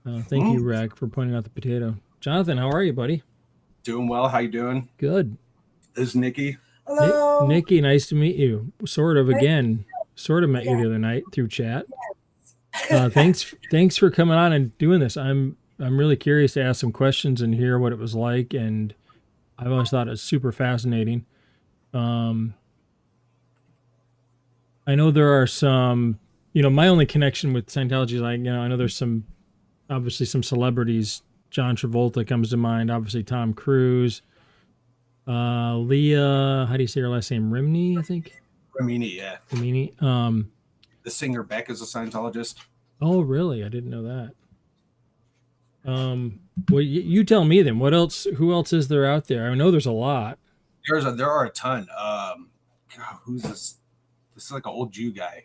Thank you, Rack, for pointing out the potato. Jonathan, how are you, buddy? Doing well. How you doing? Good. This is Nikki. Hello. Nikki, nice to meet you. Sort of Nice- again. Sort of met you Yeah. the other night through chat. Thanks for coming on and doing this. I'm really curious to ask some questions and hear what it was like. And I've always thought it was super fascinating. Um, I know there are some, my only connection with Scientology is I know there's obviously some celebrities. John Travolta comes to mind. Obviously, Tom Cruise. Leah, how do you say her last name? Rimney, I think. Ramini, yeah. Rimini. The singer Beck is a Scientologist. Oh, really? I didn't know that. Well, you tell me then. What else? Who else is there out there? I know there's a lot. There are a ton. God, who's this? This is like an old Jew guy.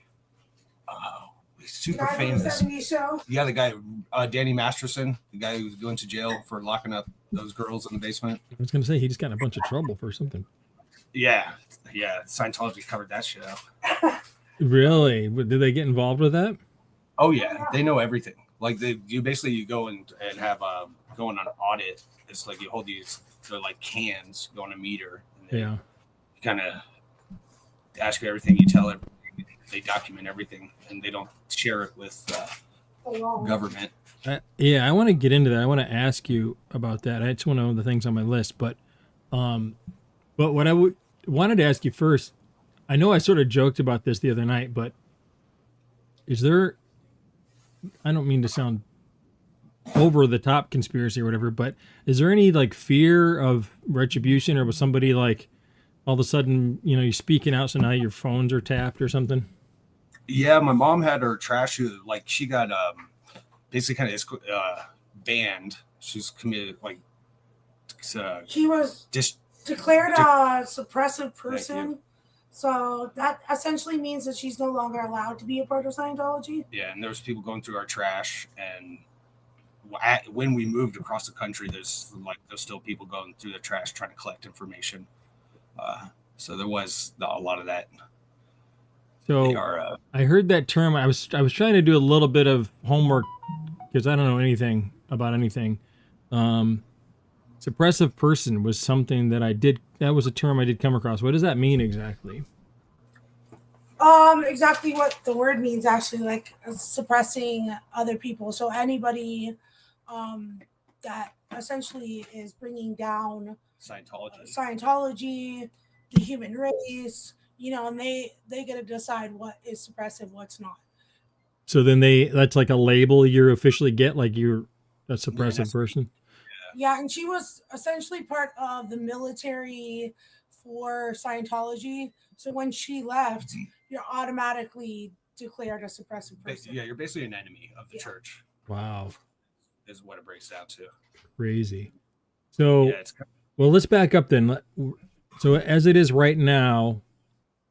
He's super Guy from the famous. 70s show. Yeah, the guy, Danny Masterson, the guy who's going to jail for locking up those girls in the basement. I was gonna say he just got in a bunch of trouble for something. Yeah, yeah. Scientology covered that shit out. Really? Did they get involved with that? Oh yeah, they know everything. Like you go and have go on an audit. It's like you hold these, they're like cans, go on a meter, and they Yeah. kind of ask you everything, you tell everything, they document everything, and they don't share it with government. Yeah, I want to get into that. I want to ask you about that. I just want to know the things on my list, um, but what wanted to ask you first. I know I sort of joked about this the other night, but is there? I don't mean to sound over the top conspiracy or whatever, but is there any like fear of retribution, or was somebody like all of a sudden, you're speaking out, so now your phones are tapped or something? Yeah, my mom had her trash, like she got basically kind of banned. She's committed like She was dis- declared di- a suppressive person. So that essentially means that she's no longer allowed to be a part of Scientology. yeah, and there was people going through our trash, and when we moved across the country, there's still people going through the trash trying to collect information. So there was a lot of that. They So are I heard that term. I was trying to do a little bit of homework because I don't know anything about anything. Um, Suppressive person was something that I did. That was a term I did come across. What does that mean exactly? Exactly what the word means actually, like suppressing other people. So anybody that essentially is bringing down Scientology. Scientology, the human race, and they get to decide what is suppressive, what's not. So then that's like a label you officially get, like you're a suppressive Yeah, person. Yeah, and she was essentially part of the military for Scientology. So when she left, you're automatically declared a suppressive person. yeah, you're basically an enemy of the Yeah. church, Wow, is what it breaks down to. crazy. Yeah, So, well, let's back up then. So, as it is right now,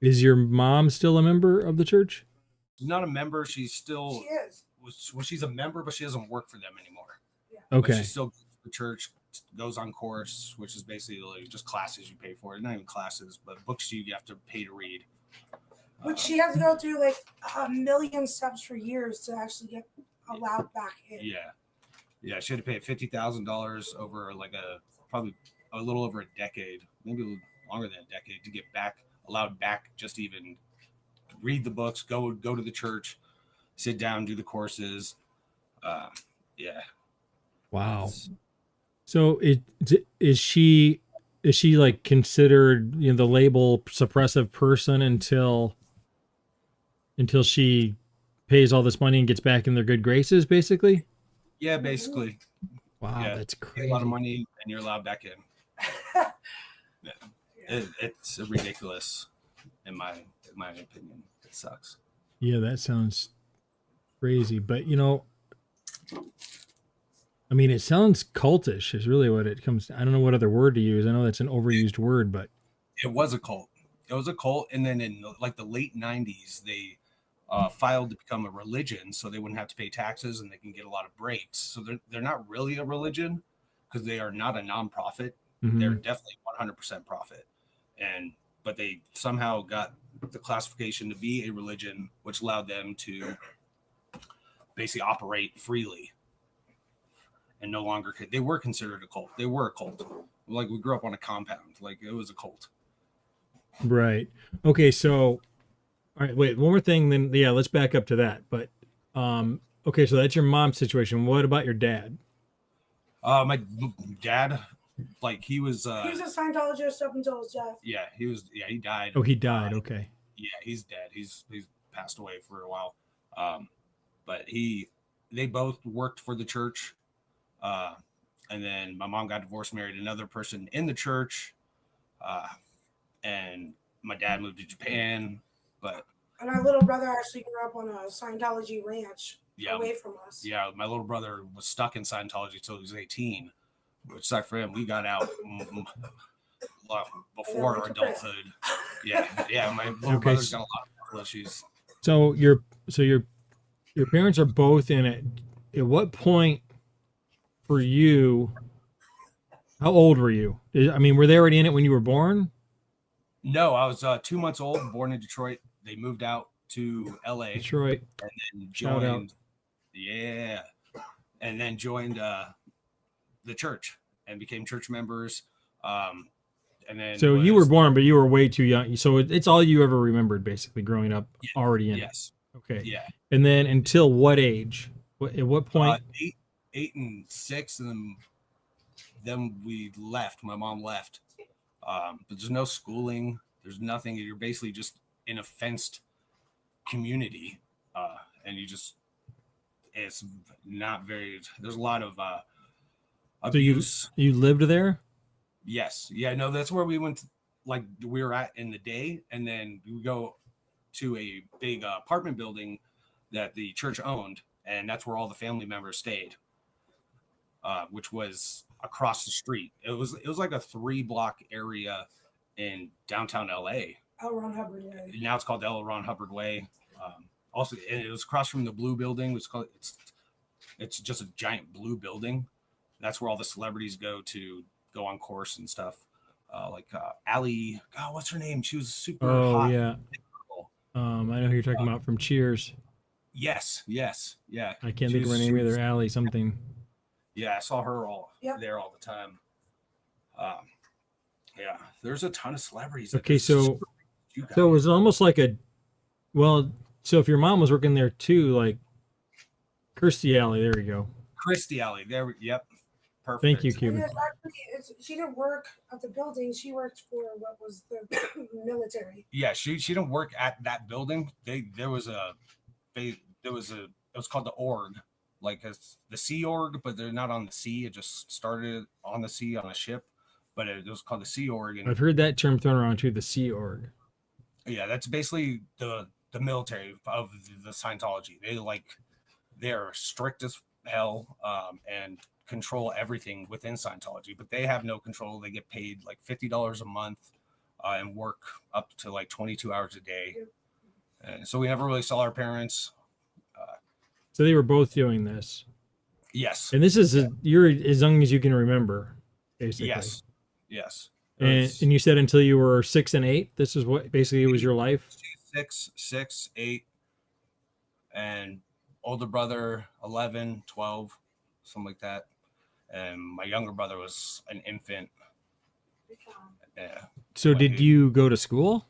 is your mom still a member of the church? she's not a member. She's She still is. she's a member, but she doesn't work for them anymore. Yeah. But she Okay. still goes to the church, goes on course, which is basically like just classes you pay for. Not even classes, but books you have to pay to read. But she has to go through like a million steps for years to actually get allowed back in. Yeah, yeah. She had to pay $50,000 over like probably a little over a decade, maybe a little longer than a decade, to get allowed back, just to even read the books, go to the church, sit down, do the courses. Uh, yeah. Wow. So is she like considered the label suppressive person until she pays all this money and gets back in their good graces, basically? Yeah, basically. Wow, Yeah, that's pay crazy. a lot of money and you're allowed back in. Yeah. It's ridiculous, in my opinion. It sucks. Yeah, that sounds crazy. But I mean, it sounds cultish. Is really what it comes to. I don't know what other word to use. I know that's an overused word, but It was a cult. It was a cult, and then in like the late '90s, they filed to become a religion, so they wouldn't have to pay taxes and they can get a lot of breaks. So they're not really a religion because they are not a nonprofit. They're mhm. definitely 100% profit, and but they somehow got the classification to be a religion, which allowed them to basically operate freely. and no longer they were considered a cult. They were a cult. Like we grew up on a compound. Like it was a cult. Right. Okay. So, all right. Wait. One more thing. Then, yeah. Let's back up to that. But, okay. So that's your mom's situation. What about your dad? My dad, like he was a Scientologist up until his death. yeah, he was. Yeah, he died. Oh, he died. Okay. Yeah, he's dead. He's passed away for a while. But they both worked for the church. And then my mom got divorced, married another person in the church. And my dad moved to Japan. And our little brother actually grew up on a Scientology ranch away from us. Yeah, my little brother was stuck in Scientology till he was 18, which sucked for him. We got out before adulthood. Yeah, my little brother's got a lot of mental issues. So your parents are both in it. At what point for you? How old were you? I mean, were they already in it when you were born? No, I was 2 months old, born in Detroit. They moved out to LA. Detroit. And then joined. Yeah. And then joined the church and became church members. And then so you were born, but you were way too young. So it's all you ever remembered, basically, growing up already in it. Okay. Yeah. And then until what age? At what point? 8 and 6, and then we left. My mom left. But there's no schooling. There's nothing. You're basically just in a fenced community, and it's not very. There's a lot of abuse. So you lived there? Yes. Yeah. No, that's where we went. Like we were at in the day, and then we go to a big apartment building that the church owned, and that's where all the family members stayed, which was across the street. It was like a 3-block area in downtown LA. L. Ron Hubbard Way. Now it's called the L. Ron Hubbard Way. Also, and it was across from the blue building. It's just a giant blue building. That's where all the celebrities go on course and stuff. Like Allie, God, what's her name? She was super hot. Oh yeah. I know who you're talking about from Cheers. Yes, yeah. I can't think of her name either. Allie something. Yeah, I saw her there all the time. Yeah, there's a ton of celebrities. Okay, so it was almost like so if your mom was working there too, like Kirstie Alley, there you go. Kirstie Alley, yep. Perfect. Thank you, Cuban. She didn't work at the building. She worked for what was the military. Yeah, she didn't work at that building. It was called the org, like it's the Sea Org, but they're not on the sea. It just started on the sea on a ship, but it was called the Sea Org. And I've heard that term thrown around too, the Sea Org. Yeah, that's basically the military of the Scientology. They're strict as hell and control everything within Scientology, but they have no control. They get paid like $50 a month and work up to like 22 hours a day. And so we never really saw our parents. So they were both doing this. Yes. And this is you're as young as you can remember, basically. Yes. And you said until you were 6 and 8. This is what basically was your life. 6, 8, and older brother 11, 12, something like that. And my younger brother was an infant. Yeah. So did you go to school?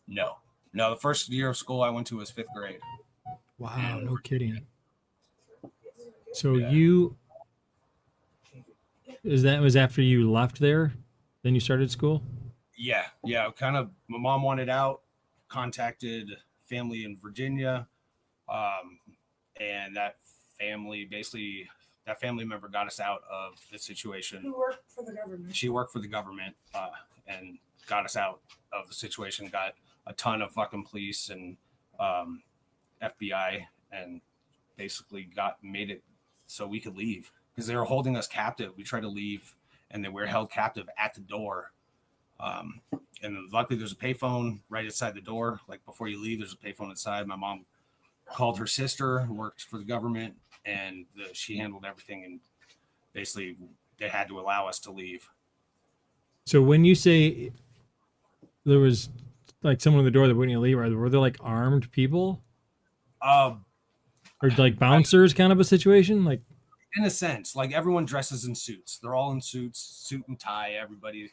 No. The first year of school I went to was 5th grade. Wow, no kidding. So that was after you left there? Then you started school? Yeah. Kind of, my mom wanted out, contacted family in Virginia. And that family member got us out of the situation. Who worked for the government? She worked for the government and got us out of the situation, got a ton of fucking police and FBI, and basically made it so we could leave because they were holding us captive. We tried to leave and then we were held captive at the door. And luckily there's a payphone right inside the door. Like before you leave, there's a payphone inside. My mom called her sister who worked for the government, and she handled everything. And basically they had to allow us to leave. So when you say there was like someone at the door that wouldn't leave, were there like armed people? Or like bouncers kind of a situation? Like, In a sense, like everyone dresses in suits. They're all in suits, suit and tie, everybody.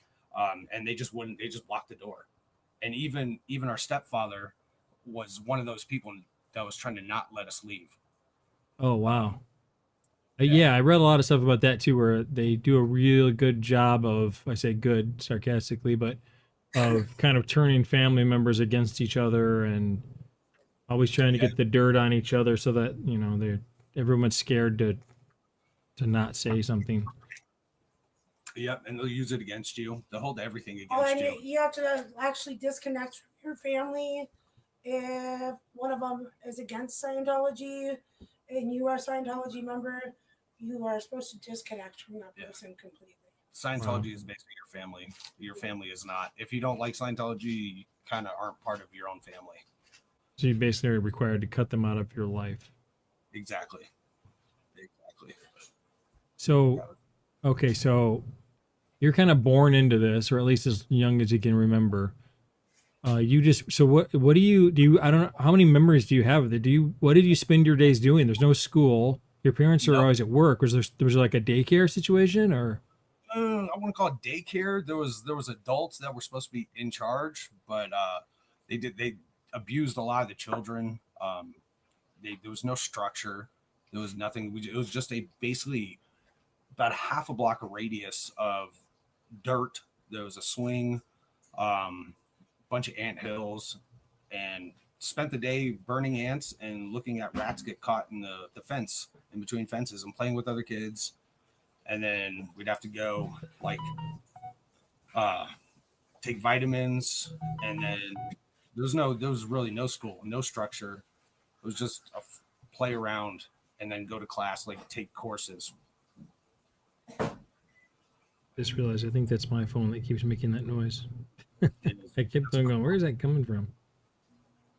And they just wouldn't, they just blocked the door. And even our stepfather was one of those people that was trying to not let us leave. Oh wow. Um, Yeah, I read a lot of stuff about that too, where they do a really good job of, I say good sarcastically, but of kind of turning family members against each other and always trying to yeah, get the dirt on each other so that, they're everyone's scared to not say something. yep, and they'll use it against you. They'll hold everything Oh, against and you. you have to actually disconnect from your family if one of them is against Scientology and you are a Scientology member. You are supposed to disconnect from that Yeah. person completely. Scientology is basically your family. Your family is not. If you don't like Scientology, you kind of aren't part of your own family. So you basically are required to cut them out of your life. Exactly. Exactly. So, okay, so you're kind of born into this, or at least as young as you can remember. You just so what do you I don't know how many memories do you have of it? What did you spend your days doing? There's no school. Your parents are No, always at work. Was there like a daycare situation or I want to call it daycare. There was adults that were supposed to be in charge, but they abused a lot of the children. There was no structure. There was nothing. It was just a basically about a half a block radius of dirt. There was a swing, bunch of ant hills, and spent the day burning ants and looking at rats get caught in the fence in between fences and playing with other kids. And then we'd have to go like uh, take vitamins, and then there was really no school, no structure. It was just play around and then go to class, like take courses. just realized I think that's my phone that keeps making that noise. It is I kept on going, where is that coming from?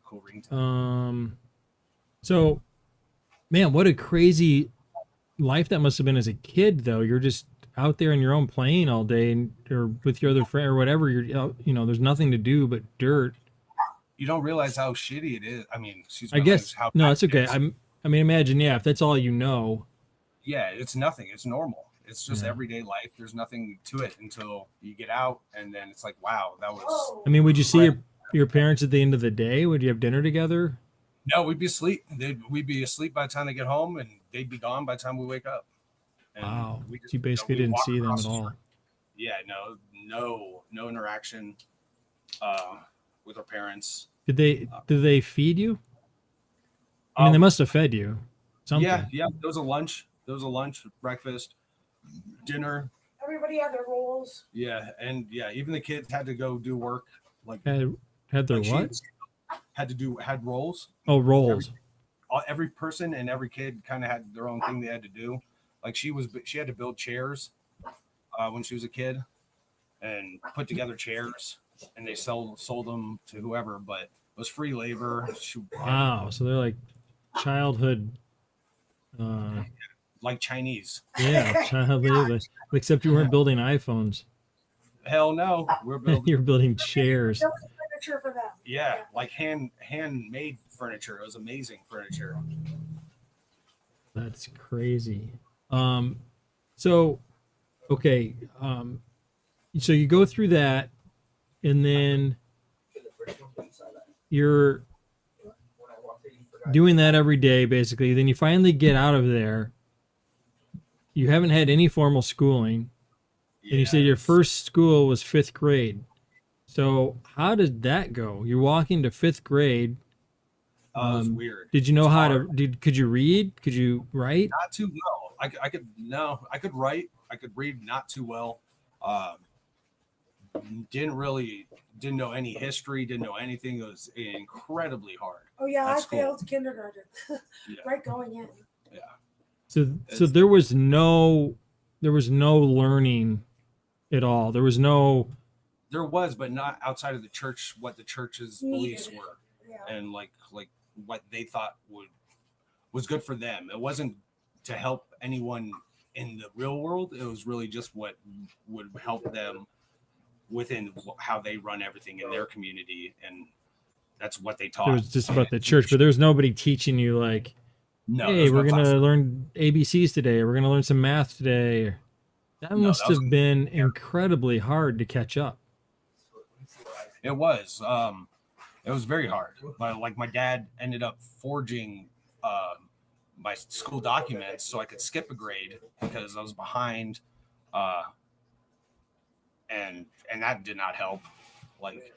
cool ringtone. So man, what a crazy life that must have been as a kid though. You're just out there on your own playing all day and or with your other friend or whatever. You're out, there's nothing to do but dirt. You don't realize how shitty it is. I mean, excuse I my language, guess how no, bad it's it okay. is. I mean, imagine, yeah, if that's all you know. Yeah, it's nothing. It's normal. It's just Yeah. everyday life. There's nothing to it until you get out, and then it's like, wow, that was. I mean, would you see Right. your parents at the end of the day? Would you have dinner together? No, we'd be asleep. We'd be asleep by the time they get home, and they'd be gone by the time we wake up. And Wow. we So just, you basically we didn't walk see them across at the all. street. Yeah, no interaction with our parents. Did they feed you? I mean, they must have fed you something. Yeah. There was a lunch. There was a lunch, breakfast, dinner. Everybody had their roles. Yeah, and yeah, even the kids had to go do work. Like Had their like she what? had roles. Oh, Every rolls. every person and every kid kind of had their own thing they had to do. Like she had to build chairs when she was a kid and put together chairs, and they sold them to whoever, but it was free labor. Wow. So they're like childhood. Uh, Like Chinese. yeah, childhood labor. Except you weren't building iPhones. Hell no, we're building. You're building chairs. That was furniture for them. Yeah, like handmade furniture. It was amazing furniture. That's crazy. So okay. So you go through that, and then you're doing that every day, basically. Then you finally get out of there. You haven't had any formal schooling, and you said your Yes. first school was fifth grade. So how did that go? You're walking to fifth grade. It was weird. Did you know It's how hard. to? Could you read? Could you write? Not too well. I could no. I could write. I could read not too well. Um, didn't know any history. Didn't know anything. It was incredibly hard. Oh yeah, At I school. failed kindergarten. Yeah. Right going in. Yeah. So there was no learning at all. There was no. There was, but not outside of the church. What the church's beliefs Needed. were, Yeah. and like what they thought was good for them. It wasn't to help anyone in the real world. It was really just what would help them within how they run everything in their community, and that's what they It taught. was just about the church, but there was nobody teaching you like No, hey, there's we're no gonna class. learn ABCs today. We're gonna learn some math today. That No, must that was have been incredibly hard to catch up. it was. It was very hard. Like my dad ended up forging my school documents so I could skip a grade because I was behind, uh, and that did not help, like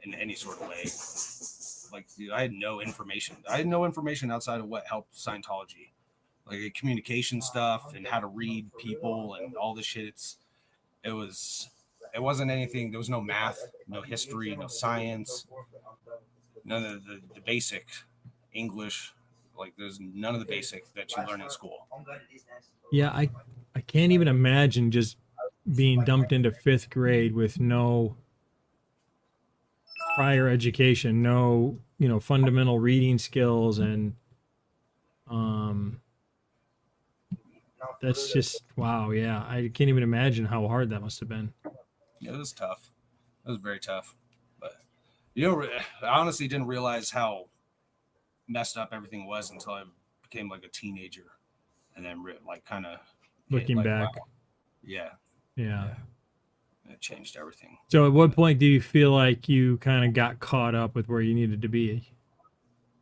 in any sort of way. Like dude, I had no information. I had no information outside of what helped Scientology, like communication stuff and how to read people and all this shit. It was it wasn't anything. There was no math, no history, no science, none of the basic English. Like there's none of the basic that you learn in school. Yeah, I can't even imagine just being dumped into fifth grade with no prior education, no, fundamental reading skills, and um that's just wow, yeah. I can't even imagine how hard that must have been. It was tough. It was very tough. But I honestly didn't realize how messed up everything was until I became like a teenager, and then like kind of Looking like back. wow, yeah, Yeah. it changed everything. So at what point do you feel like you kind of got caught up with where you needed to be?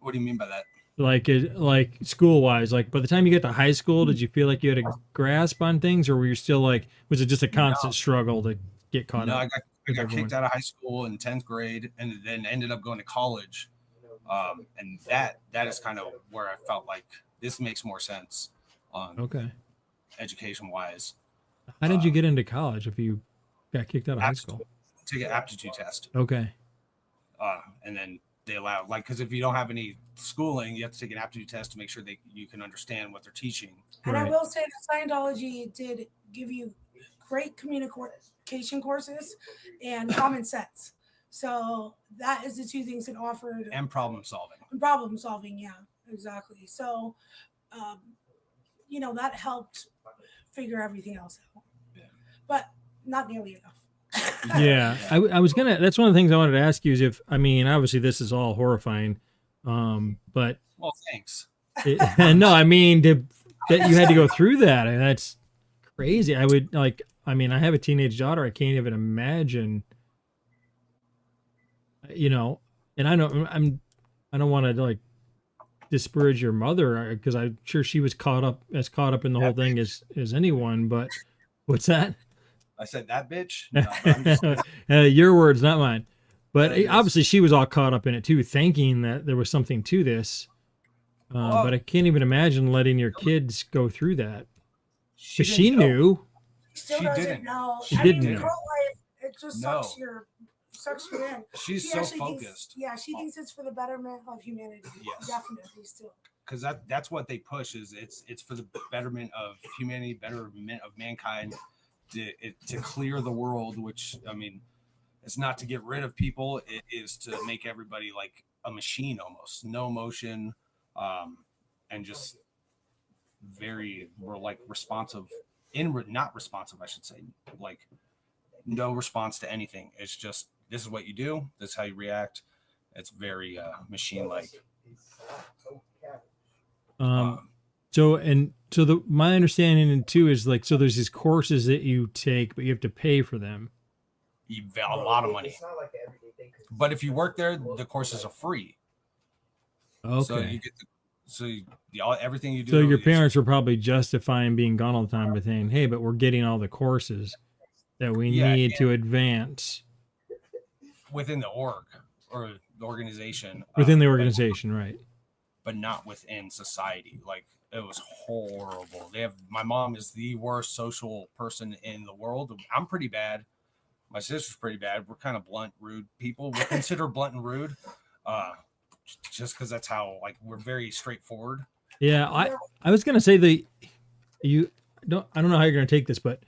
What do you mean by that? Like school wise, like by the time you get to high school, did you feel like you had a grasp on things, or were you still like, was it just a constant struggle to get caught No, up I with got everyone? kicked out of high school in 10th grade, and then ended up going to college. And that is kind of where I felt like this makes more sense, Okay. education wise. How did you get into college if you got kicked out of high school? Take an aptitude test, Okay. and then they allow because if you don't have any schooling, you have to take an aptitude test to make sure that you can understand what they're teaching. And I Right. will say that Scientology did give you great communication courses and common sense. So that is the two things it offered. And problem solving. Problem solving, yeah, exactly. So, um, that helped figure everything else out. Yeah. But not nearly enough. Yeah. I was gonna. That's one of the things I wanted to ask you is if, I mean, obviously this is all horrifying, but Well, thanks. no, I mean that you had to go through that, and that's crazy. I would like. I mean, I have a teenage daughter. I can't even imagine. And I know I don't want to like disparage your mother because I'm sure she was caught up in the whole thing as anyone. But what's that? I said that bitch. No, but I'm just, Your words, not mine. But Yes. obviously, she was all caught up in it too, thinking that there was something to this. But I can't even imagine letting your kids go through that because she didn't know. knew. Still She doesn't didn't. know. She I didn't mean, know. cult life, it just No. sucks you in. She's She so actually focused. she thinks it's for the betterment of humanity. Yes. Definitely still. Because that's what they push is it's for the betterment of humanity, betterment of mankind, to clear the world. Which I mean, it's not to get rid of people. It is to make everybody like a machine, almost no emotion, and just we're like responsive. Not responsive, I should say. Like no response to anything. It's just this is what you do. This is how you react. It's very machine like. So my understanding too is like, so there's these courses that you take, but you have to pay for them. A lot of money. But if you work there, the courses are free. Okay. So you get everything you do. So your is parents were probably justifying being gone all the time by saying, "Hey, but we're getting all the courses that we need to advance within the org or the organization. within the organization, right?" But not within society. Like it was horrible. My mom is the worst social person in the world. I'm pretty bad. My sister's pretty bad. We're kind of blunt, rude people. We're considered blunt and rude, just because that's how we're very straightforward. Yeah, I was gonna say I don't know how you're gonna take this, but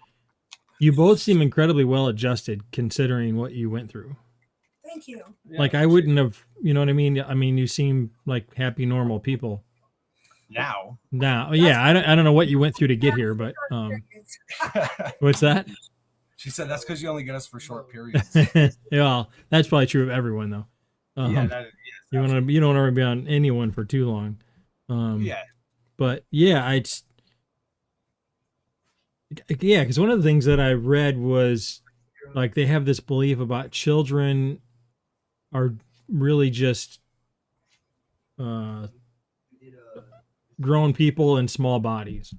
you both seem incredibly well adjusted considering what you went through. Thank you. Like I wouldn't have, you know what I mean? I mean, you seem like happy, normal people. Now, yeah, I don't know what you went through to get here, but what's that? She said that's because you only get us for short periods. Yeah, well, that's probably true of everyone though. Yeah, you don't want to be on anyone for too long. Yeah, but yeah, yeah, because one of the things that I read was like they have this belief about children are really just uh, grown people in small bodies.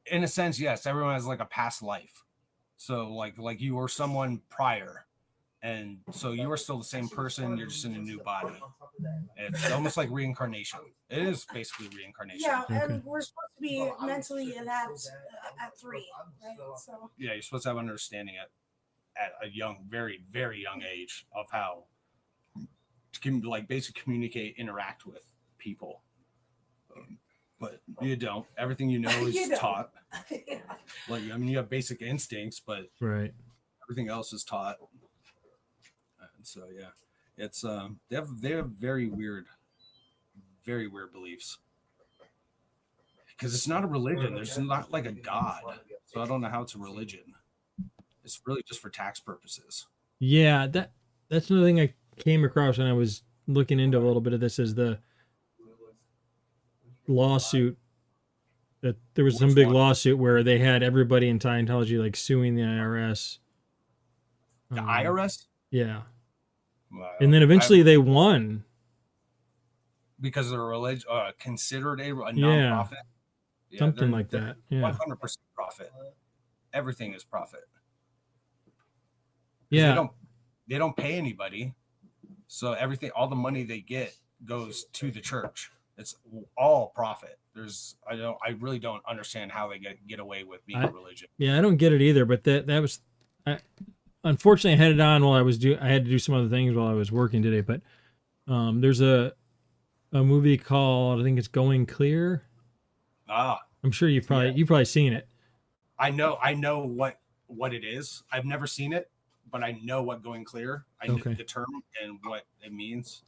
In a sense, yes, everyone has like a past life. So like you were someone prior, and so you are still the same person. You're just in a new body. It's almost like reincarnation. It is basically reincarnation. Yeah, Okay. and we're supposed to be mentally inept at 3, right? So Yeah, you're supposed to have understanding at a young, very very young age of how to like basically communicate, interact with people. But you don't. Everything you know is You don't. taught. yeah. Like I mean, you have basic instincts, but Right. everything else is taught. And so yeah, it's they have very weird beliefs because it's not a religion. There's not like a god, so I don't know how it's a religion. It's really just for tax purposes. Yeah, that's another thing I came across when I was looking into a little bit of this is the lawsuit that there was some Which big one? lawsuit where they had everybody in Scientology like suing the IRS. The IRS? Yeah. Well, And then eventually they won. because they're religion considered a Yeah. nonprofit. Yeah, Something like that. Yeah. 100% profit. Everything is profit. 'Cause Yeah. They don't pay anybody, so everything, all the money they get goes to the church. It's all profit. I really don't understand how they get away with being a religion. Yeah, I don't get it either, but that was unfortunately I had it on while I had to do some other things while I was working today, but there's a movie called, I think it's Going Clear. I'm sure you've probably seen it. I know what it is. I've never seen it, but I know what Going Clear. I know the term and what it means.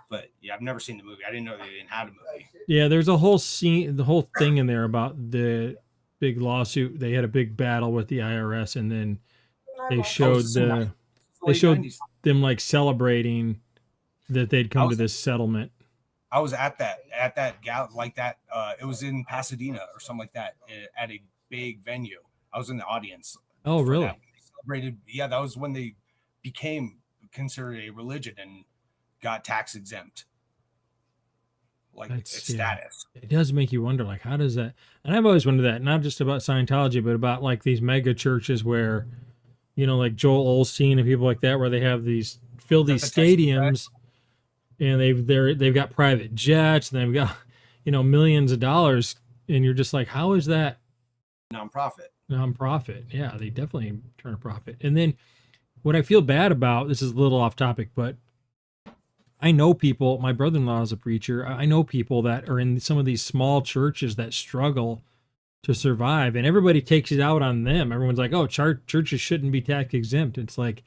But yeah, I've never seen the movie. I didn't know they didn't have a movie. Yeah, there's a whole scene, the whole thing in there about the big lawsuit. They had a big battle with the IRS, and then they showed them like celebrating that they'd come to this settlement. I was at that gal like that. It was in Pasadena or something like that at a big venue. I was in the audience. Oh, really? Celebrated. Yeah, that was when they became considered a religion and got tax exempt. Like its status. It does make you wonder, like, how does that? And I've always wondered that, not just about Scientology, but about like these mega churches where, like Joel Osteen and people like that, where they have these stadiums, and they've got private jets, and they've got millions of dollars, and you're just like, how is that nonprofit? Yeah, they definitely turn a profit. And then what I feel bad about, this is a little off topic, but I know people, my brother-in-law is a preacher. I know people that are in some of these small churches that struggle to survive, and everybody takes it out on them. Everyone's like, oh, churches shouldn't be tax exempt. It's like,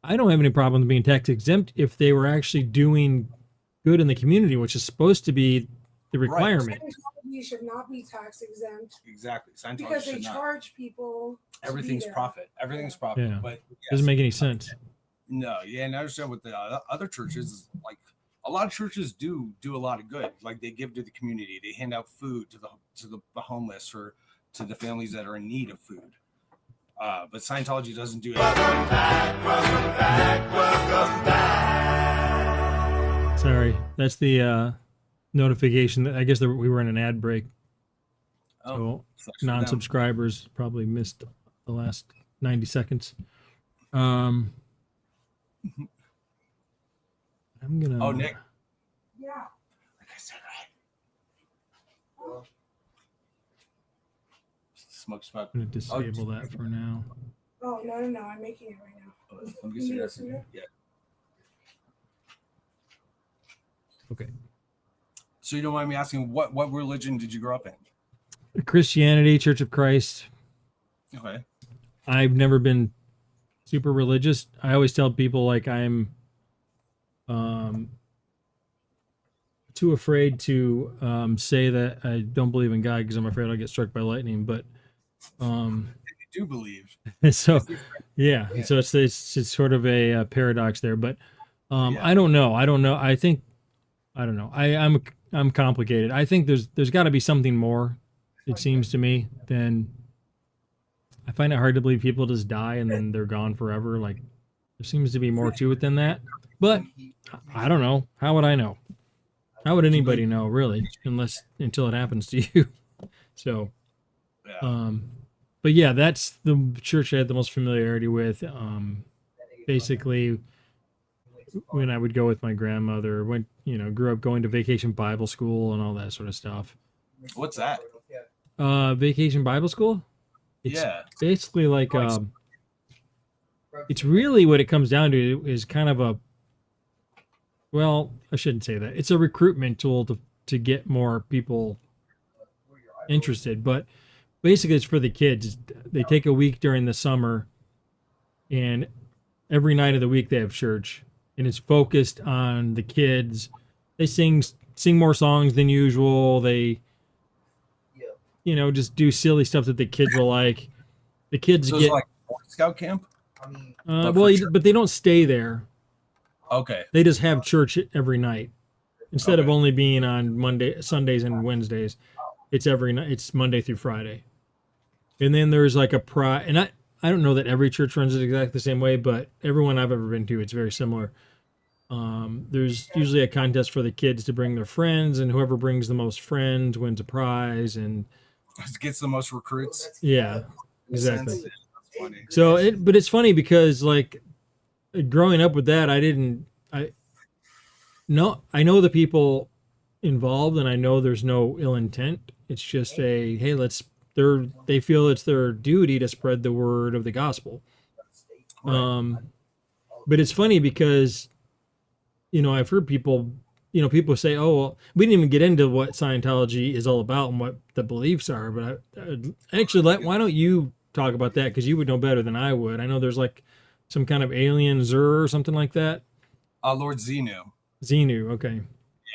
I don't have any problem with being tax exempt if they were actually doing good in the community, which is supposed to be the requirement. Scientology should not be tax exempt. Exactly. Scientology because they charge people. Everything's profit. Everything's profit. Yeah. But yes, doesn't make any sense. No, yeah, and I understand what the other churches, like a lot of churches do a lot of good. Like they give to the community, they hand out food to the homeless or to the families that are in need of food. But Scientology doesn't do anything. Welcome back. Sorry, that's the notification that I guess we were in an ad break. So non-subscribers probably missed the last 90 seconds. I'm gonna. Oh, Nick. Yeah. Like I said, smoke. I'm gonna disable that for now. Oh no! I'm making it right now. Let me see that. Yeah. Okay. So you don't mind me asking, what religion did you grow up in? Christianity, Church of Christ. Okay. I've never been super religious. I always tell people like I'm too afraid to say that I don't believe in God because I'm afraid I'll get struck by lightning. But you do believe. So yeah. So it's sort of a paradox there. But I don't know. I don't know. I don't know. I'm complicated. I think there's got to be something more. It seems to me than I find it hard to believe people just die and then they're gone forever. Like there seems to be more to it than that. But I don't know. How would I know? How would anybody know, really, until it happens to you? So, Yeah. but yeah, that's the church I had the most familiarity with. Basically, when I would go with my grandmother, grew up going to vacation Bible school and all that sort of stuff. What's that? Vacation Bible school. It's Yeah. basically like it's really what it comes down to is kind of a, well, I shouldn't say that. It's a recruitment tool to get more people interested, but basically it's for the kids. They take a week during the summer, and every night of the week they have church, and it's focused on the kids. They sing more songs than usual. They just do silly stuff that the kids will like. The kids So get it's like Boy Scout camp. but they don't stay there. Okay. They just have church every night instead of only being on Sundays and Wednesdays. It's every night. It's Monday through Friday. And then there's like and I don't know that every church runs it exactly the same way, but everyone I've ever been to, it's very similar. There's usually a contest for the kids to bring their friends, and whoever brings the most friends wins a prize. And Gets the most recruits. yeah, exactly. That's funny. So but it's funny because like growing up with that, I know the people involved, and I know there's no ill intent. It's just hey, they feel it's their duty to spread the word of the gospel. Right. But it's funny because, I've heard people say, oh, well, we didn't even get into what Scientology is all about and what the beliefs are. But why don't you talk about that? Because you would know better than I would. I know there's like some kind of alien Zur or something like that. Lord Xenu. Xenu, okay.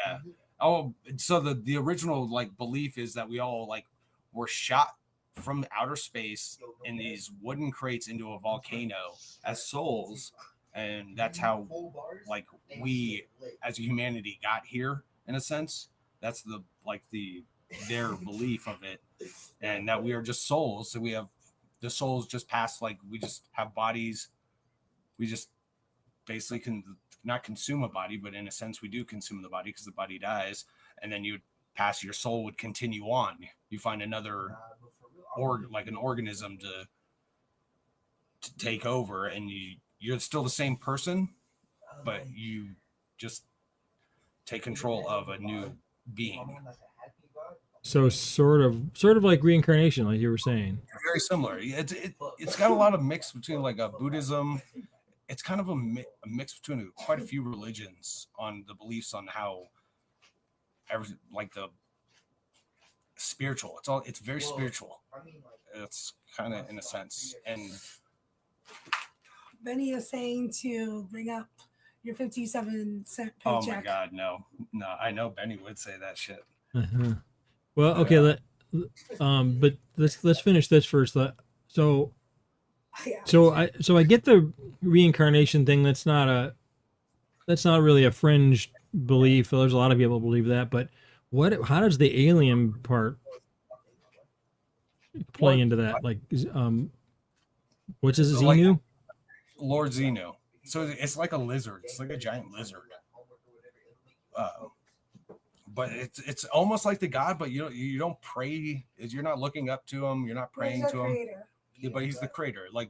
Yeah. Oh, so the original like belief is that we all like were shot from outer space in these wooden crates into a volcano as souls, and that's how like we as humanity got here in a sense. That's their belief of it, and that we are just souls. So we have the souls just pass, like we just have bodies. We just basically can not consume a body, but in a sense we do consume the body because the body dies, and then you pass, your soul would continue on. You find another like an organism to take over, and you're still the same person, but you just take control of a new being. So sort of like reincarnation, like you were saying. Very similar. It's got a lot of mix between like a Buddhism. It's kind of a mix between quite a few religions on the beliefs on how everything, like the spiritual. It's very spiritual. It's kind of in a sense. And Benny is saying to bring up your 57-cent paycheck. oh my God, no. I know Benny would say that shit. Uh-huh. Well, okay, but let's finish this first. So I get the reincarnation thing. That's not really a fringe belief. There's a lot of people who believe that, but how does the alien part play into that? Like, what's his Xenu? Like, Lord Xenu. So it's like a lizard. It's like a giant lizard. But it's almost like the God, but you don't pray. You're not looking up to him. You're not praying to him. Yeah, but he's the creator. Like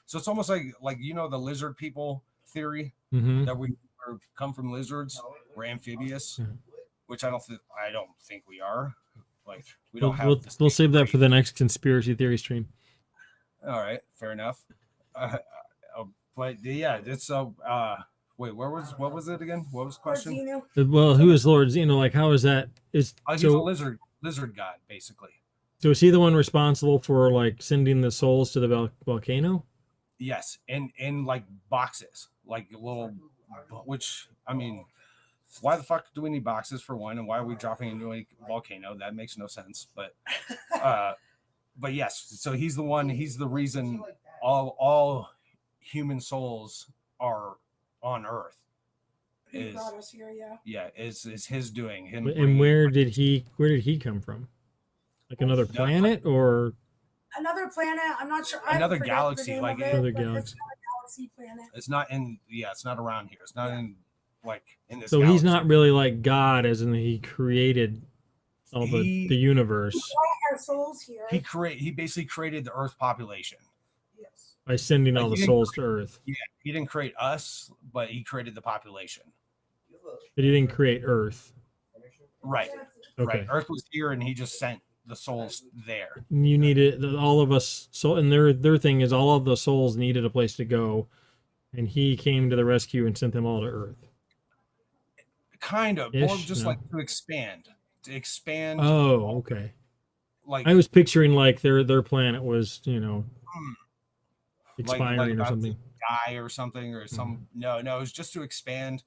so it's almost like the lizard people theory, that we come from lizards. We're amphibious, which I don't think we are. Like we don't have. We'll save that for the next conspiracy theory stream. All right, fair enough. But yeah, it's wait, what was it again? What was the question? Well, who is Lord Xenu? Like, how is that? He's a lizard god, basically. So is he the one responsible for like sending the souls to the volcano? Yes, in like boxes, like little. Which I mean, why the fuck do we need boxes for one? And why are we dropping into a volcano? That makes no sense. But yes, so he's the one. He's the reason all human souls are on Earth, He is brought us here, yeah. is his doing. Him And bringing where did he come from? Like another planet or Another planet. I'm not sure. Another I forget galaxy, the name like of it, another but galaxy? it's not a galaxy planet. it's not in it's not around here. It's not in like in this So galaxy. he's not really like God, as in he created all the He universe Our souls here. he basically created the Earth population. Yes. by sending Like, all the he didn't souls to Earth. Yeah, he didn't create us, but he created the population. But he didn't create Earth. Right. Okay. Right. Earth was here, and he just sent the souls there. You needed all of us. So, and their thing is all of the souls needed a place to go, and he came to the rescue and sent them all to Earth. Kind of, more just No? like to expand. Oh, okay. Like I was picturing like their planet was, expiring like or about something. to die or something or some. No, it was just to expand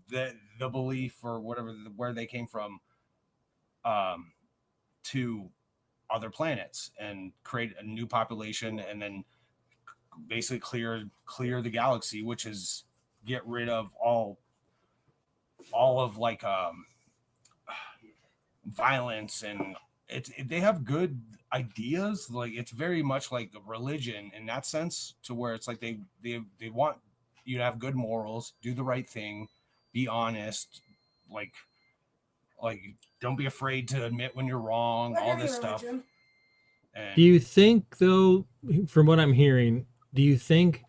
the belief or whatever where they came from, to other planets and create a new population and then basically clear the galaxy, which is get rid of all of like violence, and they have good ideas. Like it's very much like a religion in that sense, to where it's like they want you to have good morals, do the right thing, be honest, like don't be afraid to admit when you're wrong, Like all any this stuff. religion. And Do you think, though, from what I'm hearing, do you think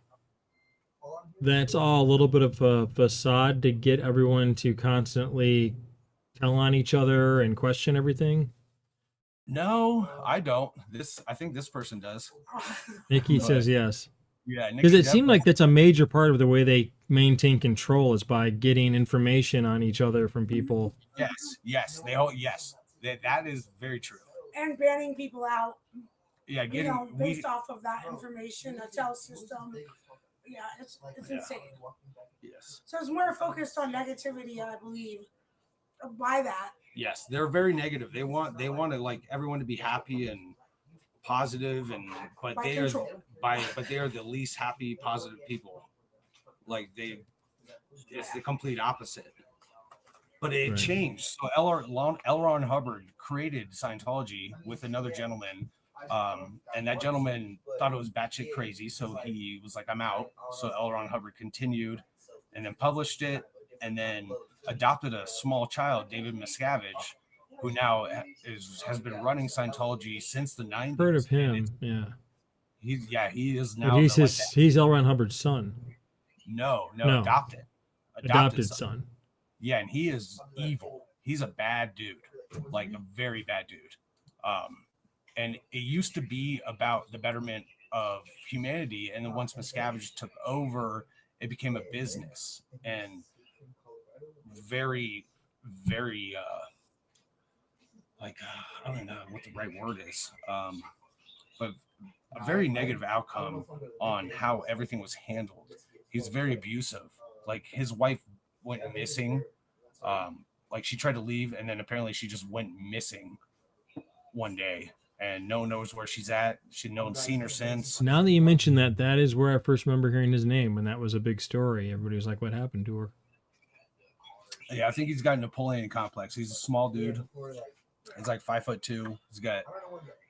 that's all a little bit of a facade to get everyone to constantly tell on each other and question everything? no, I don't. I think this person does. Nikki But- says yes. Yeah, Because Nikki it seemed definitely- like that's a major part of the way they maintain control is by getting information on each other from people. yes, that is very true. And banning people out, Yeah, getting based off of that information, a tell system. Yeah, it's Yeah. insane. yes. So it's more focused on negativity, I believe. By that, Yes, they're very negative. They want to like everyone to be happy and positive, and but By they control. but they are the least happy positive people. Like it's the complete opposite. But it Right. changed. So L. Ron Hubbard created Scientology with another gentleman, and that gentleman thought it was batshit crazy. So he was like, "I'm out." So L. Ron Hubbard continued, and then published it, and then adopted a small child, David Miscavige, who now has been running Scientology since the 90s. Heard of and him, yeah. he is But now he's L. Ron Hubbard's son, no, No. adopted son. son. Yeah, and he is evil. He's a bad dude, like a very bad dude. And it used to be about the betterment of humanity, and then once Miscavige took over, it became a business and very, very I don't know what the right word is, but a very negative outcome on how everything was handled. He's very abusive. Like his wife went missing. Like she tried to leave, and then apparently she just went missing one day, and no one knows where she's at. No one's seen her since. Now that you mention that, that is where I first remember hearing his name, and that was a big story. Everybody was like, "What happened to her?" Yeah, I think he's got a Napoleon complex. He's a small dude. He's like 5'2". He's got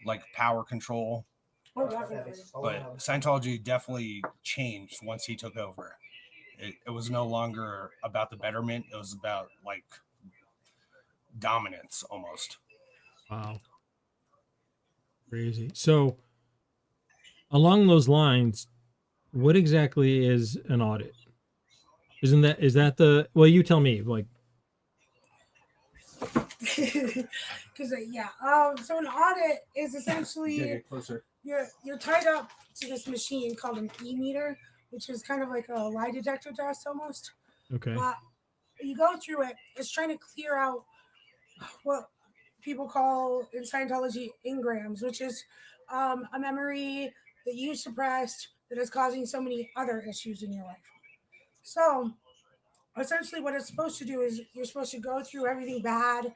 like power control. oh, definitely. But Scientology definitely changed once he took over. It was no longer about the betterment. It was about like dominance almost. Wow. Crazy. So, along those lines, what exactly is an audit? Is that the, well, you tell me, like, Because so an audit is essentially Closer. you're tied up to this machine called an e-meter, which is kind of like a lie detector test almost. okay. You go through it. It's trying to clear out what people call in Scientology engrams, which is a memory that you suppressed that is causing so many other issues in your life. So essentially what it's supposed to do is you're supposed to go through everything bad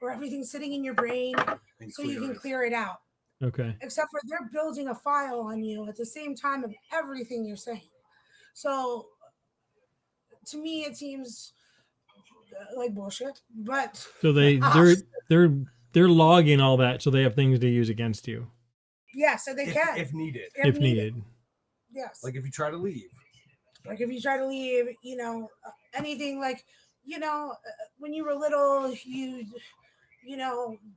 or everything sitting in your brain so you can clear it out. Okay. Except for they're building a file on you at the same time of everything you're saying. So to me, it seems like bullshit. But So they're logging all that, so they have things to use against you yeah, so they can if needed. if needed. Yes. Like if you try to leave. Like if you try to leave, anything like, when you were little, you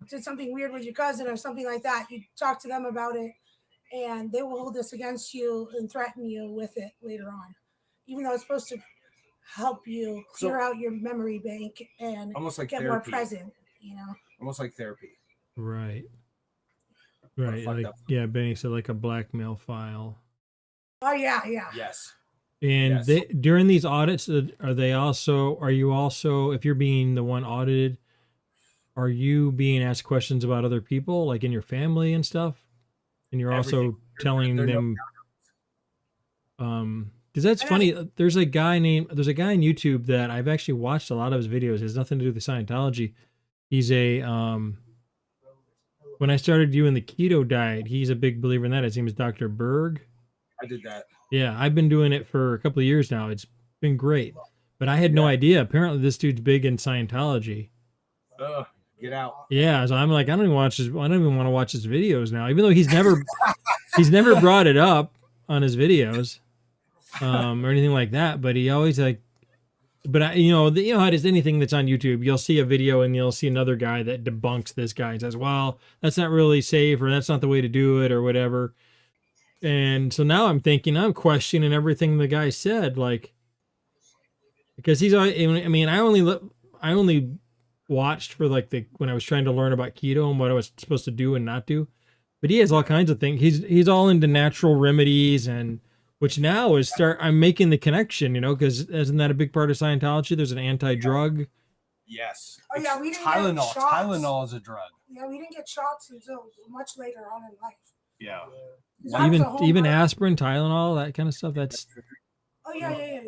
did something weird with your cousin or something like that. You talk to them about it, and they will hold this against you and threaten you with it later on, even though it's supposed to help you clear out your memory bank and almost like get therapy. more present. Almost like therapy. Right. Right. fucked Like, up. yeah, Benny said like a blackmail file. Oh yeah. Yes. And Yes. they during these audits, are you also, if you're being the one audited, are you being asked questions about other people, like in your family and stuff? And you're also Everything. telling They're them, because that's funny. There's a guy on YouTube that I've actually watched a lot of his videos. It has nothing to do with Scientology. He's when I started doing the keto diet, he's a big believer in that. His name is Dr. Berg. I did that. Yeah, I've been doing it for a couple of years now. It's been great. But I had no idea. Apparently this dude's big in Scientology. Get out. Yeah, so I'm like, I don't even want to watch his videos now, even though he's never brought it up on his videos, or anything like that. But he always like, but how it is, anything that's on YouTube, you'll see a video and you'll see another guy that debunks this guy and says, well, that's not really safe, or that's not the way to do it, or whatever. And so now I'm questioning everything the guy said, like, because I only watched for like when I was trying to learn about keto and what I was supposed to do and not do. But he has all kinds of things. He's all into natural remedies, and which now I'm making the connection, because isn't that a big part of Scientology? There's an anti-drug. Yes. Oh yeah, we didn't Tylenol. get shots. Tylenol is a drug. Yeah, we didn't get shots until much later on in life. Yeah. Even aspirin, Tylenol, that kind of stuff. That's. Oh yeah.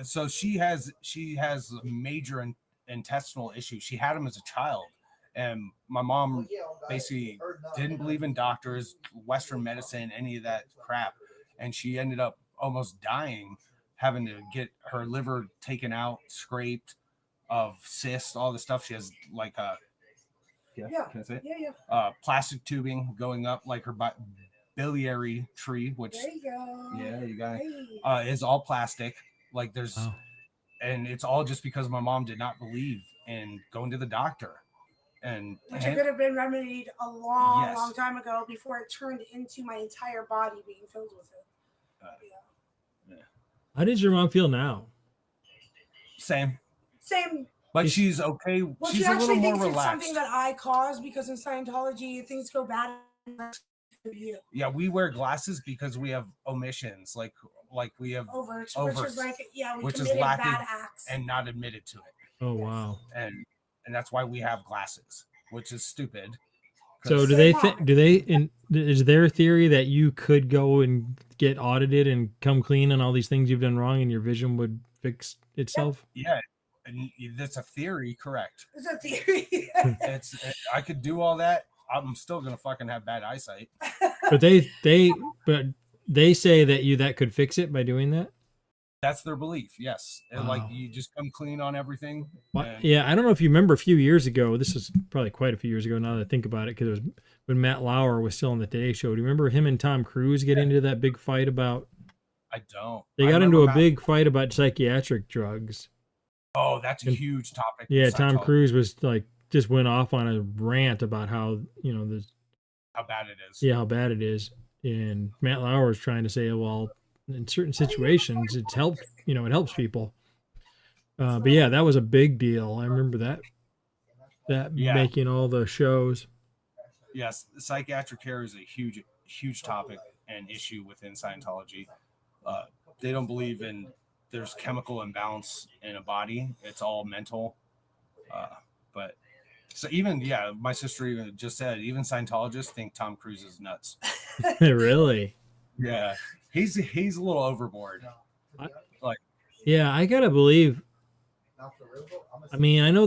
So she has a major intestinal issue. She had them as a child, and my mom basically didn't believe in doctors, Western medicine, any of that crap, and she ended up almost dying, having to get her liver taken out, scraped, of cysts, all the stuff. She has like can I say it? Yeah. Plastic tubing going up like her biliary tree, which there you go. Yeah, you got it. Is all plastic. Like there's and it's all just because my mom did not believe in going to the doctor. Which it could have been remedied a long time ago before it turned into my entire body being filled with it. How does your mom feel now? Same. But she's okay. Well, she's she a little actually more thinks relaxed. it's something that I caused, because in Scientology things go bad for you. Yeah, we wear glasses because we have omissions, like we have Overts. We which is committed lacking bad acts and not admitted to it. Oh wow. And that's why we have glasses, which is stupid. So is their theory that you could go and get audited and come clean on all these things you've done wrong and your vision would fix itself? Yeah. And that's a theory, correct? It's a theory. I could do all that. I'm still gonna fucking have bad eyesight. But they say that could fix it by doing that. That's their belief. Yes, Wow. Like you just come clean on everything. Yeah, I don't know if you remember a few years ago. This was probably quite a few years ago now that I think about it, because it was when Matt Lauer was still on the Today Show. Do you remember him and Tom Cruise getting into that big fight about? I don't. They got into a big fight about psychiatric drugs. Oh, that's a huge topic. Yeah, Tom Cruise was like just went off on a rant about how how bad it is. Yeah, how bad it is, and Matt Lauer was trying to say, well, in certain situations, it helps people. But yeah, that was a big deal. I remember that making all the shows. Yes, psychiatric care is a huge topic and issue within Scientology. They don't believe there's chemical imbalance in a body. It's all mental. But so my sister even just said, even Scientologists think Tom Cruise is nuts. Really? Yeah. He's a little overboard. Yeah, I gotta believe. I mean, I know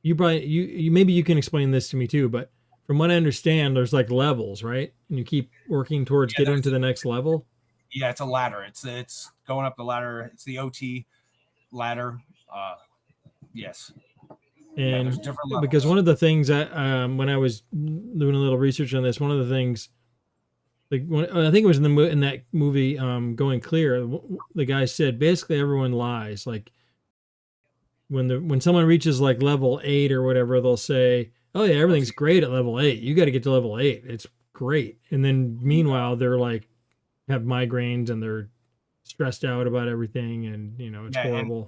you maybe you can explain this to me too, but from what I understand, there's like levels, right? And you keep working towards getting to the next level. Yeah, it's a ladder. It's going up the ladder. It's the OT ladder. Yes. And there's different levels. because one of the things that when I was doing a little research on this, one of the things, like I think it was in that movie Going Clear, the guy said basically everyone lies. Like when someone reaches like level 8 or whatever, they'll say, "Oh yeah, everything's great at level 8. You got to get to level 8. It's great." And then meanwhile, they're like have migraines and they're stressed out about everything, and it's horrible.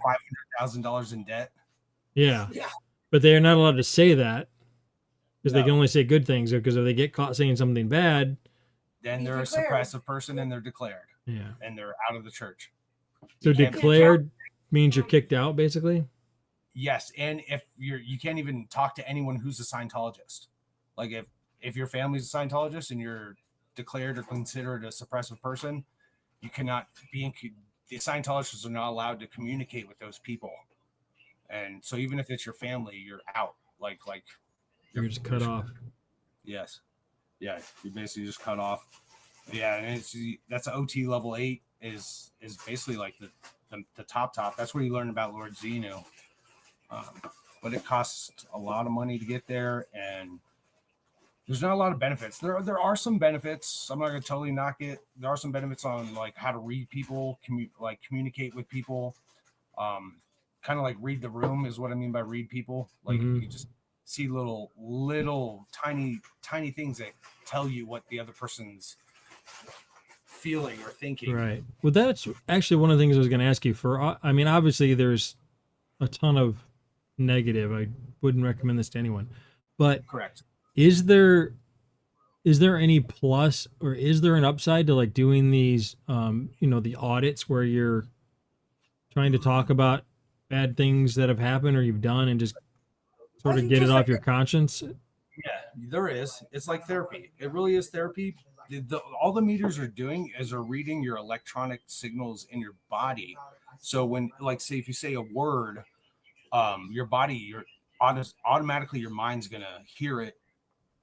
And $500,000 in debt. Yeah. Yeah. But they are not allowed to say that because they No. can only say good things. Because if they get caught saying something bad, Then Be they're a declared. suppressive person and they're declared. yeah. And they're out of the church. So You can't- declared means you're kicked out, basically. Yes, and if you can't even talk to anyone who's a Scientologist. Like if your family's a Scientologist and you're declared or considered a suppressive person, you cannot be the Scientologists are not allowed to communicate with those people. And so even if it's your family, you're out. Like You're just cut off. Yes. Yeah, you basically just cut off. Yeah, and that's OT level 8 is basically like the top. That's where you learn about Lord Zeno. But it costs a lot of money to get there, and there's not a lot of benefits. There are some benefits. I'm not gonna totally knock it. There are some benefits on like how to read people, communicate with people. Kind of like read the room is what I mean by read people. Like you just see little tiny things that tell you what the other person's feeling or thinking. Right. Well, that's actually one of the things I was going to ask you. I mean, obviously there's a ton of negative. I wouldn't recommend this to anyone. But Correct. is there any plus or is there an upside to like doing these the audits where you're trying to talk about bad things that have happened or you've done and just sort of get it off your conscience? Yeah, there is. It's like therapy. It really is therapy. All the meters are doing is they're reading your electronic signals in your body. So when, like, say if you say a word, your body, automatically your mind's gonna hear it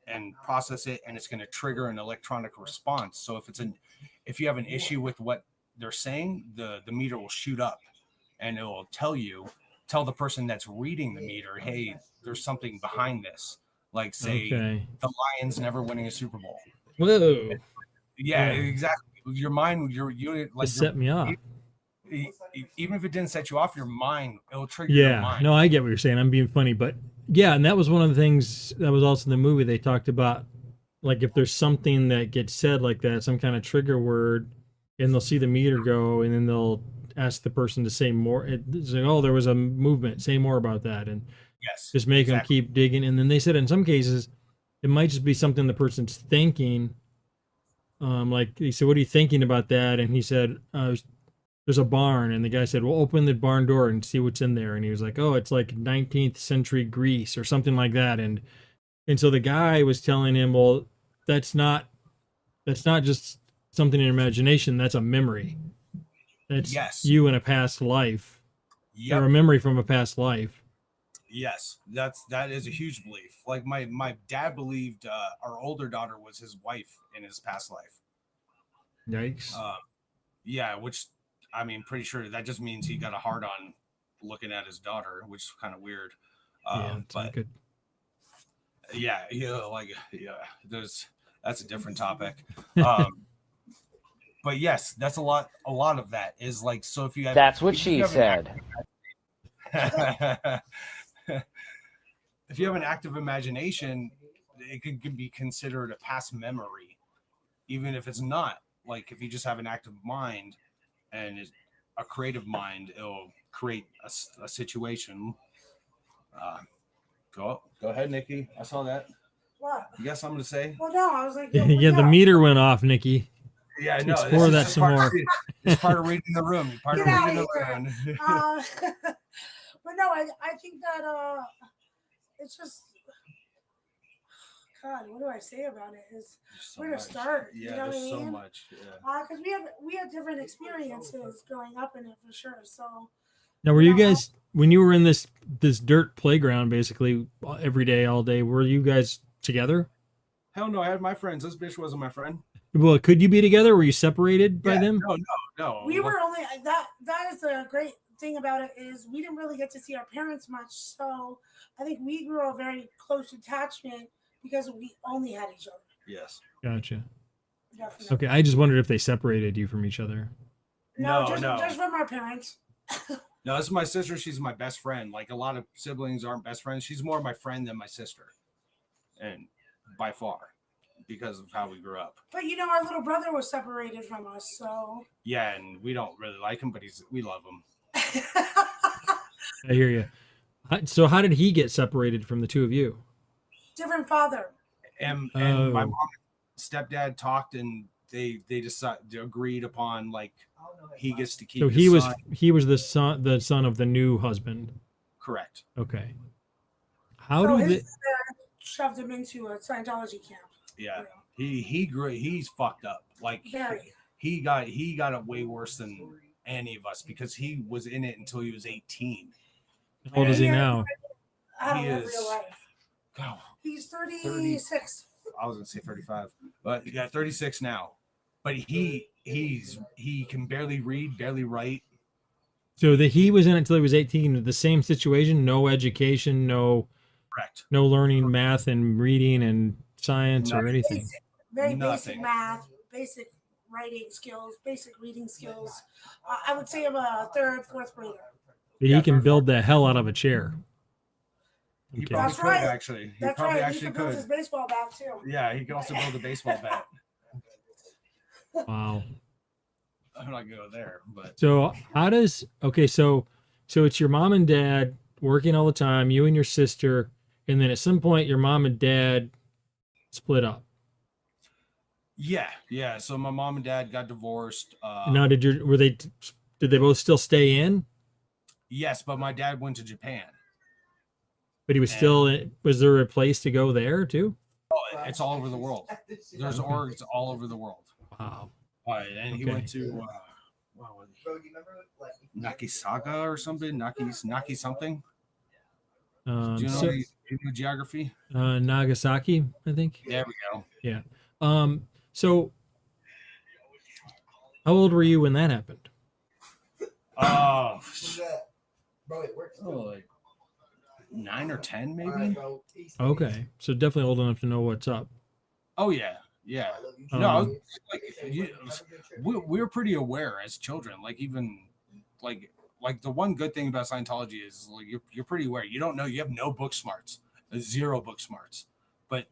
and process it, and it's gonna trigger an electronic response. So if you have an issue with what they're saying, the meter will shoot up, and it will tell the person that's reading the meter, hey, there's something behind this. Like say the Lions never winning a Super Bowl. Whoa. Yeah, exactly. Your mind, you like just set me off. Even if it didn't set you off, your mind, it'll trigger your mind. No, I get what you're saying. I'm being funny, but yeah, and that was one of the things that was also in the movie. They talked about like if there's something that gets said like that, some kind of trigger word, and they'll see the meter go, and then they'll ask the person to say more. It's like, oh, there was a movement. Say more about that, and yes, just make them keep digging. And then they said in some cases, it might just be something the person's thinking. Like he said, what are you thinking about that? And he said, there's a barn. And the guy said, well, open the barn door and see what's in there. And he was like, oh, it's like 19th century Greece or something like that. And so the guy was telling him, well, that's not just something in your imagination. That's a memory. That's you in a past life. Or a memory from a past life. Yes, that is a huge belief. Like my dad believed our older daughter was his wife in his past life. Yikes. Yeah, which I mean, pretty sure that just means he got a hard on looking at his daughter, which is kind of weird. But good. Yeah, that's a different topip. But yes, that's a lot of that is like, so if you have, that's what she said. If you have an active imagination, it could be considered a past memory, even if it's not. Like if you just have an active mind and a creative mind, it'll create a situation. Go ahead, Nikki. I saw that. What? You got something to say? Well, no, I was like, yeah, the meter went off, Nikki. Yeah, I know. Explore that some more. It's part of reading the room. Part of reading the room. But no, I think that it's just, God, what do I say about it? Is where to start? Yeah, you know what I mean? so much. Yeah. Because we have different experiences growing up in it for sure. So now, were you guys, when you were in this dirt playground, basically every day, all day, were you guys together? Hell no, I had my friends. This bitch wasn't my friend. Well, could you be together? Were you separated by them? No. We were only that is a great thing about it is we didn't really get to see our parents much. So I think we grew a very close attachment because we only had each other. Yes. Gotcha. Definitely. Okay, I just wondered if they separated you from each other. No, No, no. just from our parents. No, this is my sister. She's my best friend. Like a lot of siblings aren't best friends. She's more my friend than my sister, and by far, because of how we grew up. But you know, our little brother was separated from us, so. Yeah, and we don't really like him, but we love him. I hear you. So how did he get separated from the two of you? Different father. And my Oh. mom and stepdad talked, and they agreed upon like he gets to keep. So his son. he was the son of the new husband. Correct. Okay. How So do his they? dad shoved him into a Scientology camp. Yeah, he grew. He's fucked up. Like Very. he got it way worse than any of us because he was in it until he was 18. How old is he Yeah. now? I don't He live is- real life. God, He's 36. I was gonna say 35, but yeah, 36 now. But he can barely read, barely write. So he was in it until he was 18. The same situation, no education, no Correct. learning math and reading and science or Nothing. anything. Very basic Nothing. math, basic writing skills, basic reading skills. I would say I'm a third, fourth grader. But Yeah, he can for- build the hell out of a chair. He Okay. probably That's could right. actually. He That's probably right. He actually could build could. his baseball bat too. Yeah, he could also build a baseball bat. Wow. I'm not gonna go there, but So how does so it's your mom and dad working all the time, you and your sister, and then at some point your mom and dad split up. yeah. So my mom and dad got divorced. Now did they both still stay in? Yes, but my dad went to Japan. But he was was there a place to go there too? Oh, it's all over the world. There's orgs all over the world. Wow. And he Okay. went to Nakisaga or something. Naki something. Do you know, do you know geography? Nagasaki, I think. There we go. Yeah. So how old were you when that happened? Oh, Bro, it works. like 9 or 10 maybe. Okay. So definitely old enough to know what's up. Oh yeah. Um, No, like we're pretty aware as children. Like even like the one good thing about Scientology is like you're pretty aware. You don't know. You have no book smarts, zero book smarts. But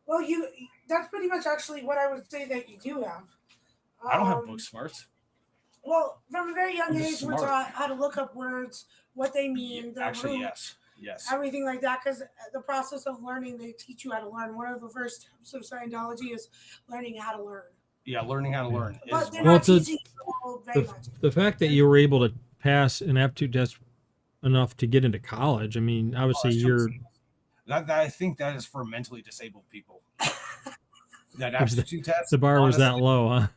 Well, that's pretty much actually what I would say that you do have. I don't have book smarts. Well, from a very young I'm age, just we're smart. taught how to look up words, what they mean, the Actually, root, yes. everything like that. Because the process of learning, they teach you how to learn. One of the first steps of Scientology is learning how to learn. Yeah, learning how to learn. But they're Well, not it's teaching you very much. the fact that you were able to pass an aptitude test enough to get into college. I mean, obviously That I think that is for mentally disabled people. That aptitude test. the bar was that low, huh?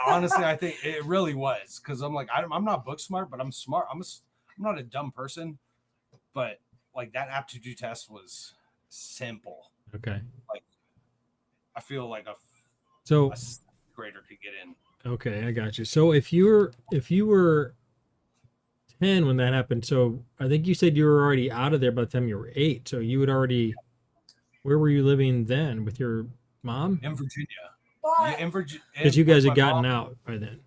Honestly, I think it really was because I'm like I'm not book smart, but I'm smart. I'm not a dumb person, but like that aptitude test was simple. Okay. Like I feel like a grader could get in. Okay, I got you. So if you were 10 when that happened, so I think you said you were already out of there by the time you were 8. So you had already, where were you living then with your mom? In Virginia. But, In Virginia. Because you guys had gotten out by then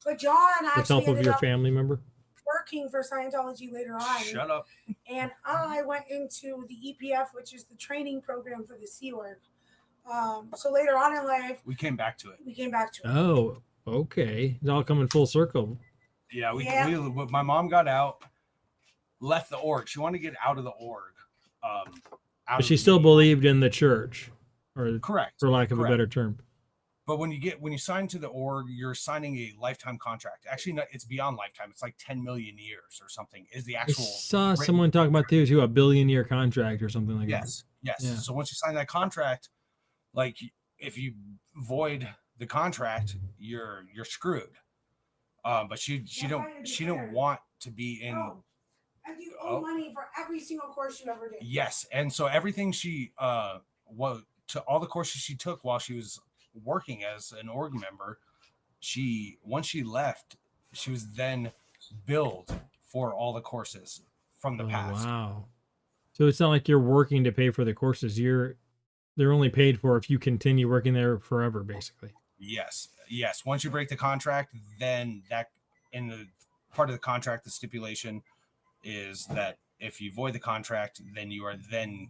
but John with actually help of ended your up family member. working for Scientology later on. Shut up. And I went into the EPF, which is the training program for the Sea Org. So later on in life, We came back to it. we came back to it. Oh, okay. It's all coming full circle. Yeah, Yeah. my mom got out, left the org. She wanted to get out of the org. But she still believed in the church, or correct, for lack of a correct. better term. But when you sign to the org, you're signing a lifetime contract. Actually, no, it's beyond lifetime. It's like 10 million years or something. Is the I actual? saw written- someone talk about too, a 1 billion-year contract or something like Yes. Yeah. So once you sign that contract, like if you void the contract, you're screwed. But she didn't want to be in. Oh, and you owe Oh. money for every single course you ever did. Yes, and so everything she to all the courses she took while she was working as an org member, once she left, then billed for all the courses from the Oh, past. wow. So it's not like you're working to pay for the courses. They're only paid for if you continue working there forever, basically. Yes. Once you break the contract, then that in the part of the contract, the stipulation is that if you void the contract, then you are then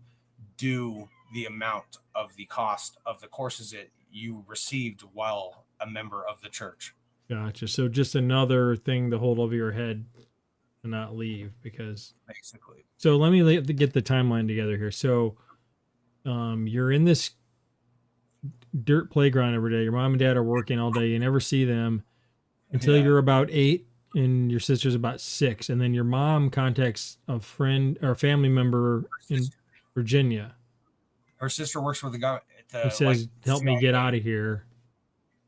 due the amount of the cost of the courses that you received while a member of the church. Gotcha. So just another thing to hold over your head and not leave because. Basically. So let me get the timeline together here. So, you're in this dirt playground every day. Your mom and dad are working all day. You never see them until Yeah. you're about 8, and your sister's about 6, and then your mom contacts a friend or a family member in Virginia Her sister works with the guy at the who says, "Help me get CIA. out of here."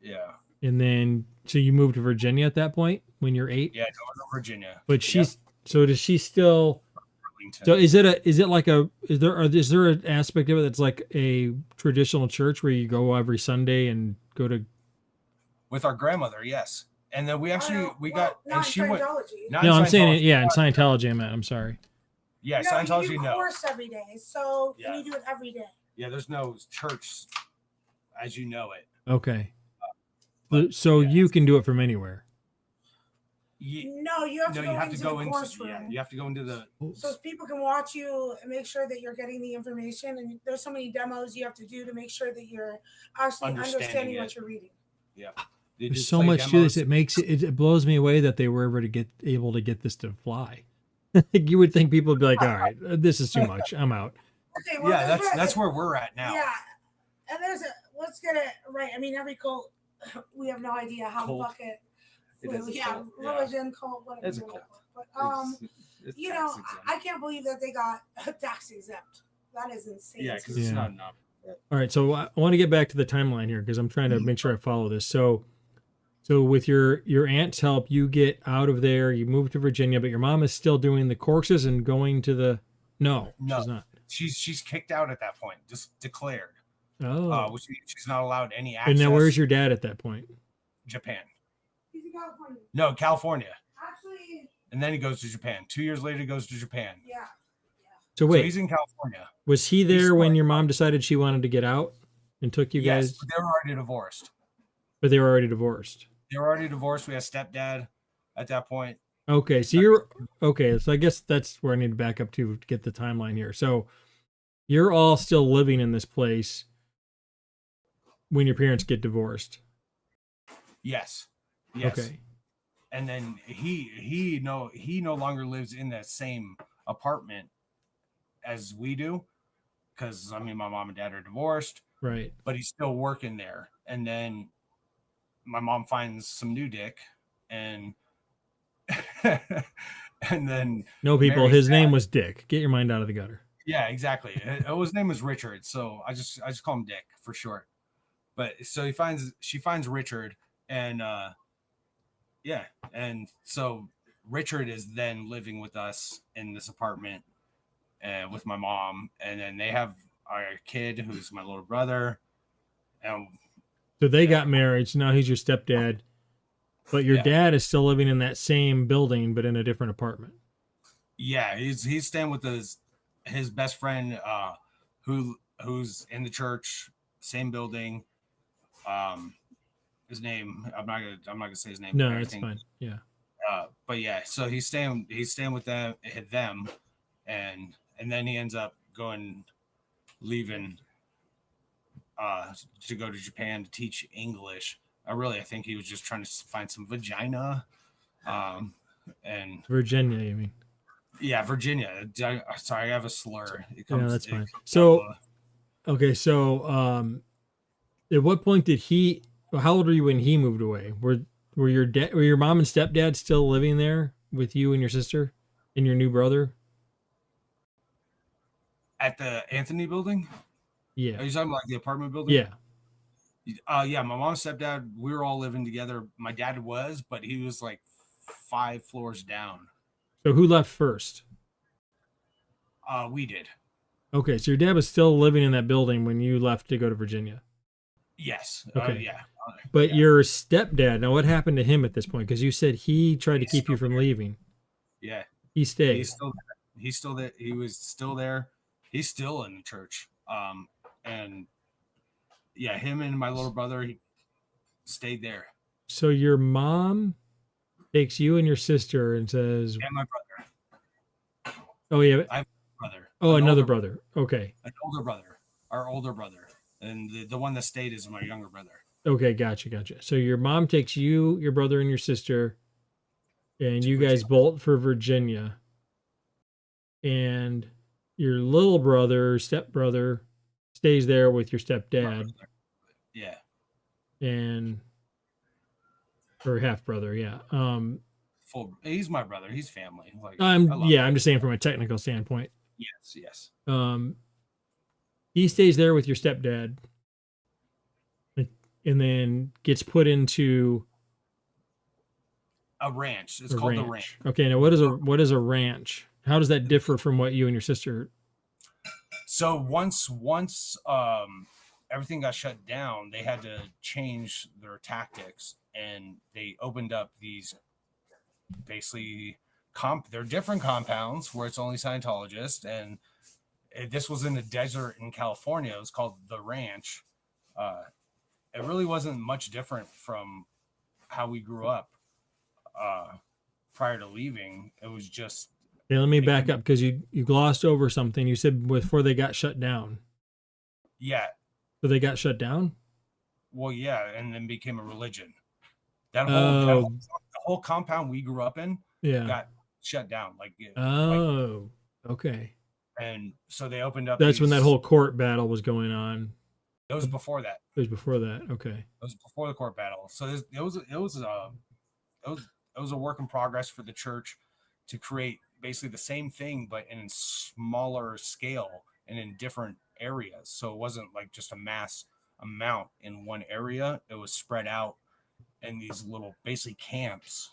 Yeah. And then, so you move to Virginia at that point when you're 8. Yeah, Northern Virginia. But she's so does she still? Arlington. So is there an aspect of it that's like a traditional church where you go every Sunday and go to? With our grandmother, yes. And then we actually not and she went. Scientology. Not No, in I'm saying Scientology. in Scientology. I'm sorry. Yeah, no, Scientology. you do No. course every day, so Yeah. and you do it every day. Yeah, there's no church as you know it. Okay. But, So yeah. you can do it from anywhere. No, you have to go into the course room. Yeah, you have to go into the. So people can watch you and make sure that you're getting the information. And there's so many demos you have to do to make sure that you're actually understanding what you're reading. Yeah. There's so much to this. It makes it blows me away that they were able to get this to fly. You would think people would be like, all right, this is too much. I'm out. Okay, well, yeah, that's where we're at now. Yeah, and let's get it right. I mean, every cult, we have no idea how Cult. to fuck it. Cult, Religion, cult, whatever. It's a cult. But It's you know, tax exempt. I can't believe that they got tax exempt. That is insane. Yeah, because it's not enough. All right, so I want to get back to the timeline here because I'm trying to make sure I follow this. So with your aunt's help, you get out of there. You move to Virginia, but your mom is still doing the courses and going to the. No, she's not. She's kicked out at that point. Just declared. Oh, Which means she's not allowed any access. and now where's your dad at that point? Japan? He's in California. No, California. Actually, And then he goes to Japan. 2 years later, he goes to Japan. yeah. So So wait, he's in California. was he he's there when like- your mom decided she wanted to get out and took you Yes, guys? but they were already divorced. But they were already divorced. They were already divorced. We had stepdad at that point. Okay, so you're okay. So I guess that's where I need to back up to get the timeline here. So you're all still living in this place when your parents get divorced. Yes. Okay. And then he no longer lives in that same apartment as we do, because I mean my mom and dad are divorced, Right. but he's still working there. And then my mom finds some new dick, and and then No, people. Mary's His dad- name was Dick. Get your mind out of the gutter. yeah, exactly. His name was Richard, so I just call him Dick for short. But so she finds Richard, and yeah, and so Richard is then living with us in this apartment, and with my mom, and then they have our kid who's my little brother, and So they got married. So now he's your stepdad, but your Yeah. dad is still living in that same building, but in a different apartment. yeah, he's staying with his best friend, who's in the church, same building. His name I'm not gonna say his name. No, or that's anything. fine. Yeah. But yeah, so he's staying with them, and then he ends up leaving to go to Japan to teach English. I think he was just trying to find some vagina, and Virginia, you mean? yeah, Virginia. Sorry, I have a slur. Yeah, that's fine. So, okay, so at what point did how old were you when he moved away? Were your mom and stepdad still living there with you and your sister and your new brother? at the Anthony building. Yeah. Are you talking about like the apartment building? Yeah. Yeah, my mom and stepdad, we were all living together. My dad was, but he was like 5 floors down. So who left first? We did. Okay, so your dad was still living in that building when you left to go to Virginia. Yes. Okay. Yeah. But Yeah. your stepdad, now what happened to him at this point? Because you said he tried to He's keep you still from leaving. Yeah, He stayed. he's still there. He's still there. He was still there. He's still in the church. And yeah, him and my little brother he stayed there, So your mom takes you and your sister and says, and my brother. "Oh yeah, I have a brother. oh an another older, brother." Okay, an older brother, our older brother, and the one that stayed is my younger brother. okay, gotcha. So your mom takes you, your brother, and your sister, and To you guys Virginia. bolt for Virginia. And your little brother, stepbrother, stays there with your My stepdad brother. Yeah, and or half brother, yeah. full. He's my brother. He's family. Like I I'm love yeah, him. I'm just saying from a technical standpoint. Yes. Um, he stays there with your stepdad, and then gets put into A ranch. It's a called the ranch. ranch. Okay, now what is a ranch? How does that differ from what you and your sister? So once everything got shut down, they had to change their tactics, and they opened up these basically they're different compounds where it's only Scientologists, and this was in the desert in California. It was called the Ranch. It really wasn't much different from how we grew up prior to leaving. It was just Okay, let me it back could- up because you glossed over something. You said before they got shut down. yeah, So they got shut down? well, yeah, and then became a religion. That Oh, whole compound we grew up in yeah. got shut down. Like Oh, okay. and so they opened up. That's when that these- whole court battle was going on. It was before that. It was before that. Okay. It was before the court battle. So it was a work in progress for the church to create basically the same thing, but in smaller scale and in different areas. So it wasn't like just a mass amount in one area. It was spread out in these little basically camps.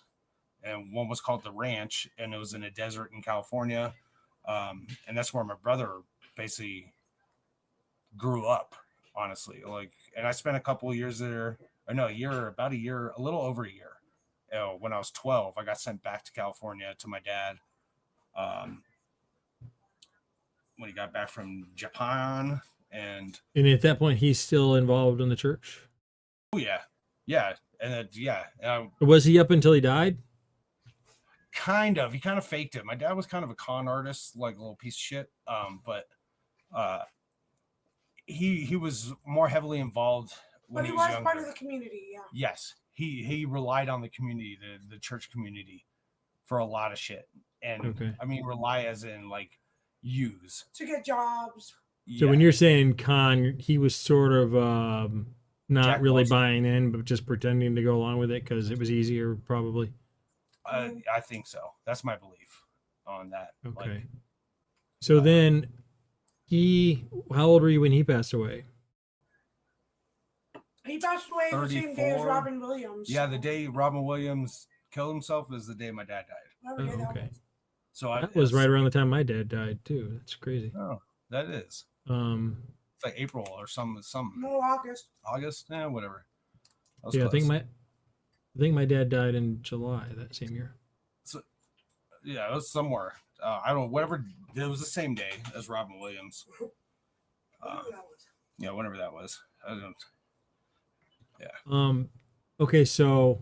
And one was called the Ranch, and it was in a desert in California. And that's where my brother basically grew up, honestly. Like, and I spent a couple of years there, or no, about a year, a little over a year. When I was 12, I got sent back to California to my dad. When he got back from Japan, and And at that point, he's still involved in the church. oh yeah, and Was he up until he died? he kind of faked it. My dad was kind of a con artist, like a little piece of shit. But he was more heavily involved when But he was was younger. part of the community, yeah. Yes, he relied on the community, the church community, for a lot of shit. And Okay. I mean, rely as in like use. To get jobs. So when you're saying con, he was sort of not Jack really Wilson. buying in, but just pretending to go along with it because it was easier, probably. I think so. That's my belief on that. Okay. Like, So then how old were you when he passed away? He passed away the same day as 34. Robin Williams. yeah, the day Robin Williams killed himself is the day my dad died. Whatever day Oh, that okay. was. So That was right around the time my dad died too. That's crazy. Oh, that is. It's like April or some No, August. August, whatever. That was Yeah, I close. think my dad died in July that same year. Yeah, it was somewhere. I don't know. Whatever. It was the same day as Robin Williams. Whatever that was. Yeah, whenever that was. I don't. Okay, so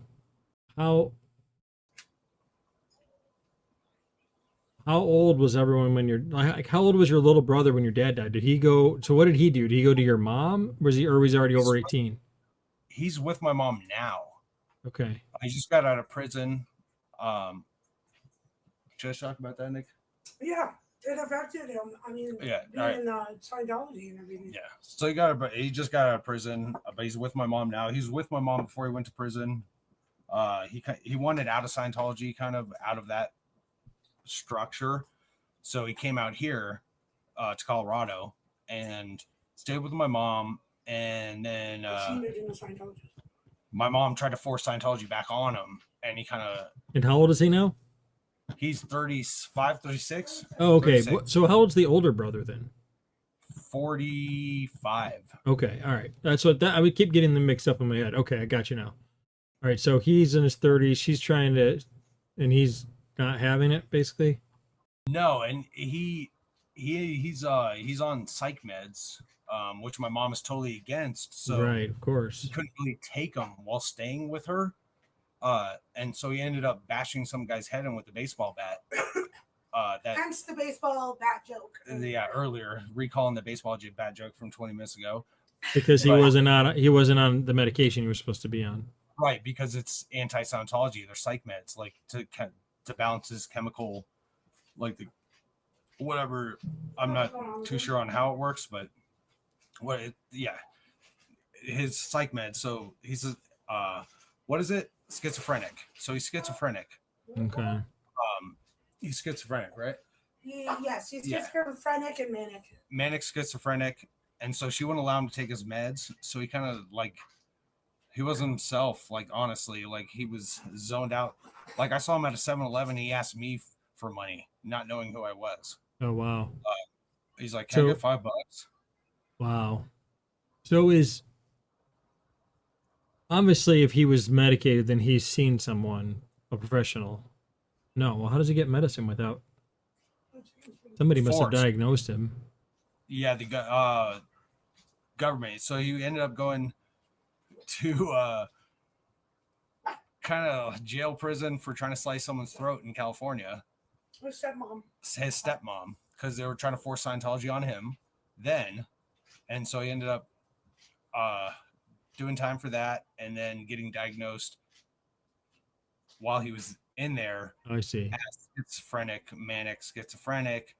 how old was everyone when like how old was your little brother when your dad died? Did he go so what did he do? Did he go to your mom? Was he already over 18? He's with my mom now. Okay. He just got out of prison. Should I talk about that, Nick? Yeah, it affected him. I mean, Yeah, being all right. in Scientology and everything. Yeah. So he just got out of prison, but he's with my mom now. He's with my mom before he went to prison. He wanted out of Scientology, kind of out of that structure. So he came out here to Colorado and stayed with my mom. And then Senior in the Scientology. my mom tried to force Scientology back on him. And And how old is he now? he's 35, 36. Oh, okay. 36. So how old's the older brother then? 45. Okay, all right. That's what I would keep getting them mixed up in my head. Okay, I got you now. All right, so he's in his 30s. She's trying to, and he's not having it basically. No, and he's on psych meds, which my mom is totally against. So Right, of he course. couldn't really take them while staying with her. And so he ended up bashing some guy's head in with the baseball bat. That Hence the baseball bat joke. earlier recalling the baseball bat joke from 20 minutes ago. Because he But- wasn't on the medication he was supposed to be on. Right, because it's anti-Scientology. They're psych meds, like to balance his chemical, like the whatever. I'm not too sure on how it works, but his psych med. So he's what is it? Schizophrenic. So he's schizophrenic. Okay. He's schizophrenic, right? Yes, he's Yeah. schizophrenic and manic. Manic schizophrenic, and so she wouldn't allow him to take his meds. So he kind of like he wasn't himself. Like honestly, like he was zoned out. Like I saw him at a 7-Eleven. He asked me for money, not knowing who I was. Oh wow. He's like, "Can I So- get $5?" Wow. So is obviously if he was medicated, then he's seen someone, a professional. No. Well, how does he get medicine without? Somebody must have Force. diagnosed him. Yeah, the government. So he ended up going to kind of jail prison for trying to slice someone's throat in California. His stepmom. His stepmom, because they were trying to force Scientology on him then, and so he ended up doing time for that, and then getting diagnosed while he was in there I see. as manic schizophrenic,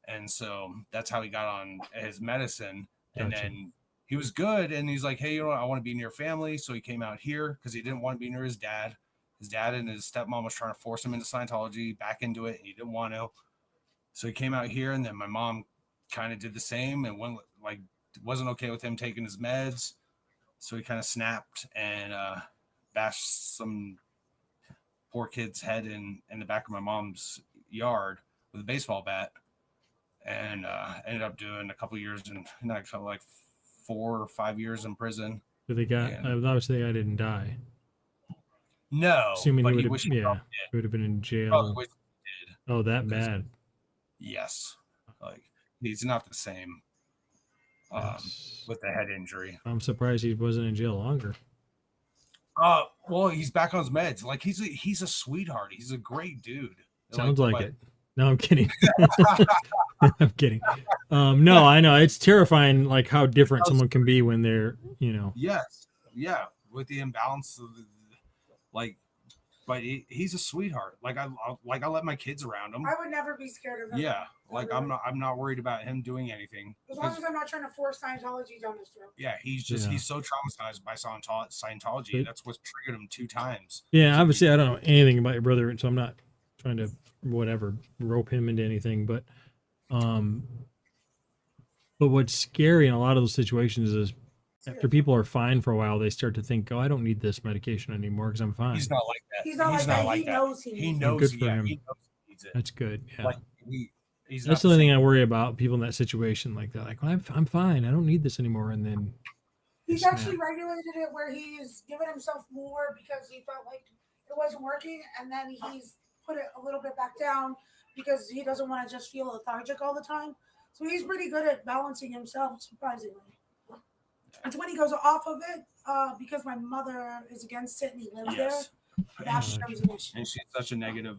and so that's how he got on his medicine. And Gotcha. then he was good, and he's like, "Hey, you know what? I want to be near family." So he came out here because he didn't want to be near his dad. His dad and his stepmom was trying to force him into Scientology, back into it, and he didn't want to. So he came out here, and then my mom kind of did the same, and wasn't okay with him taking his meds. So he kind of snapped and bashed some poor kid's head in the back of my mom's yard with a baseball bat, and ended up doing a couple years in, not like 4 or 5 years in prison. So they got And- obviously the guy didn't die. No, Assuming but he he would wished have, he yeah, probably he would have been in did. Probably jail. wished he did. Oh, that because- bad. Yes, like he's not the same That's- with the head injury. I'm surprised he wasn't in jail longer. Well, he's back on his meds. Like he's a sweetheart. He's a great dude. Sounds like but- it. No, I'm kidding. I'm kidding. No, I know it's terrifying, like how different someone can be when they're, Yes, yeah, with the imbalance of but he's a sweetheart. Like I let my kids around him. I would never be scared of him. Yeah, like I'm not worried about him doing anything. As long as I'm not trying to force Scientology down his throat. Yeah, he's so traumatized by Scientology. But- That's what's triggered him 2 times. Yeah, obviously I don't know anything about your brother, so I'm not trying to rope him into anything. But what's scary in a lot of those situations is after people are fine for a while, they start to think, "Oh, I don't need this medication anymore because I'm fine." He's not like that. He's not like that. He knows he He needs it. knows. Good for Yeah, him. he knows he needs it. That's good. Yeah, Like he's that's the only thing I worry about. People in that situation, like they're like, well, "I'm fine. I don't need this anymore," and then He's snap. actually regulated it where he's given himself more because he felt like it wasn't working, and then he's put it a little bit back down because he doesn't want to just feel lethargic all the time. So he's pretty good at balancing himself, surprisingly. It's when he goes off of it, because my mother is against it and he lives Yes. there. That becomes an issue. And she's such a negative,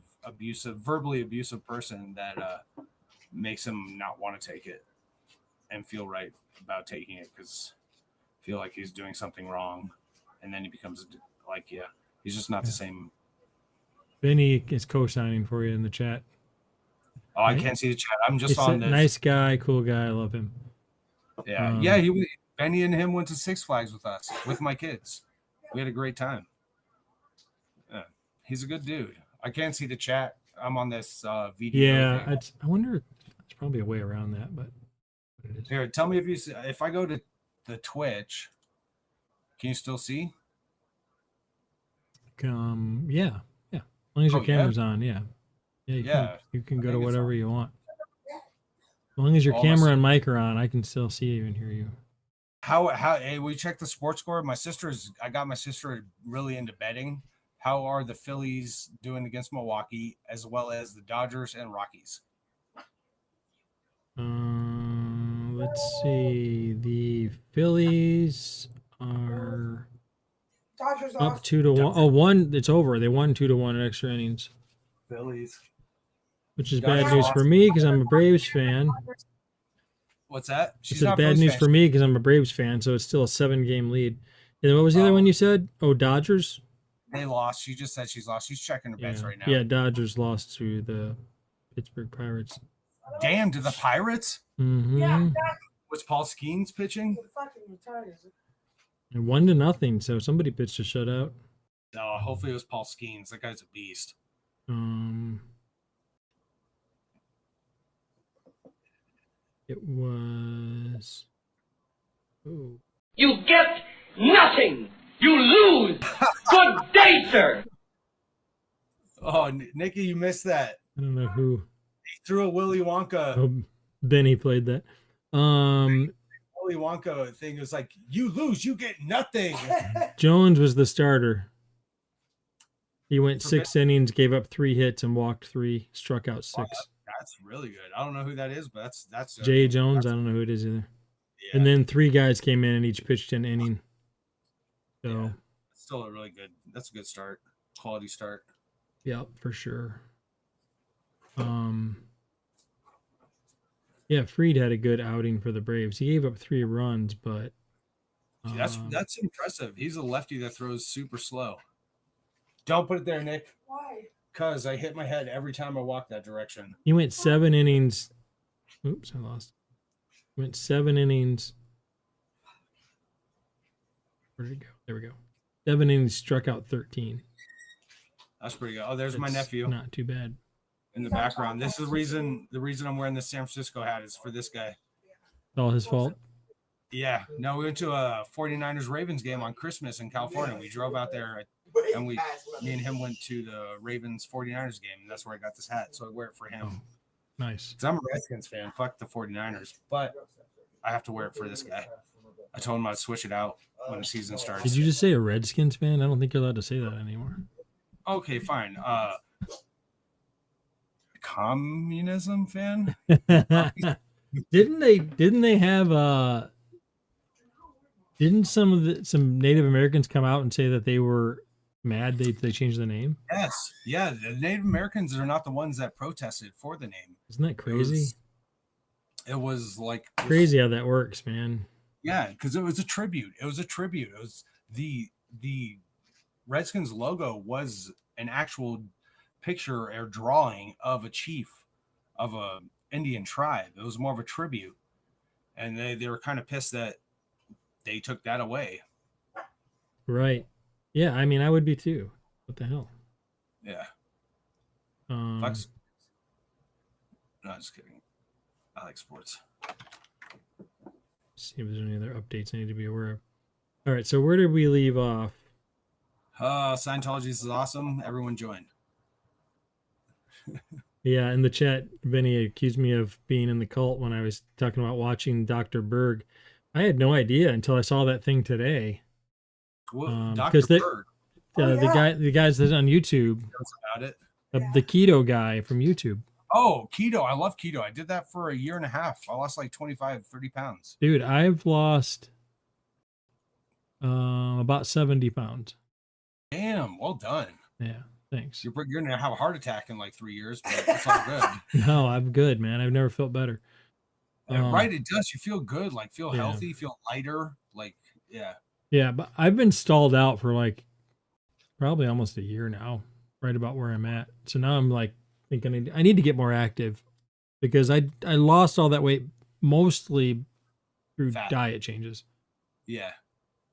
verbally abusive person that makes him not want to take it and feel right about taking it because feel like he's doing something wrong, and then he becomes he's just not the same. Benny is co-signing for you in the chat. Oh, I Right. can't see the chat. I'm He just on said, this. nice guy, cool guy. I love him. Yeah, Um, yeah. Benny and him went to Six Flags with us, with my kids. We had a great time. Yeah, he's a good dude. I can't see the chat. I'm on this video. Yeah, thing. I wonder. There's probably a way around that, but it is. Here, tell me if I go to the Twitch, can you still see? Yeah. As long as your Oh, yeah? camera's on, yeah. Yeah, Yeah, you can I go to think it's whatever on. you want. long as your All my camera and mic are on, I can still see you and hear you. How hey, we check the sports score. I got my sister really into betting. How are the Phillies doing against Milwaukee, as well as the Dodgers and Rockies? Let's see. The Phillies are Dodgers up off. 2-1. Oh, one. It's over. They won 2-1 in extra innings, Phillies. which is Dodgers bad news lost. for me because I'm a Braves fan. What's that? I She's said not bad Phillies news fan. for me because I'm a Braves fan, so it's still a 7-game lead. And what was the other one you said? Oh, Dodgers? They lost. She just said she's lost. She's checking her bets right now. Yeah, Dodgers lost to the Pittsburgh Pirates. Damn, to the Pirates? Mm-hmm. Yeah, Was Paul Skeens pitching? fucking retarded. And 1-0, so somebody pitched a shutout. No, hopefully it was Paul Skeens. That guy's a beast. It was. Oh. You get nothing. You lose. Good day, sir. Oh, Nikki, you missed that. I don't know who. He threw a Willy Wonka. Oh, Benny played that. Willy Wonka thing. It was like, you lose, you get nothing. Jones was the starter. He went 6 innings, gave up 3 hits, and walked 3, struck out 6. That's really good. I don't know who that is, but that's Jay Jones, I don't know who it is either. Yeah. And then 3 guys came in and each pitched an inning. So, Yeah. Still a really good. That's a good start. Quality start. yep, for sure. Yeah, Fried had a good outing for the Braves. He gave up 3 runs, but That's impressive. He's a lefty that throws super slow. Don't put it there, Nick. Why? Because I hit my head every time I walk that direction. he went 7 innings. Oops, I lost. Went 7 innings. Where did it go? There we go. 7 innings, struck out 13. That's pretty good. Oh, there's my That's nephew Not too bad. in the background. This is the reason I'm wearing this San Francisco hat is for this guy. It's all his fault. Yeah. No, we went to a 49ers Ravens game on Christmas in California. We drove out there and me and him went to the Ravens 49ers game. And that's where I got this hat. So I wear it for him. Nice. Because I'm a Redskins fan. Fuck the 49ers. But I have to wear it for this guy. I told him I'd switch it out when the season starts. Did you just say a Redskins fan? I don't think you're allowed to say that anymore. Okay, fine. Communism fan? Didn't they have didn't some Native Americans come out and say that they were mad they changed the name? Yes. Yeah, the Native Americans are not the ones that protested for the name. Isn't that crazy? It was like Crazy how that works, man. Yeah, because it was a tribute. It was the Redskins logo was an actual picture or drawing of a chief of a Indian tribe. It was more of a tribute. And they were kind of pissed that they took that away. Right. Yeah, I mean I would be too. What the hell? Yeah. Um, No, just kidding. I like sports. see if there's any other updates I need to be aware of. All right, so where did we leave off? Scientology is awesome. Everyone join. Yeah, in the chat, Benny accused me of being in the cult when I was talking about watching Dr. Berg. I had no idea until I saw that thing today. Well, Because Dr. Bird the guys that's on YouTube, knows about it. the keto guy from YouTube. Oh, keto. I love keto. I did that for a year and a half. I lost like 25, 30 pounds. Dude, I've lost about 70 pounds. Damn, well done. Yeah, thanks. You're going to have a heart attack in like 3 years, but it's all good. No, I'm good, man. I've never felt better. Right, it does. You feel good, like feel Yeah. healthy, feel lighter. Like, yeah. Yeah, but I've been stalled out for like probably almost a year now, right about where I'm at. So now I'm like thinking I need to get more active because I lost all that weight mostly through Fat. diet changes. Yeah.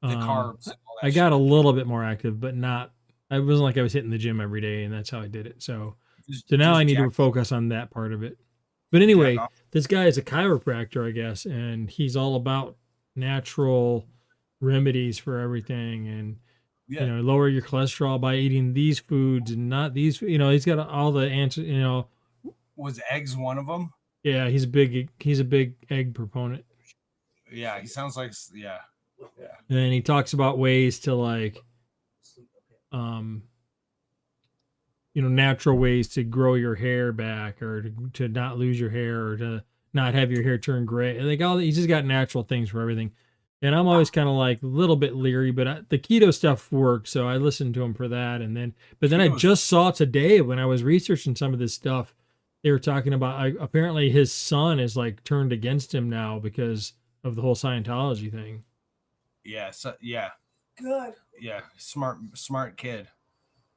The carbs. And all that I got shit. a little bit more active, but not. I wasn't like I was hitting the gym every day, and that's how I did it. So now I need to focus on that part of it. But anyway, jack off. this guy is a chiropractor, I guess, and he's all about natural remedies for everything, and Yeah. you know, lower your cholesterol by eating these foods and not these. You know, he's got all the answers. You know, Was eggs one of them? Yeah, he's a big egg proponent. Yeah, he sounds like yeah. And he talks about ways to like um natural ways to grow your hair back, or to not lose your hair, or to not have your hair turn gray. Like he's just got natural things for everything. And I'm always kind of like a little bit leery, but the keto stuff works, so I listened to him for that. But then I just saw today when I was researching some of this stuff, they were talking about apparently his son is like turned against him now because of the whole Scientology thing. Yeah, so, yeah. Good. Yeah, smart kid.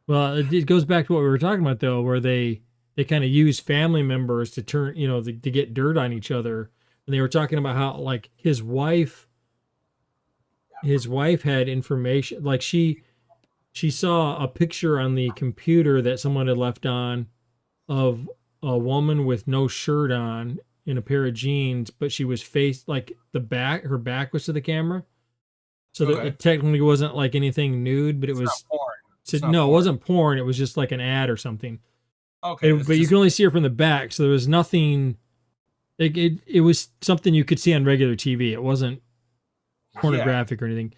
Well, it goes back to what we were talking about though, where they kind of use family members to turn, to get dirt on each other. And they were talking about how like his wife had information, like she saw a picture on the computer that someone had left on of a woman with no shirt on in a pair of jeans, but she was faced like her back was to the camera. So that it technically wasn't like anything nude, but it was porn. No, it wasn't porn. It was just like an ad or something. Okay. But you can only see her from the back, so there was nothing. It was something you could see on regular TV. It wasn't pornographic or anything.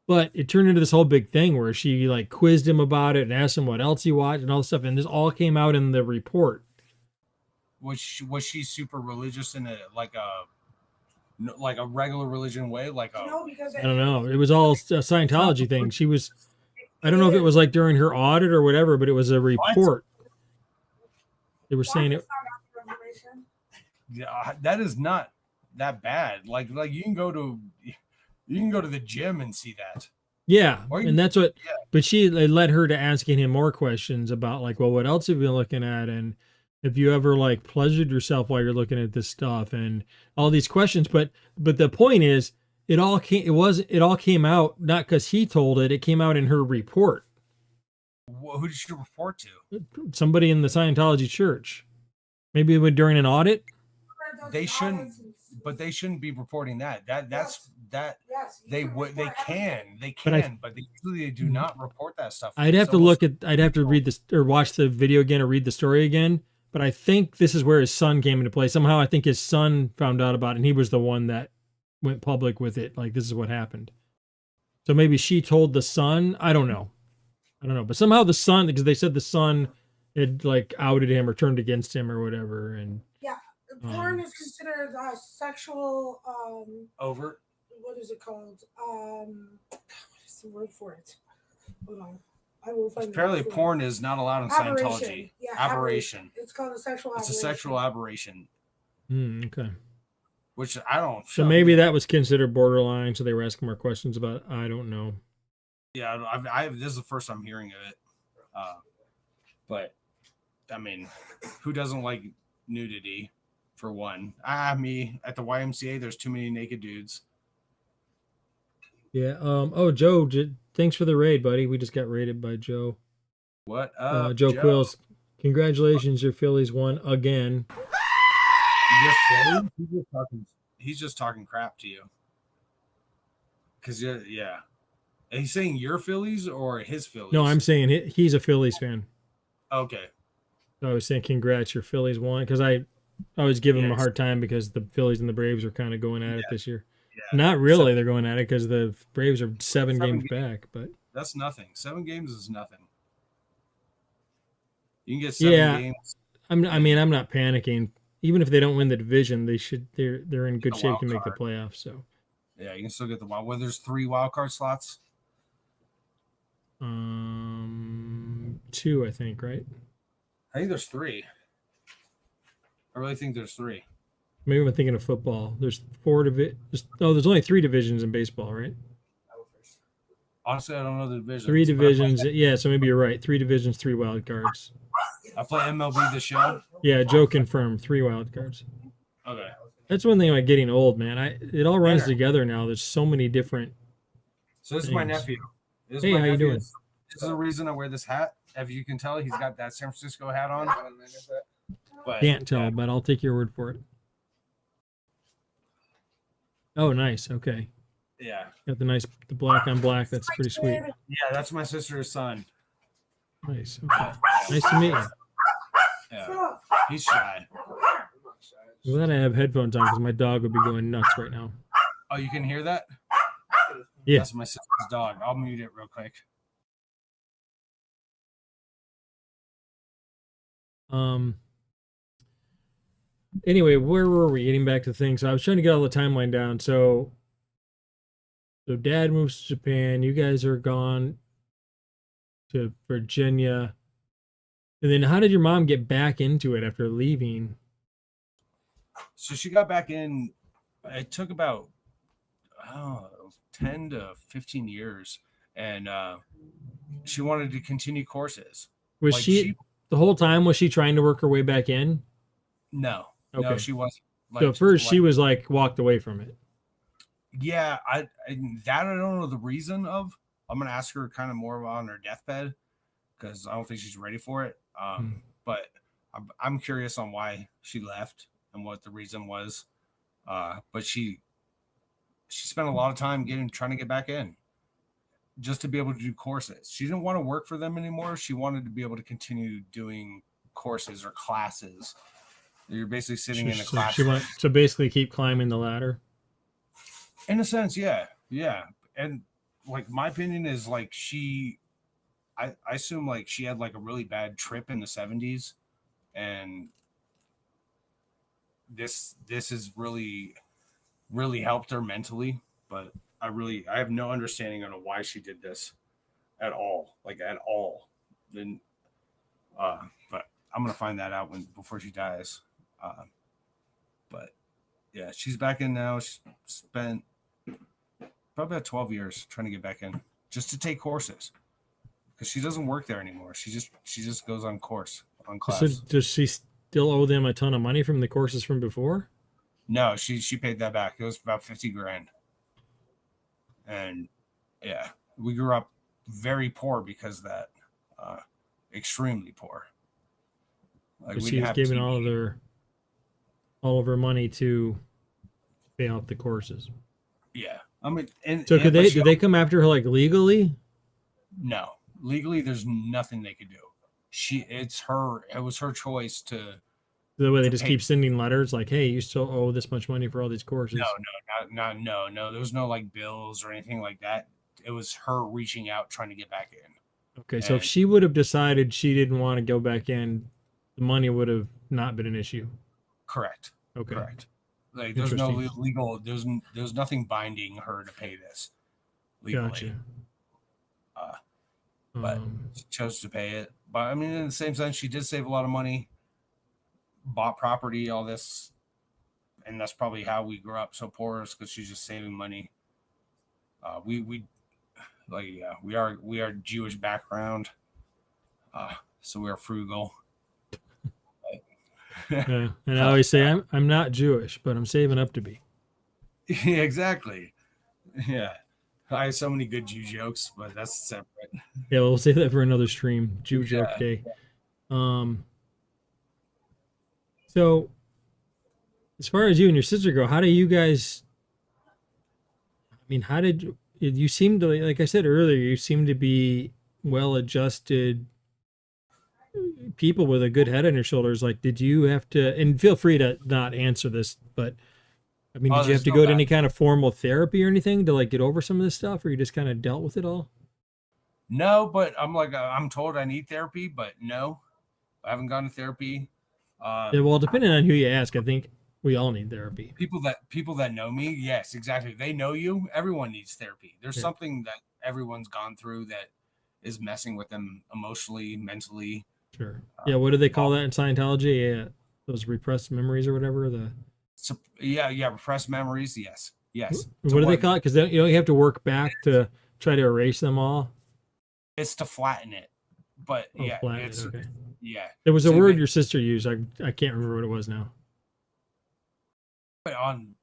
But it turned into this whole big thing where she like quizzed him about it and asked him what else he watched and all this stuff, and this all came out in the report. Was she super religious in a regular religion way? Because I don't know. It was all a Scientology thing. She was. I don't know if it was like during her audit or whatever, but it was a report. They were saying it. Yeah, that is not that bad. Like you can go to the gym and see that. Yeah, and that's what. Yeah. But they led her to asking him more questions about like, well, what else have you been looking at, and if you ever like pleasured yourself while you're looking at this stuff, and all these questions. But the point is, it all came out not because he told it. It came out in her report. Who did she report to? Somebody in the Scientology church. Maybe during an audit. They shouldn't be reporting that. They can, but they usually do not report that stuff. I'd have to read this or watch the video again or read the story again. But I think this is where his son came into play. Somehow I think his son found out about it, and he was the one that went public with it. Like, this is what happened. So maybe she told the son. I don't know. But somehow the son, because they said the son had like outed him or turned against him or whatever. And yeah, porn is considered sexual. Overt. What is it called? What is the word for it? Hold on. I will find. Apparently, porn is not allowed in Scientology. Yeah, aberration. It's called a sexual aberration. It's a sexual aberration. Okay. Which I don't. So maybe that was considered borderline. So they were asking more questions about it. I don't know. Yeah, this is the first I'm hearing of it. But I mean, who doesn't like nudity? For one, me at the YMCA, there's too many naked dudes. Yeah. Oh, Joe, thanks for the raid, buddy. We just got raided by Joe. What up, Joe Quills? Congratulations, your Phillies won again. He's just talking crap to you. Cause yeah, he's saying your Phillies or his Phillies. No, I'm saying he's a Phillies fan. Okay. So I was saying congrats, your Phillies won, because I always give him a hard time because the Phillies and the Braves are kind of going at it this year. Yeah. Not really, they're going at it because the Braves are seven games back, but that's nothing. 7 games is nothing. You can get 7 games. I'm not panicking. Even if they don't win the division, they're in good shape to make the playoffs. So yeah, you can still get the wild. Well, there's 3 wild card slots. 2, I think, right? I think there's 3. I really think there's 3. Maybe I'm thinking of football. There's 4 divisions. There's only 3 divisions in baseball, right? Honestly, I don't know the divisions. 3 divisions. Yeah, so maybe you're right. 3 divisions, 3 wild cards. I play MLB this show. Yeah, Joe confirmed 3 wild cards. Okay. That's one thing about getting old, man. It all runs together now. There's so many different. So this is my nephew. Hey, how you doing? This is the reason I wear this hat. As you can tell, he's got that San Francisco hat on. But, can't tell, but I'll take your word for it. Oh, nice. Okay. Yeah. Got the black on black. That's pretty sweet. Yeah, that's my sister's son. Nice. Okay. Nice to meet you. Yeah. He's shy. Well, then I have headphones on because my dog would be going nuts right now. Oh, you can hear that? Yeah. That's my sister's dog. I'll mute it real quick. Anyway, where were we? Getting back to things. So I was trying to get all the timeline down. So Dad moves to Japan. You guys are gone to Virginia. And then how did your mom get back into it after leaving? So she got back in. It took about 10 to 15 years, and she wanted to continue courses. Was Like, she the whole time? Was she trying to work her way back in? No, Okay. she wasn't. So at first she was like walked away from it. Yeah, I don't know the reason of. I'm gonna ask her kind of more on her deathbed because I don't think she's ready for it. But I'm curious on why she left and what the reason was. But she spent a lot of time trying to get back in, just to be able to do courses. She didn't want to work for them anymore. She wanted to be able to continue doing courses or classes. You're basically sitting in a class. She went to basically keep climbing the ladder. In a sense, yeah. And like my opinion is like I assume like she had like a really bad trip in the 70s, and this has really helped her mentally, but I have no understanding on why she did this at all. Then but I'm gonna find that out before she dies. But yeah, she's back in now. She's spent probably about 12 years trying to get back in just to take courses because she doesn't work there anymore. She just goes on class. So does she still owe them a ton of money from the courses from before? No, she paid that back. It was about 50 grand. And yeah, we grew up very poor because of that. Extremely poor. Like she was giving all of her money to pay off the courses. Yeah. I mean, so did they come after her like legally? No. Legally there's nothing they could do. It was her choice to the way they just keep sending letters like, hey, you still owe this much money for all these courses. No. There was no like bills or anything like that. It was her reaching out, trying to get back in. Okay. So if she would have decided she didn't want to go back in, the money would have not been an issue. Correct. Okay. Correct. Like there's no legal, there's nothing binding her to pay this legally. Gotcha. But she chose to pay it. But I mean, in the same sense, she did save a lot of money, bought property, all this, and that's probably how we grew up so poor, is because she's just saving money. We are Jewish background, so we are frugal. Yeah, and I always say I'm not Jewish, but I'm saving up to be. Yeah, exactly. Yeah, I have so many good Jew jokes, but that's separate. Yeah, we'll save that for another stream. Jew joke day. So, as far as you and your sister go, how do you guys? I mean, how did you seem to, like I said earlier, you seem to be well-adjusted people with a good head on your shoulders. Like, did you have to? And feel free to not answer this, but I mean, did you have to go to any kind of formal therapy or anything to like get over some of this stuff, or you just kind of dealt with it all? No, but I'm told I need therapy, but no, I haven't gone to therapy. Yeah, well, depending on who you ask, I think we all need therapy. People that know me, yes, exactly. They know you. Everyone needs therapy. There's something that everyone's gone through that is messing with them emotionally, mentally. Sure. Yeah. What do they call that in Scientology? Yeah, those repressed memories or whatever. Repressed memories. Yes. What do they call it? Because you have to work back to try to erase them all. It's to flatten it, but flatten it. Okay. Yeah. There was a word your sister used. I can't remember what it was now. But on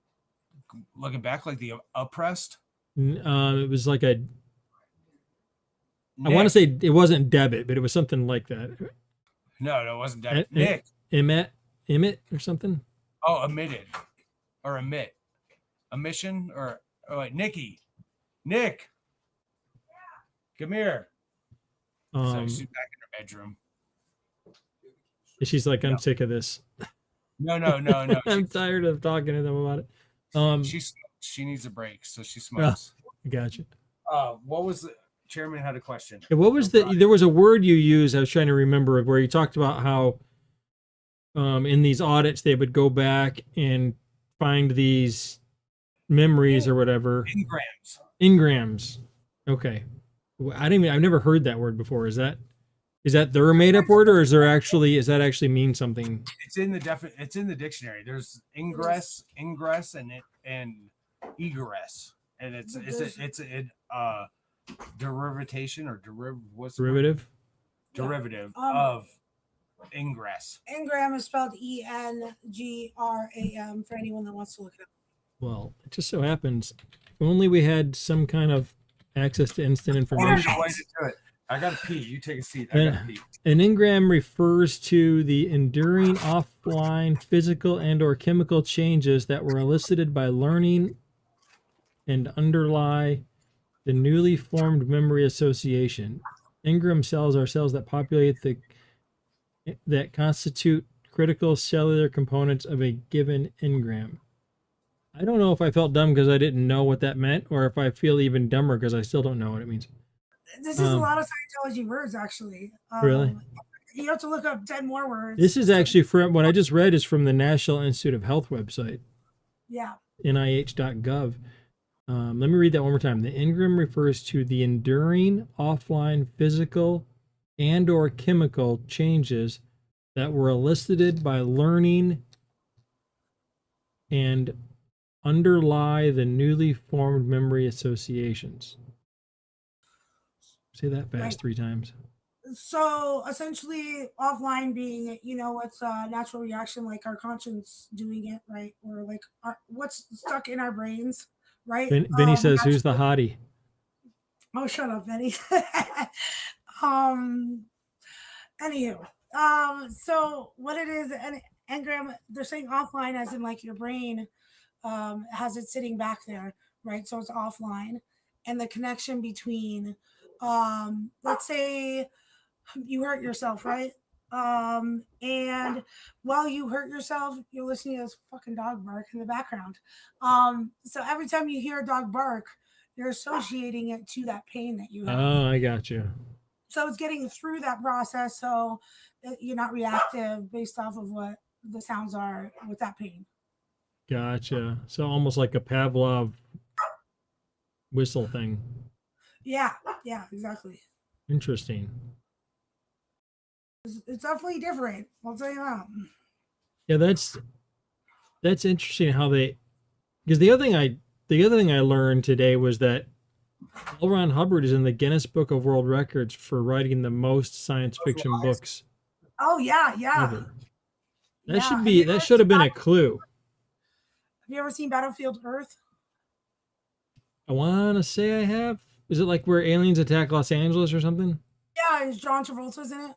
looking back, like the oppressed. It was like a. I want to say it wasn't debit, but it was something like that. No, it wasn't debit. Nick. Emit or something. Oh, emitted or emit, emission or wait, Nikki, Nick, come here. So she's back in her bedroom. She's like, I'm sick of this. No. I'm tired of talking to them about it. She needs a break, so she Yeah. smokes. Gotcha. What was the chairman had a question? Yeah, what was there was a word you used, I was trying to remember, where you talked about how in these audits they would go back and find these memories or whatever. Engrams. Engrams. Okay. I've never heard that word before. Is that their made up word, or is that actually mean something? It's in the dictionary. There's ingress, and egress, and it's a derivation or Derivative? derivative of ingress. Engram is spelled Engram for anyone that wants to look it up. Well, it just so happens, if only we had some kind of access to instant information. I gotta pee. You take a seat. I gotta pee. An engram refers to the enduring offline physical and or chemical changes that were elicited by learning and underlie the newly formed memory association. Engram cells are cells that populate that constitute critical cellular components of a given engram. I don't know if I felt dumb because I didn't know what that meant, or if I feel even dumber because I still don't know what it means. This is a lot of Scientology words, actually. Really? You have to look up 10 more words. This is actually from what I just read is from the National Institute of Health website. Yeah. NIH.gov. Let me read that one more time. The engram refers to the enduring offline physical and or chemical changes that were elicited by learning and underlie the newly formed memory associations. Say that fast 3 times. So essentially, offline being, what's a natural reaction, like our conscience doing it, right? Or like what's stuck in our brains, right? Benny says, "Who's the hottie?" Oh, shut up, Benny. Anywho, so what it is, an engram, they're saying offline as in like your brain has it sitting back there, right? So it's offline, and the connection between, let's say you hurt yourself, right? And while you hurt yourself, you're listening to this fucking dog bark in the background. So every time you hear a dog bark, you're associating it to that pain that you have. Oh, I got you. So it's getting through that process so that you're not reactive based off of what the sounds are with that pain. Gotcha. So almost like a Pavlov whistle thing. Yeah, exactly. Interesting. It's definitely different. I'll tell you that. Yeah, that's interesting how they, because the other thing I learned today was that L. Ron Hubbard is in the Guinness Book of World Records for writing the most science fiction books. Oh yeah. Ever. That should have been a clue. Have you ever seen Battlefield Earth? I want to say I have. Is it like where aliens attack Los Angeles or something? Yeah, and John Travolta's in it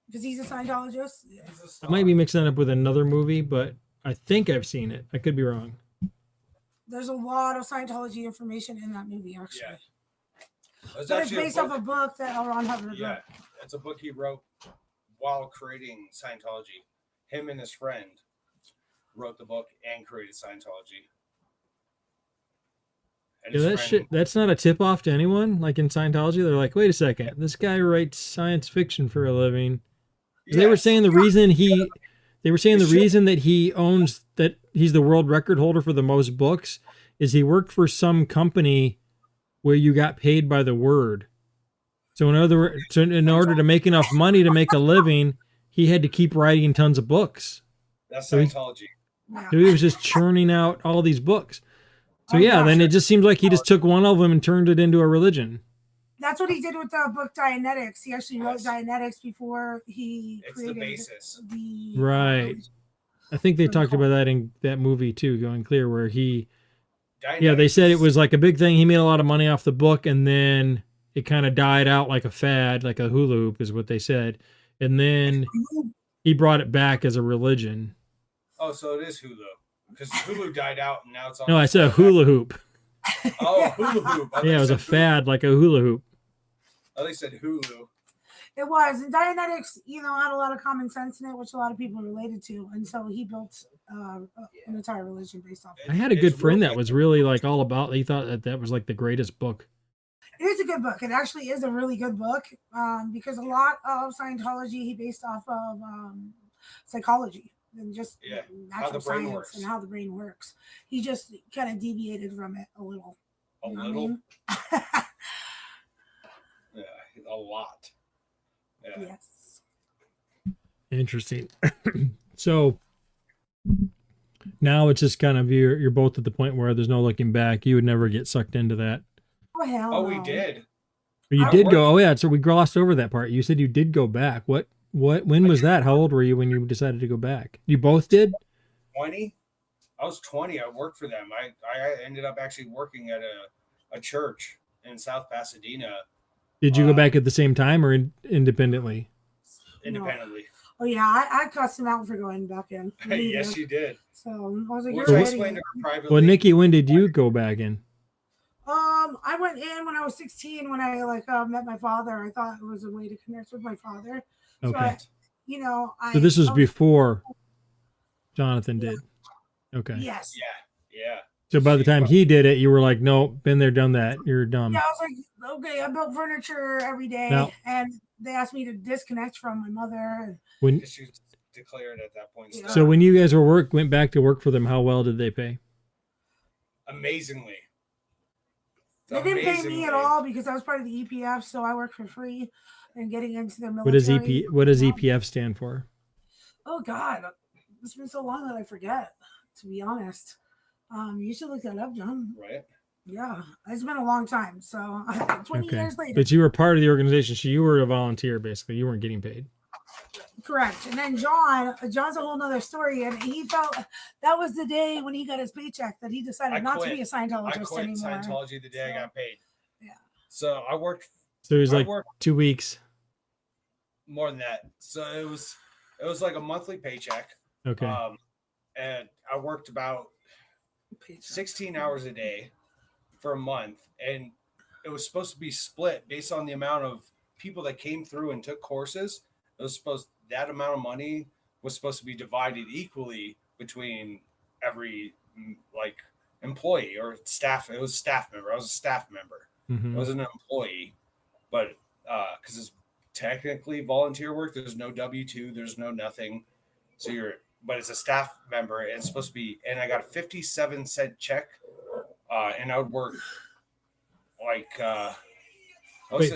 because he's a Scientologist. I might be mixing it up with another movie, but I think I've seen it. I could be wrong. There's a lot of Scientology information in that movie, actually. Yeah. But it's based off a book that L. Ron Hubbard wrote. Yeah, it's a book he wrote while creating Scientology. Him and his friend wrote the book and created Scientology. And Yeah, that's not a tip off to anyone. Like in Scientology, they're like, wait a second, this guy writes science fiction for a living. Yes. They were saying the reason that he owns, that he's the world record holder for the most books, is he worked for some company where you got paid by the word. So in order to make enough money to make a living, he had to keep writing tons of books. That's Scientology. So he was just churning out all these books. So then it just seems like he just took one of them and turned it into a religion. That's what he did with the book Dianetics. He actually wrote Dianetics before he created the basis. Right. I think they talked about that in that movie too, Going Clear, where they said it was like a big thing. He made a lot of money off the book, and then it kind of died out like a fad, like a hula hoop is what they said. And then he brought it back as a religion. Oh, so it is hula. Because Hulu died out and now it's on. No, I said a hula hoop. Oh, hula hoop. Yeah, it was a fad like a hula hoop. Oh, they said Hulu. It was. And Dianetics, had a lot of common sense in it, which a lot of people related to. And so he built an entire religion based off of I it. had a good It's friend really that was really like all about. He thought that was like the greatest book. It is a good book. It actually is a really good book because a lot of Scientology he based off of psychology and just Yeah, how natural the brain science works. and how the brain works. He just kind of deviated from it a little. A You know little, what I yeah, a lot. Yeah. mean? Yes. Interesting. So now it's just kind of you're both at the point where there's no looking back. You would never get sucked into that. Oh hell Oh, no. we did. Or you I did worked- go. Oh yeah, so we glossed over that part. You said you did go back. When was that? How old were you when you decided to go back? You both did? 20. I was 20. I worked for them. I ended up actually working at a church in South Pasadena Did you go back at the same time or independently? independently. Oh yeah, I cussed him out for going back in. Yes, you did. So I was like, Which you're I an explained idiot. to her privately. Well, Nikki, when did you go back in? I went in when I was 16 when I met my father. I thought it was a way to connect with my father. So Okay. I So this was I before Jonathan did. Okay. Yes. Yeah. So by the time he did it, you were like, nope, been there, done that. You're dumb. Yeah, I was like, okay, I built furniture every day, Now- and they asked me to disconnect from my mother. When She was declared at that point. Yeah. so when you guys went back to work for them, how well did they pay? Amazingly. They didn't pay me at Amazingly. all because I was part of the EPF, so I worked for free and getting into their What does military. What does EPF stand for? Oh God, it's been so long that I forget. To be honest, you should look that up, John. Right? Yeah, it's been a long time. So 20 Okay. years later. But you were part of the organization, so you were a volunteer basically. You weren't getting paid. Correct. And then John's a whole nother story. And he felt that was the day when he got his paycheck that he decided I not to quit. be a I Scientologist quit anymore. Scientology the day I So, got paid. yeah. So I worked. So it was I like worked 2 weeks. more than that. So it was like a monthly paycheck. Okay. And I worked about 16 hours a day for a month, and it was supposed to be split based on the amount of people that came through and took courses. It was supposed that amount of money was supposed to be divided equally between every like employee or staff. It was staff member. I was a staff member. Mhm. I wasn't an employee, but because it's technically volunteer work, there's no W-2, there's no nothing. So but it's a staff member, and it's supposed to be. And I got a 57-cent check, and I would work like Wait,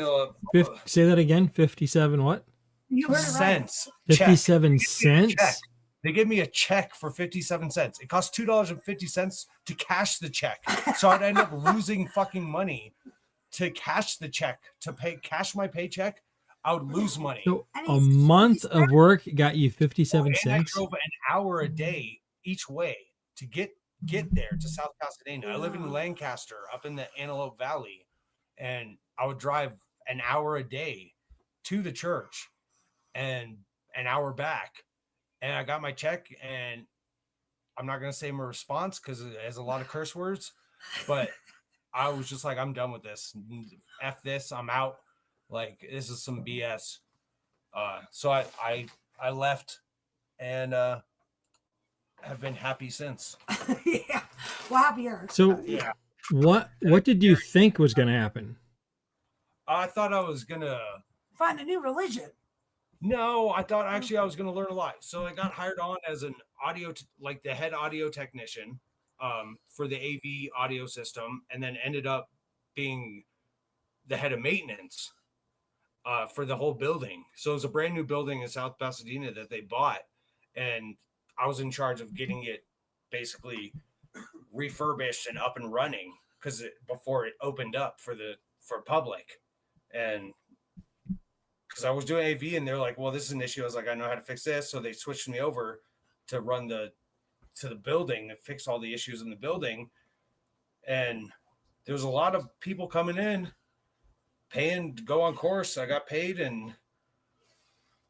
say that again. 57 what? You heard it right. cents. Check. 57 Check. cents? They gave me a check for 57 cents. It cost $2.50 to cash the check. So I'd end up losing fucking money to cash the check, to cash my paycheck. I would lose money. So And a he's- month of work got you 57 And I cents? drove an hour a day each way to get there to South Pasadena. I live in Lancaster, up in the Antelope Valley, and I would drive an hour a day to the church and an hour back. And I got my check, and I'm not going to say my response because it has a lot of curse words, but I was just like, I'm done with this. F this, I'm out. Like, this is some BS. So I left and have been happy since. Yeah. Well, happier. So Yeah. what did you think was going to happen? I thought I was going to. Find a new religion. No, I thought actually I was going to learn a lot. So I got hired on as an like the head audio technician for the AV audio system, and then ended up being the head of maintenance for the whole building. So it was a brand new building in South Pasadena that they bought, and I was in charge of getting it basically refurbished and up and running because before it opened up for public. And because I was doing AV and they're like, well, this is an issue. I was like, I know how to fix this. So they switched me over to run to the building and fix all the issues in the building. And there was a lot of people coming in paying to go on course. I got paid, and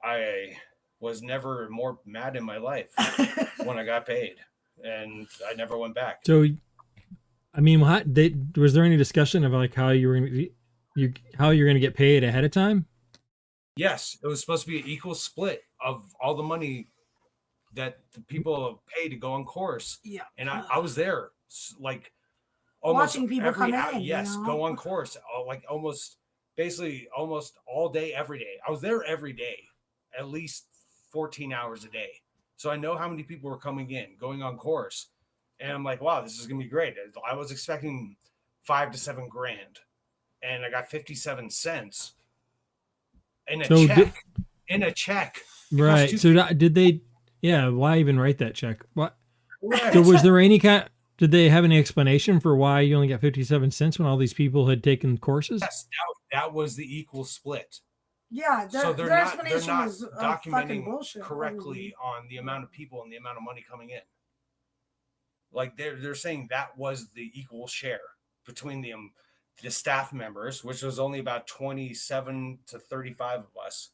I was never more mad in my life when I got paid, and I never went back. So, I mean, was there any discussion of like how you're going to get paid ahead of time? Yes, it was supposed to be an equal split of all the money that the people pay to go on course. Yeah. And I was there, like almost Watching people every come hour. in, Yes, you know? go on course, like basically almost all day, every day. I was there every day, at least 14 hours a day. So I know how many people were coming in, going on course, and I'm like, wow, this is gonna be great. I was expecting 5 to 7 grand, and I got 57 cents in a So check. In a check, it cost right. So did they? Yeah. Why even write that check? What? So $2. was there any kind? Did they have any explanation for why you only got 57 cents when all these people had taken courses? Yes, that was the equal split. Yeah, So their they're explanation not was fucking documenting bullshit. correctly on the amount of people and the amount of money coming in. Like they're saying that was the equal share between the staff members, which was only about 27 to 35 of us.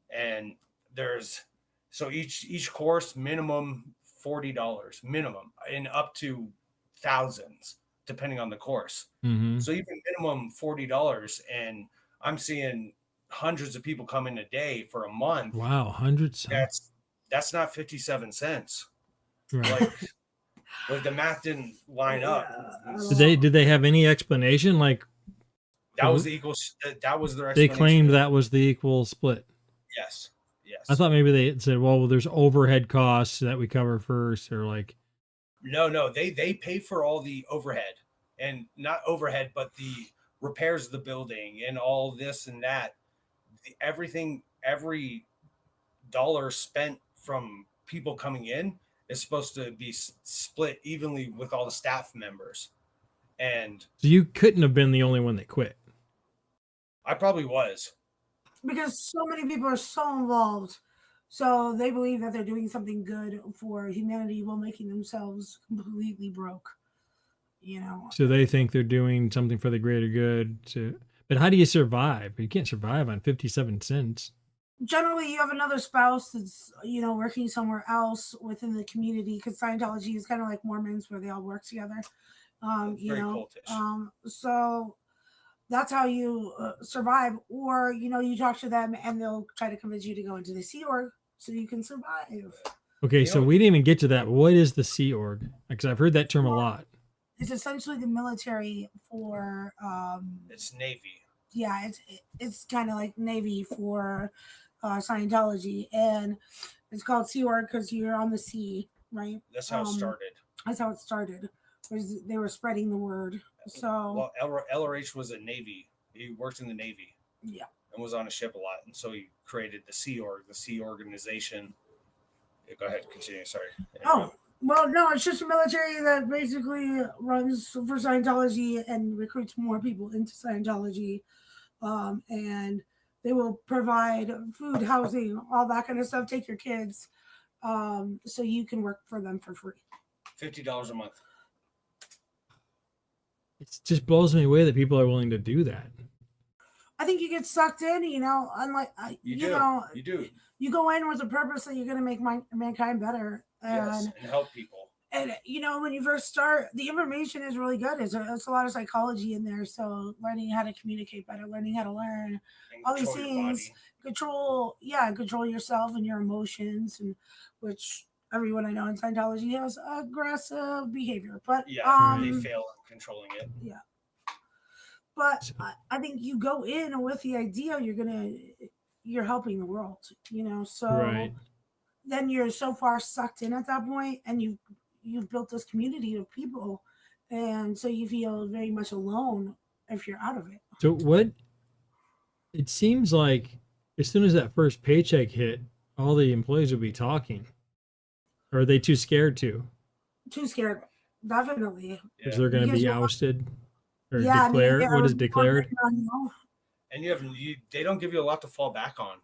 And there's so each course minimum $40 minimum, and up to thousands depending on the course. Mm-hmm. So even minimum $40, and I'm seeing hundreds of people come in a day for a month. Wow, hundreds. That's not 57 cents. Right. Like the math didn't line up. Did they have any explanation? Like That was the equal. That was their they explanation. claimed that was the equal split. Yes. Yes. I thought maybe they said, well, there's overhead costs that we cover first, or like. No. They pay for all the overhead, and not overhead, but the repairs of the building and all this and that. Everything, every dollar spent from people coming in is supposed to be split evenly with all the staff members. And So you couldn't have been the only one that quit. I probably was. Because so many people are so involved. So they believe that they're doing something good for humanity while making themselves completely broke. You know. So they think they're doing something for the greater good. But how do you survive? You can't survive on 57 cents. Generally, you have another spouse that's working somewhere else within the community, because Scientology is kind of like Mormons, where they all work together. Very cultish. So that's how you survive. Or you talk to them and they'll try to convince you to go into the Sea Org so you can survive. Okay, so we didn't even get to that. What is the Sea Org? Because I've heard that term a lot. It's essentially the military for. It's Navy. Yeah, it's kind of like Navy for Scientology, and it's called Sea Org because you're on the sea, right? That's how it started. That's how it started. They were spreading the word. So LRH was a Navy. He worked in the Navy. Yeah. And was on a ship a lot, and so he created the Sea Org, the Sea Organization. Yeah, go ahead, continue. Sorry. Oh. Well, no, it's just a military that basically runs for Scientology and recruits more people into Scientology. And they will provide food, housing, all that kind of stuff. Take your kids, so you can work for them for free. $50 a month. It just blows me away that people are willing to do that. I think you get sucked in, unlike you do. You go in with the purpose that you're going to make mankind better, and help people. And when you first start, the information is really good. It's a lot of psychology in there. So learning how to communicate better, learning how to learn all these things, control yourself and your emotions, and which everyone I know in Scientology has aggressive behavior. But they fail at controlling it. Yeah. But I think you go in with the idea you're helping the world, so right. Then you're so far sucked in at that point, and you've built this community of people, and so you feel very much alone if you're out of it. So it seems like as soon as that first paycheck hit, all the employees would be talking. Or are they too scared to? Too scared, definitely. Because they're going to be ousted or declared. What is declared? And they don't give you a lot to fall back on,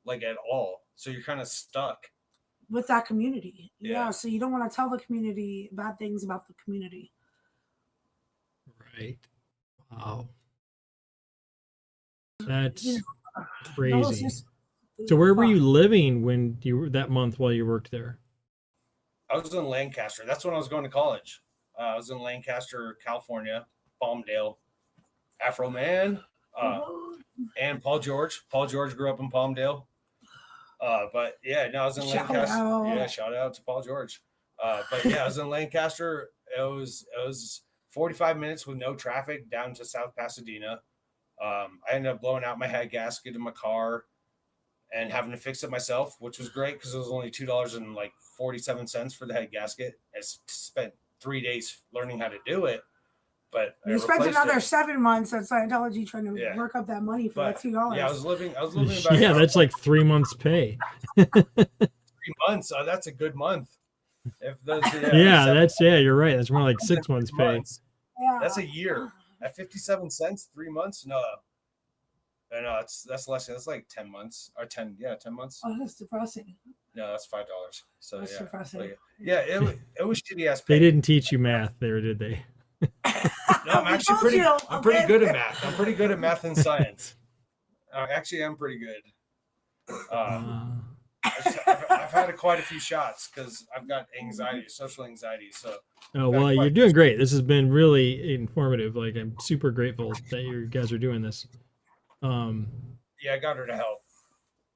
like at all. So you're kind of stuck with that community. Yeah. So you don't want to tell the community bad things about the community. Right. Wow. That's crazy. So where were you living when that month while you worked there? I was in Lancaster. That's when I was going to college. I was in Lancaster, California, Palmdale, Afro Man. and Paul George. Paul George grew up in Palmdale. But yeah, no, I was in Shout Lancaster. out. Yeah, shout out to Paul George. But yeah, I was in Lancaster. It was 45 minutes with no traffic down to South Pasadena. I ended up blowing out my head gasket in my car and having to fix it myself, which was great because it was only $2.47 for the head gasket. I spent 3 days learning how to do it, but I You spent replaced another it. 7 months at Scientology trying to Yeah. work up that money for But that $2. yeah, I was living about Yeah, that's like 3 months pay. 3 months. That's a good month. If those, Yeah, seven- you're right. That's more like 6 months pay. months. Yeah. That's a year. At 57 cents, 3 months? No, that's less. That's like 10 months or 10. Yeah, 10 months. Oh, that's depressing. No, that's $5. So That's depressing. like, yeah, it was shitty ass. They pay. didn't teach you math there, did they? No, I'm We actually told pretty. you, I'm pretty okay? good at math. I'm pretty good at math and science. Actually, I'm pretty good. I've had quite a few shots because I've got anxiety, social anxiety. So Oh, well, you're doing great. This has been really informative. Like, I'm super grateful that you guys are doing this. yeah, I got her to help.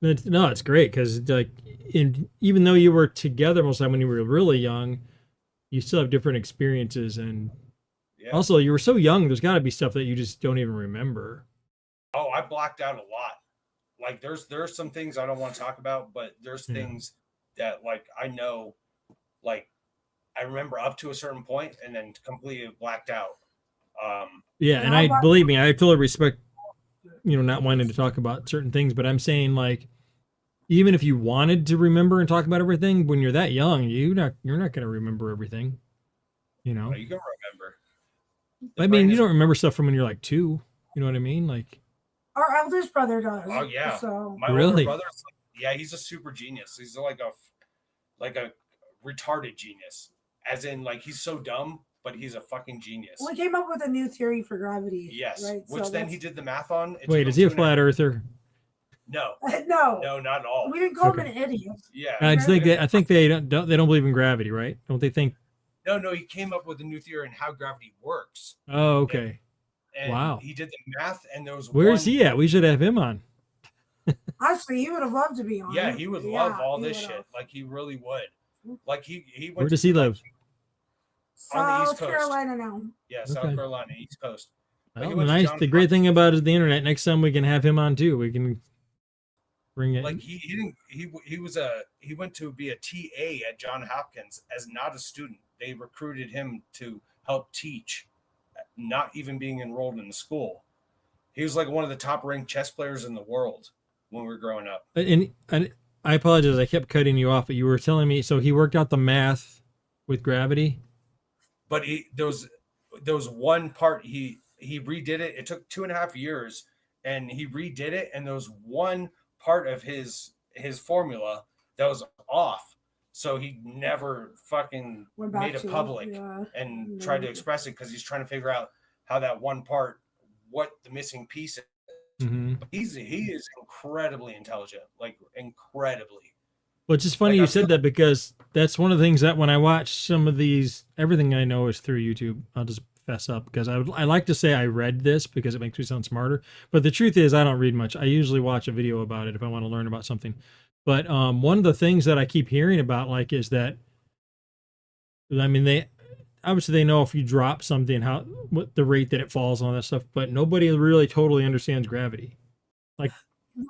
No, it's great because, like, even though you were together most of the time when you were really young, you still have different experiences. And Yeah. also, you were so young, there's got to be stuff that you just don't even remember. Oh, I blacked out a lot. Like there's some things I don't want to talk about, but there's Yeah. things that like I know, like I remember up to a certain point and then completely blacked out. Yeah, and I believe me, I totally respect, not wanting to talk about certain things, but I'm saying, like, even if you wanted to remember and talk about everything, when you're that young, you're not going to remember everything. You can remember. I mean, you don't remember stuff from when you're like 2. You know what I mean? Like, Our eldest brother does. Oh yeah, So my Really? older brother. Yeah, he's a super genius. He's like a retarded genius, as in like he's so dumb, but he's a fucking genius. we came up with a new theory for gravity. Yes, Right? which So then he that's- did the math on. It wait, took is him he a 2.5 flat earther? No, No. no, not at all. We didn't call him Okay. an idiot. Yeah, I think they don't believe in gravity, right? Don't they think? no. He came up with a new theory on how gravity works. Oh, okay. And Wow. he did the math, and there was Where's he at? We should have him on. Actually, he would have loved to be on. Yeah, it. he would Yeah, love all he this would shit. have. Like he really would. Like he went. Where to does he live? On the East South Coast. Carolina now. Yeah, South Okay. Carolina, East Coast. Like, Well, he went to Johns the great thing Hopkins. about it is the internet. Next time we can have him on too. We can bring it. Like he went to be a TA at Johns Hopkins as not a student. They recruited him to help teach, not even being enrolled in the school. He was like one of the top ranked chess players in the world when we were growing up. And I apologize. I kept cutting you off, but you were telling me. So he worked out the math with gravity. But there was one part he redid it. It took 2.5 years, and he redid it. And there was one part of his formula that was off, so he never fucking Went back made it to it, public yeah. and tried to express it because he's trying to figure out how that one part, what the missing piece is. Mm-hmm. He is incredibly intelligent, like incredibly. Well, it's just funny Like, you I said feel- that because that's one of the things that when I watch some of these, everything I know is through YouTube. I'll just fess up because I like to say I read this because it makes me sound smarter. But the truth is I don't read much. I usually watch a video about it if I want to learn about something. But one of the things that I keep hearing about, like, is that, I mean, they obviously know if you drop something, what the rate that it falls and all that stuff, but nobody really totally understands gravity. Right.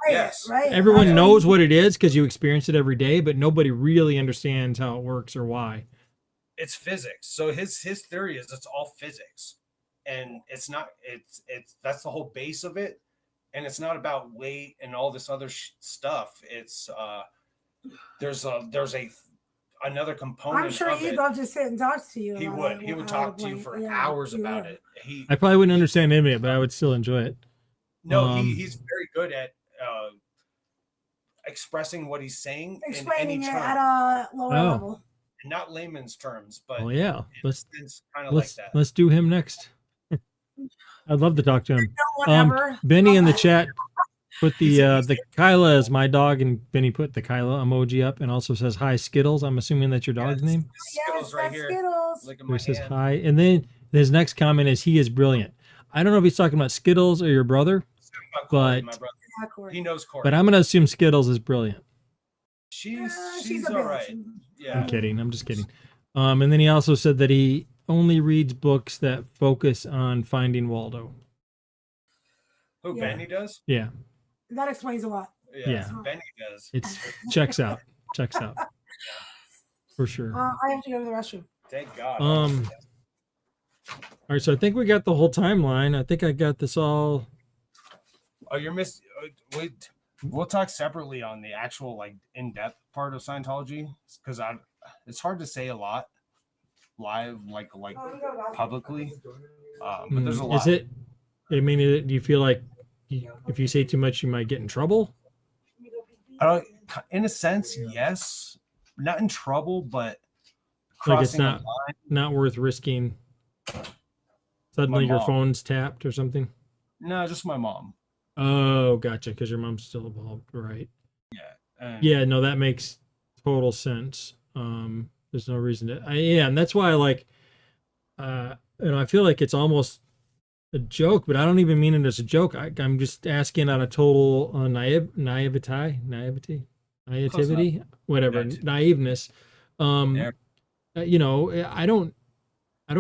Yes. Right. Everyone That's knows what it is because you experience it every day, but nobody really understands how it works or why. It's physics. So his theory is it's all physics, and it's not. It's that's the whole base of it, and it's not about weight and all this other stuff. It's there's another component. I'm sure of he'd it. love to sit and talk to you. He about would. it, He would how talk to you point. for Yeah, hours he about would. it. He I probably wouldn't understand any of it, but I would still enjoy it. no. Um, He's very good at expressing what he's saying Explaining in it any at term, a lower Oh. level. not layman's terms, but Well, yeah, let's it's kind of like that. let's do him next. I'd love to talk to him. Whatever. Benny in the chat put the Kyla is my dog, and Benny put the Kyla emoji up and also says hi Skittles. I'm assuming that's your dog's name. Skittles Yes, right that's here. Skittles. Look at Who my says hand. hi, and then his next comment is he is brilliant. I don't know if he's talking about Skittles or your brother. about Corey, but my brother. Yeah, Corey. He knows Corey. but I'm gonna assume Skittles is brilliant. she's she's a all bitch. right. Yeah. I'm kidding. I'm just kidding. And then he also said that he only reads books that focus on finding Waldo. Who Yeah. Benny does? Yeah, That explains a lot. Yeah. Benny does. it's checks out. Checks out for sure. I have to go to the restroom. Thank God. All right, so I think we got the whole timeline. I think I got this all. Oh, you're missing. We'll talk separately on the actual like in-depth part of Scientology because it's hard to say a lot live like publicly. But there's a lot. Is it? I mean, do you feel like if you say too much, you might get in trouble? In a sense, yes. Not in trouble, but Like it's crossing a not worth risking. Suddenly your mom. phone's tapped or something. No, just my mom. Oh, gotcha. Because your mom's still involved, right? And Yeah, no, that makes total sense. There's no reason to. And that's why I like. I feel like it's almost a joke, but I don't even mean it as a joke. I'm just asking on a total naivety, whatever, naiveness. I don't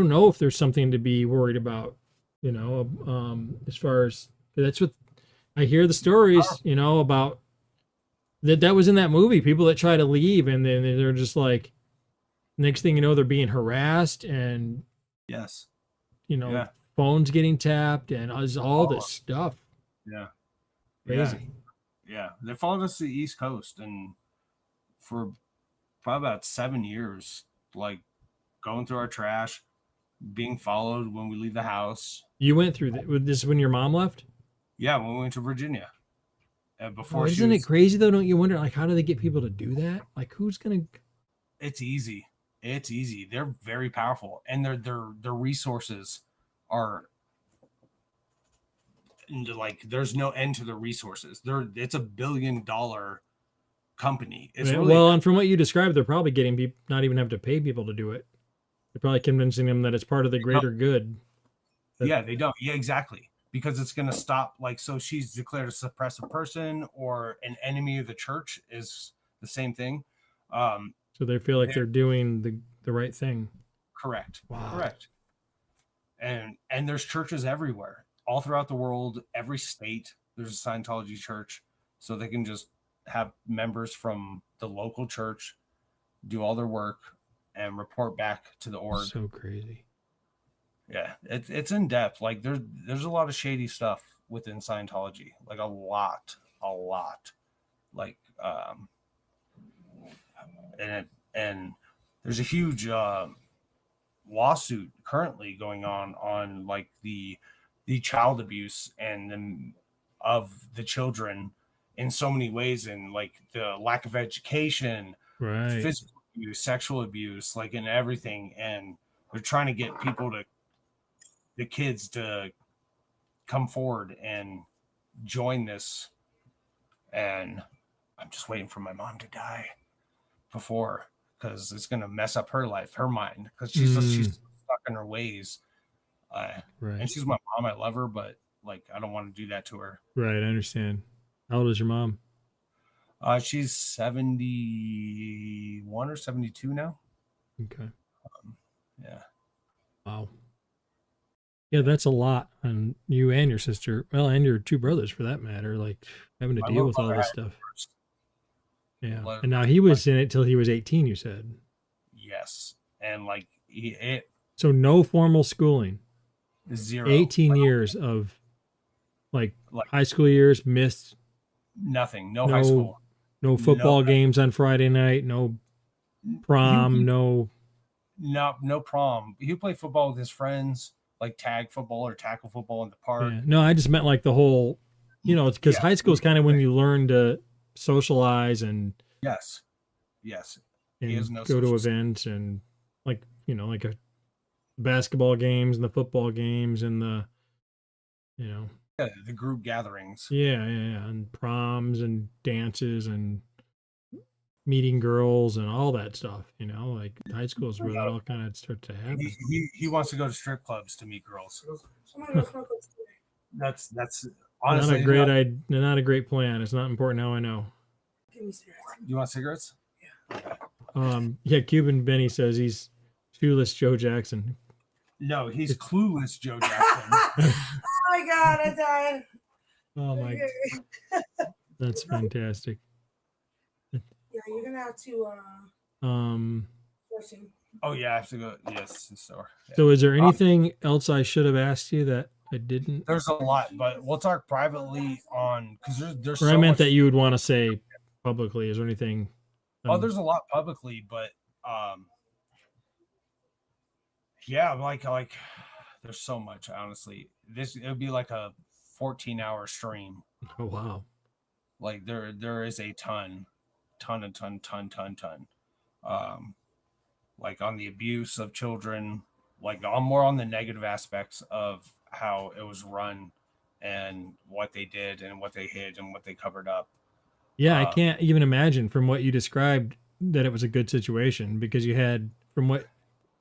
know if there's something to be worried about. As far as that's what I hear the stories, about that was in that movie. People that try to leave and then they're just like, next thing you know, they're being harassed and yes, phones getting tapped and all this stuff. Yeah, crazy. Yeah, they followed us to the East Coast and for probably about 7 years, like going through our trash, being followed when we leave the house. You went through this when your mom left? Yeah, when we went to Virginia. Before isn't it crazy though? Don't you wonder, like, how do they get people to do that? Like, who's gonna? It's easy. They're very powerful, and their resources are like there's no end to the resources. It's $1 billion company. It's and from what you described, they're probably getting people not even have to pay people to do it. They're probably convincing them that it's part of the greater good. Yeah, they don't. Yeah, exactly. Because it's going to stop. Like, so she's declared a suppressive person or an enemy of the church is the same thing. So they feel like they're doing the right thing. Correct. Wow. Correct. And there's churches everywhere, all throughout the world, every state. There's a Scientology church, so they can just have members from the local church do all their work and report back to the org. So crazy. Yeah, it's in depth. Like there's a lot of shady stuff within Scientology, like a lot. Like and there's a huge lawsuit currently going on like the child abuse and of the children in so many ways, and like the lack of education, right, physical abuse, sexual abuse, like in everything, and they're trying to get the kids to come forward and join this. And I'm just waiting for my mom to die before, because it's going to mess up her life, her mind, because she's stuck in her ways. Right. And she's my mom. I love her, but like, I don't want to do that to her. Right. I understand. How old is your mom? She's 71 or 72 now. Okay. Yeah. Wow. Yeah, that's a lot on you and your sister. Well, and your two brothers, for that matter. Like having to deal with all this stuff. Yeah. And now he was in it till he was 18. You said. Yes, and like so no formal schooling. 0. 18 years of like high school years missed. Nothing. No high school. No football games on Friday night. No prom. No prom. He played football with his friends, like tag football or tackle football in the park. Yeah. No, I just meant like the whole, because high school is kind of when you learn to socialize and yes, and go to events and like like a basketball games and the football games and the the group gatherings. Yeah, and proms and dances and meeting girls and all that stuff. Like high school is where that all kind of starts to happen. He wants to go to strip clubs to meet girls. That's Honestly, not a great plan. It's not important how I know. Give me cigarettes. you want cigarettes? Yeah, Cuban Benny says he's shoeless Joe Jackson. No, he's clueless, Joe Jackson. Oh my god, I died. Oh my, that's fantastic. Yeah, you're gonna have to force him. Oh yeah, I have to go. Yes, so yeah. So is there anything else I should have asked you that I didn't? There's a lot, but we'll talk privately on because there's Or so I meant much, that you would want to say publicly. Is there anything? oh, there's a lot publicly, but yeah, like there's so much. Honestly, this it would be like a 14-hour stream. Oh wow. Like there is a ton. Like on the abuse of children, like on more on the negative aspects of how it was run and what they did and what they hid and what they covered up. Yeah, I can't even imagine from what you described that it was a good situation because you had from what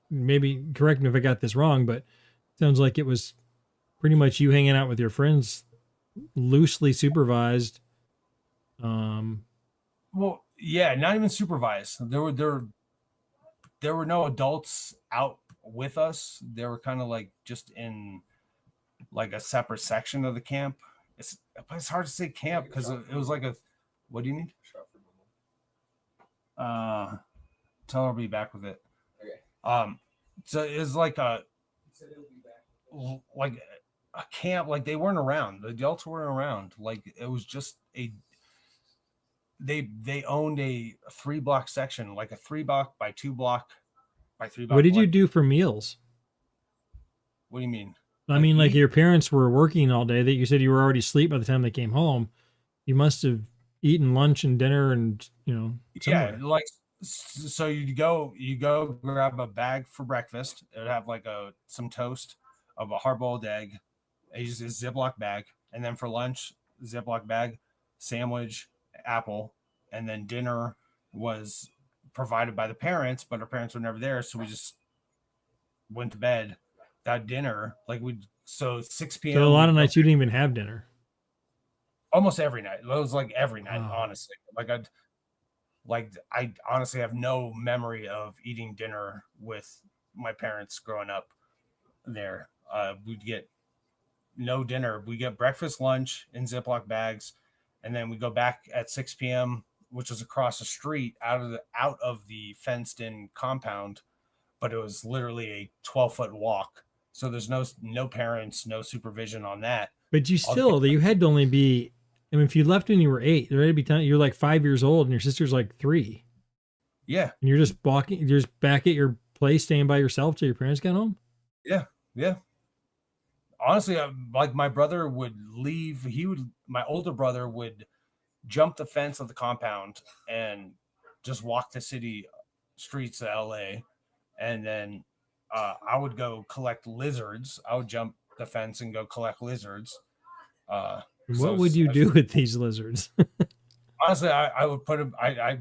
maybe correct me if I got this wrong, but it sounds like it was pretty much you hanging out with your friends, loosely supervised. Well, yeah, not even supervised. There were no adults out with us. They were kind of like just in like a separate section of the camp. It's hard to say camp because it was like a. What do you need? Tell her to be back with it. Okay. So it's like a camp. Like they weren't around. The adults weren't around. Like it was just a. They owned a 3-block section, like a 3-block by 2-block by 3-block. What did you like, do for meals? What do you mean? I mean, like eat? your parents were working all day. That you said you were already asleep by the time they came home. You must have eaten lunch and dinner, and somewhere. Yeah, like so you go grab a bag for breakfast. It would have like some toast, of a hard-boiled egg, a Ziploc bag, and then for lunch, Ziploc bag, sandwich, apple, and then dinner was provided by the parents, but our parents were never there, so we just went to bed. That dinner, like so 6 p.m. So a lot of nights you didn't even have dinner. Almost every night. It was like every night, Wow. honestly. I honestly have no memory of eating dinner with my parents growing up there. We'd get no dinner. We get breakfast, lunch in Ziploc bags, and then we go back at 6 p.m., which was across the street out of the fenced in compound, but it was literally a 12-foot walk. So there's no parents, no supervision on that. But you had to only be. I mean, if you left when you were 8, there had to be time. You're like 5 years old, and your sister's like 3, Yeah, and you're just walking. You're just back at your place, staying by yourself till your parents got home. yeah. Honestly, like my brother would leave. My older brother would jump the fence of the compound and just walk the city streets of LA. And then I would go collect lizards. I would jump the fence and go collect lizards. What would you do with these lizards? Honestly, I would put them. I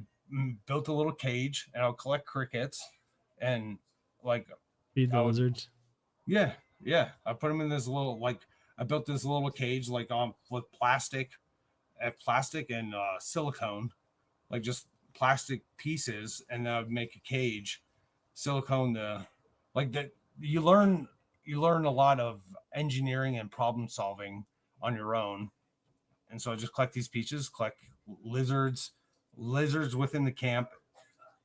built a little cage and I would collect crickets and like Feed the lizards. Yeah. I put them in this little I built this little cage with plastic and silicone, like just plastic pieces, and then I'd make a cage, silicone that. You learn a lot of engineering and problem solving on your own, and so I just collect these pieces, collect lizards within the camp,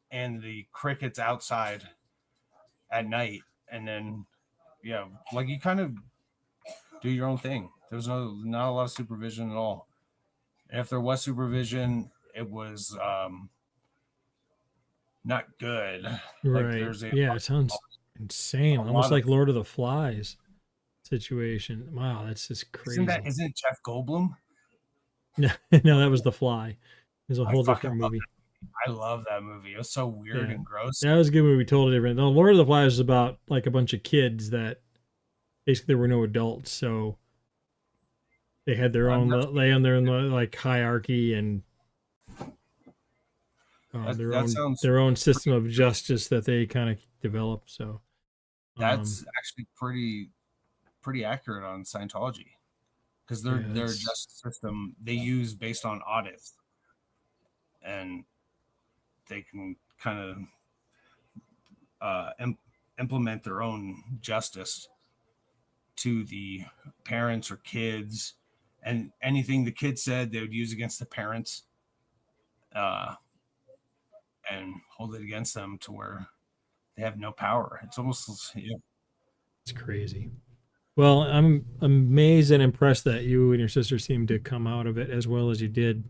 and the crickets outside at night, and then like you kind of do your own thing. There was not a lot of supervision at all. And if there was supervision, it was not good. Right. It sounds insane. Almost like Lord of the Flies situation. Wow, that's just crazy. Isn't Jeff Goldblum? No, that was The Fly. It's a whole different movie. I love that movie. It was so weird and gross. That was a good movie, totally different. No, Lord of the Flies is about like a bunch of kids that basically there were no adults, so they had their own like hierarchy and their own system of justice that they kind of developed. So that's actually pretty accurate on Scientology. because Yeah, their it's- justice system they use based on audits, and they can kind of implement their own justice to the parents or kids, and anything the kids said they would use against the parents, uh, and hold it against them to where they have no power. It's almost it's crazy. Well, I'm amazed and impressed that you and your sister seem to come out of it as well as you did.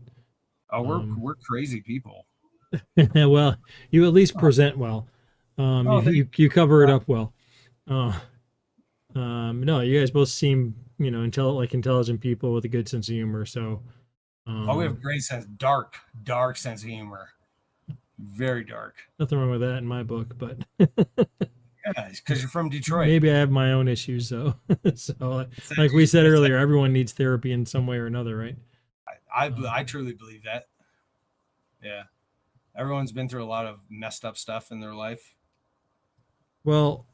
oh, Um, we're crazy people. well, you at least present well. Oh, You cover it up well. Uh, no, you guys both seem, intelligent people with a good sense of humor. So, we have great sense, dark sense of humor, very dark. nothing wrong with that in my book, but Yeah, because you're from Detroit. maybe I have my own issues. So, like we said earlier, everyone needs therapy in some way or another, right? I truly believe that. Yeah, everyone's been through a lot of messed up stuff in their life. Well,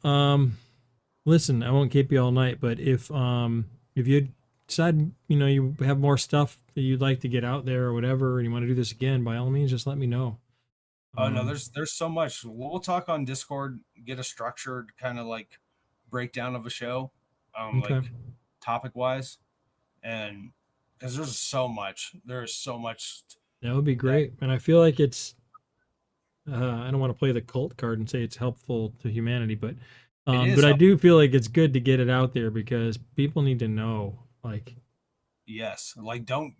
listen, I won't keep you all night, but if you decide, you have more stuff that you'd like to get out there or whatever, and you want to do this again, by all means, just let me know. Oh no, there's so much. We'll talk on Discord, get a structured kind of like breakdown of a show, Okay. like topic wise, and because there's so much. That would be great. And I feel like it's, I don't want to play the cult card and say it's helpful to humanity, but is but I helpful. do feel like it's good to get it out there because people need to know. Like, Yes, like don't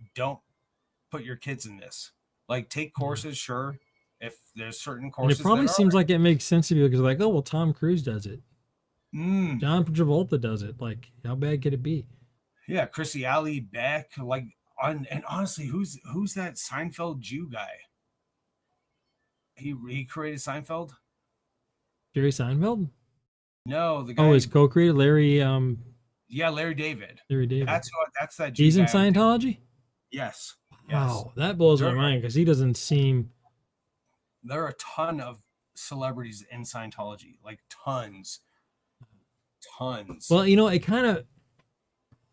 put your kids in this. Like take courses, sure. If there's certain and courses, it probably that seems like it makes sense to you because like, oh well, Tom Cruise does it, are, John Travolta does it. Like, how bad could it be? yeah, Chrissy Alley, Beck, like and honestly, who's that Seinfeld Jew guy? He created Seinfeld. Jerry Seinfeld? No, the guy. Oh, his co-creator Larry Yeah, Larry David. Larry David. That's that Jew He's in guy I'm thinking- Scientology? Yes. Wow, that blows my There- mind because he doesn't seem. There are a ton of celebrities in Scientology, like tons. Well, it kind of,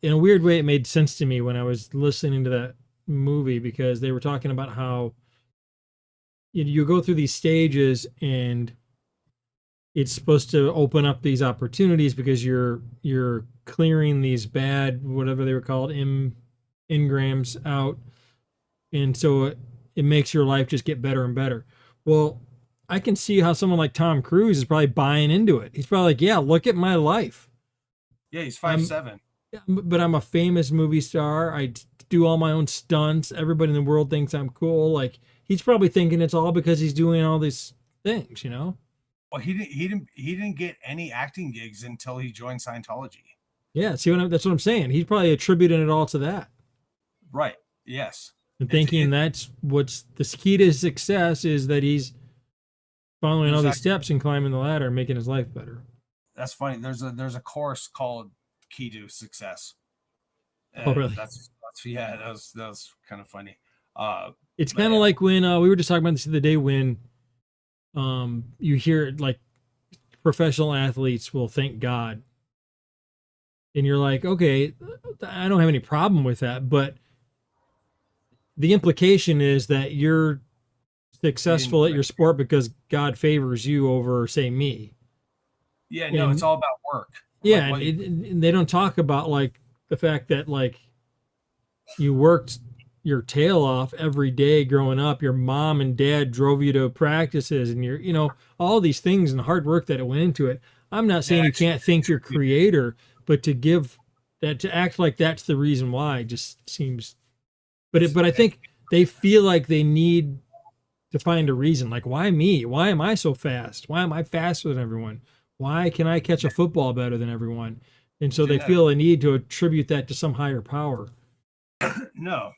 in a weird way, it made sense to me when I was listening to that movie because they were talking about how you go through these stages and it's supposed to open up these opportunities because you're clearing these bad whatever they were called engrams out, and so it makes your life just get better and better. Well, I can see how someone like Tom Cruise is probably buying into it. He's probably like, yeah, look at my life. Yeah, he's 5'7". But I'm a famous movie star. I do all my own stunts. Everybody in the world thinks I'm cool. Like he's probably thinking it's all because he's doing all these things, Well, he didn't get any acting gigs until he joined Scientology. Yeah, see that's what I'm saying. He's probably attributing it all to that. Right. Yes. And thinking that's what's the key to his success is that he's following all these steps and climbing the ladder and making his life better. That's funny. There's a course called Key to Success. Oh, really? That's yeah. That was kind of funny. It's kind of like when we were just talking about this the other day when you hear like professional athletes will thank God. And you're like, okay, I don't have any problem with that, but the implication is that you're successful at your sport because God favors you over, say, me. Yeah, no, it's all about work. Yeah, Like, and they don't talk about like the fact that like you worked your tail off every day growing up. Your mom and dad drove you to practices, and all these things and the hard work that it went into it. I'm not saying you can't thank your creator, but to act like that's the reason why just seems. But I think they feel like they need to find a reason. Like, why me? Why am I so fast? Why am I faster than everyone? Why can I catch a football better than everyone? And so they feel a need to attribute that to some higher power. No,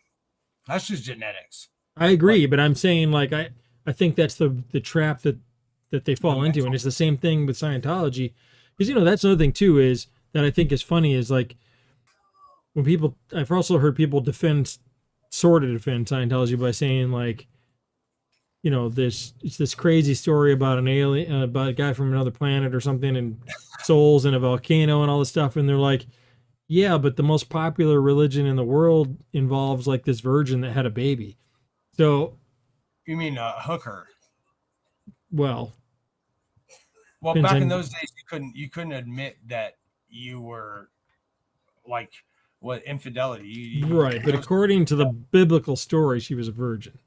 that's just genetics. I agree, but I'm saying like I think that's the trap that they fall into, and it's the same thing with Scientology, because that's another thing too is that I think is funny is like when people I've also heard people defend Scientology by saying like it's this crazy story about an alien about a guy from another planet or something and souls in a volcano and all this stuff, and they're like Yeah, but the most popular religion in the world involves like this virgin that had a baby. So, You mean a hooker? well, Well, depends back in on those days, you couldn't admit that you were like what infidelity. right, but There was, according to the biblical story, she was a virgin.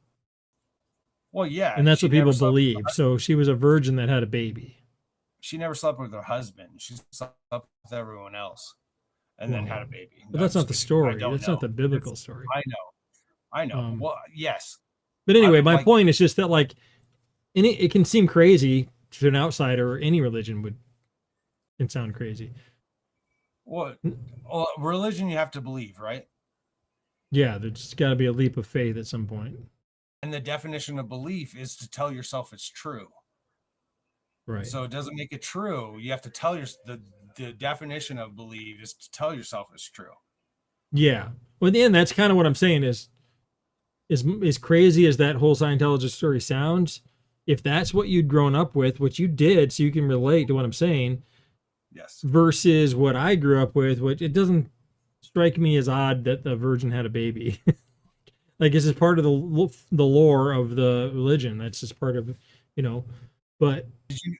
well, yeah, And that's what people believe. So she was a virgin that had a baby. she never slept with her husband. She slept with everyone else, and then had a Well, baby. but No, I'm that's not just the kidding. I story. don't That's know. not the biblical It's- story. I know. Um, Well, yes, but I anyway, would my like. point is just that like it can seem crazy to an outsider, or any religion would can sound crazy. Well, well, religion you have to believe, right? Yeah, there's got to be a leap of faith at some point. And the definition of belief is to tell yourself it's true. Right. So it doesn't make it true. You have to tell your the definition of believe is to tell yourself it's true. Yeah. Well, in the end, that's kind of what I'm saying is as crazy as that whole Scientology story sounds, if that's what you'd grown up with, what you did, so you can relate to what I'm saying, Yes. versus what I grew up with, which it doesn't strike me as odd that the virgin had a baby. Like it's just part of the lore of the religion. That's just part of, you know. But Did you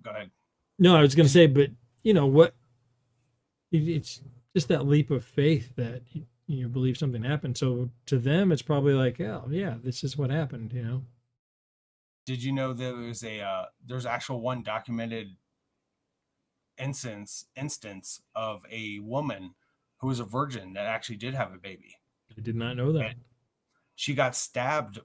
go ahead? no, I was going to say, but you know what? It's just that leap of faith that you believe something happened. So to them, it's probably like, oh yeah, this is what happened. You know. Did you know there was there's actual one documented instance of a woman who was a virgin that actually did have a baby. I did not know that. And she got stabbed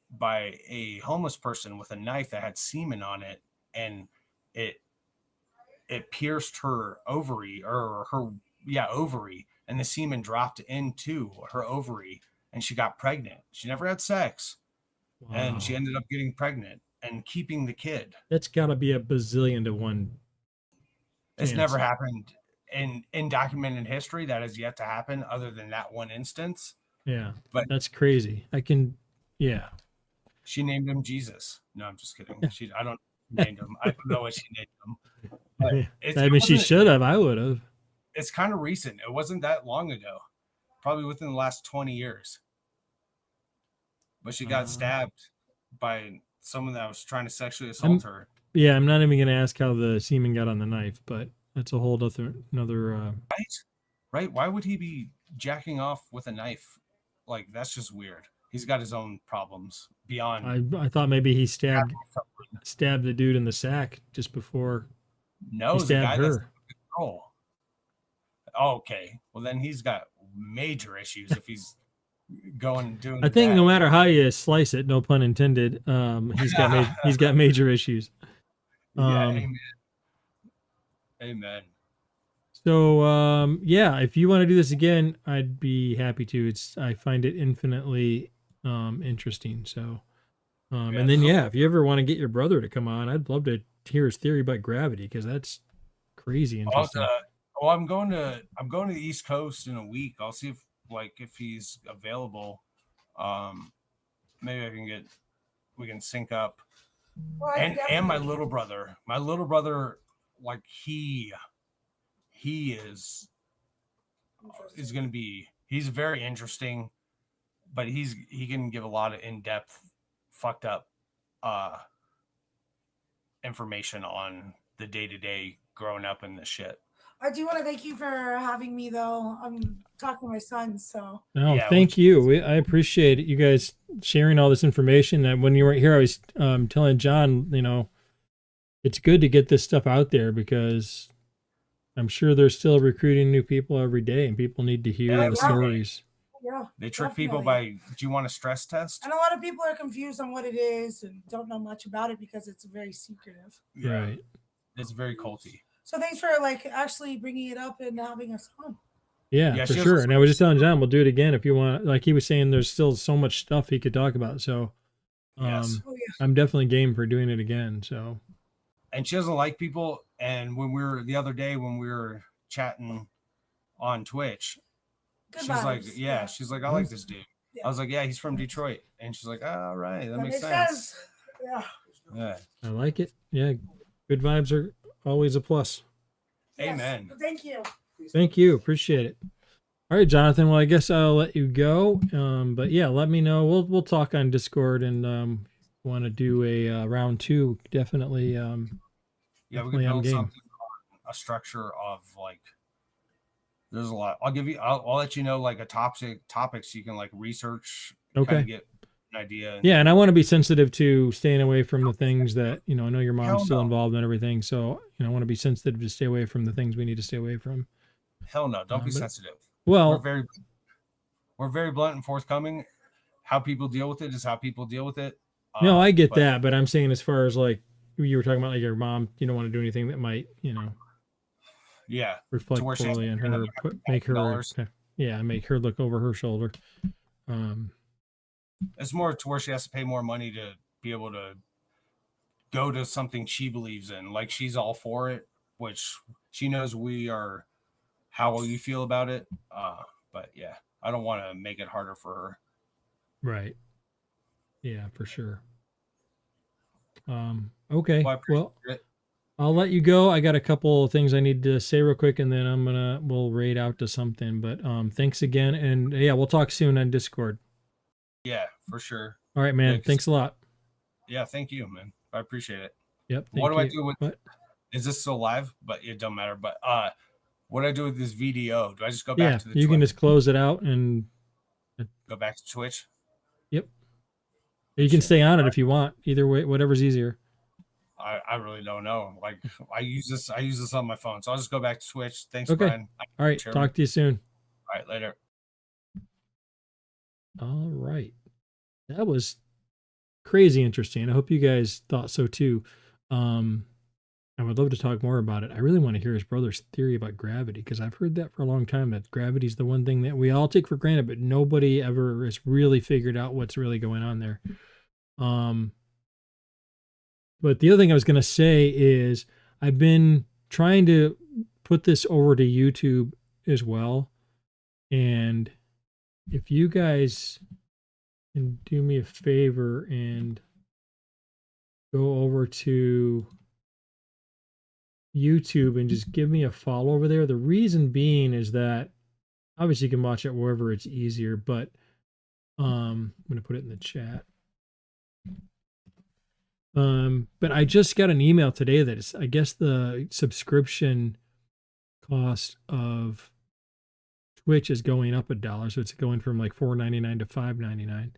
by a homeless person with a knife that had semen on it, and it pierced her ovary or her ovary, and the semen dropped into her ovary, and she got pregnant. She never had sex, and she Wow. ended up getting pregnant and keeping the kid. That's got to be a bazillion to one It's chance. never happened in documented history. That has yet to happen, other than that one instance. Yeah, But that's crazy. Yeah. she named him Jesus. No, I'm just kidding. I don't name him. I don't know what she named him. But I mean, she should have. I would have. It's kind of recent. It wasn't that long ago. Probably within the last 20 years. But she got stabbed by someone that was trying to sexually assault her. Yeah, I'm not even going to ask how the semen got on the knife, but that's a whole another. Right? Why would he be jacking off with a knife? Like, that's just weird. He's got his own problems beyond. I thought maybe he stabbed the dude in the sack just before No, he the stabbed guy that's her. control. Okay, well then he's got major issues if he's doing. I think that. no matter how you slice it, no pun intended, he's got major issues. Yeah, amen. Amen. So yeah, if you want to do this again, I'd be happy to. I find it infinitely interesting. So and then yeah, if you ever want to get your brother to come on, I'd love to hear his theory about gravity, because that's crazy interesting. Well, I'm going to the East Coast in a week. I'll see if he's available. Maybe we can sync up. Well, And my little brother, like he is going to be, he's very interesting, but he can give a lot of in-depth fucked up information on the day-to-day growing up in this shit. I do want to thank you for having me, though. I'm talking to my son, so. Oh, Yeah, thank you. I appreciate it, you guys sharing all this information. And when you weren't here, I was telling John, it's good to get this stuff out there, because I'm sure they're still recruiting new people every day, and people need to hear the stories. Yeah. They trick people definitely. by, do you want a stress test? And a lot of people are confused on what it is and don't know much about it because it's very secretive. Yeah, Right. it's very culty. So thanks for actually bringing it up and having us on. Yeah, Yeah, for she has sure. a- And I was just telling John, we'll do it again if you want. Like he was saying, there's still so much stuff he could talk about. So Yes. Oh, yeah. I'm definitely game for doing it again. So And she doesn't like people. And the other day when we were chatting on Twitch, Good she's like, vibes. she's like, I like this dude. Yeah. I was like, yeah, he's from Detroit. And she's like, all right, that That makes makes sense. sense. Yeah. Yeah. I like it. Yeah, good vibes are always a plus. Yes. Amen. Thank you. Please Thank you. Appreciate it. All right, Jonathan. Well, I guess I'll let you go. But yeah, let me know. We'll talk on Discord and want to do a round two. Definitely. Yeah, we Definitely could on build game. something on a structure of like. There's a lot. I'll let you know like a topics you can like research, kind Okay. of get an idea. And, Yeah, and I want to be sensitive to staying away from the things that I know your mom's Hell still no. involved in everything, so I want to be sensitive to stay away from the things we need to stay away from. Hell no, don't be But- sensitive. Well, We're very blunt and forthcoming. How people deal with it is how people deal with it. no, I get But that, but I'm saying as far as like you were talking about, like your mom, you don't want to do anything that might, yeah, reflect where she has to poorly on pay her, another make her, $1,000. make her look over her shoulder. It's more to where she has to pay more money to be able to go to something she believes in. Like she's all for it, which she knows we are. How will you feel about it? But yeah, I don't want to make it harder for her. Right. Yeah, for sure. Okay. Well, I Well, appreciate it. I'll let you go. I got a couple of things I need to say real quick, and then we'll raid out to something. But thanks again, and yeah, we'll talk soon on Discord. Yeah, for sure. All right, man. Yeah, 'cause- Thanks a lot. Yeah, thank you, man. I appreciate it. Yep. What Thank do I you. do with? What? Is this still live? But it don't matter. But what do I do with this VDO? Do I just go Yeah, back to the you Twitch? can just close it out, and Go back to Twitch? yep. You can stay on it if you want. Either way, whatever's easier. I really don't know. Like I use this on my phone, so I'll just go back to Twitch. Thanks, Okay. Brian. All right. Chairman. Talk to you soon. All right, later. All right. That was crazy interesting. I hope you guys thought so too. I would love to talk more about it. I really want to hear his brother's theory about gravity because I've heard that for a long time that gravity is the one thing that we all take for granted, but nobody ever has really figured out what's really going on there. But the other thing I was going to say is I've been trying to put this over to YouTube as well. And if you guys can do me a favor and go over to YouTube and just give me a follow over there. The reason being is that obviously you can watch it wherever it's easier, but I'm going to put it in the chat. But I just got an email today that is, I guess the subscription cost of Twitch is going up $1, so it's going from like $4.99 to $5.99.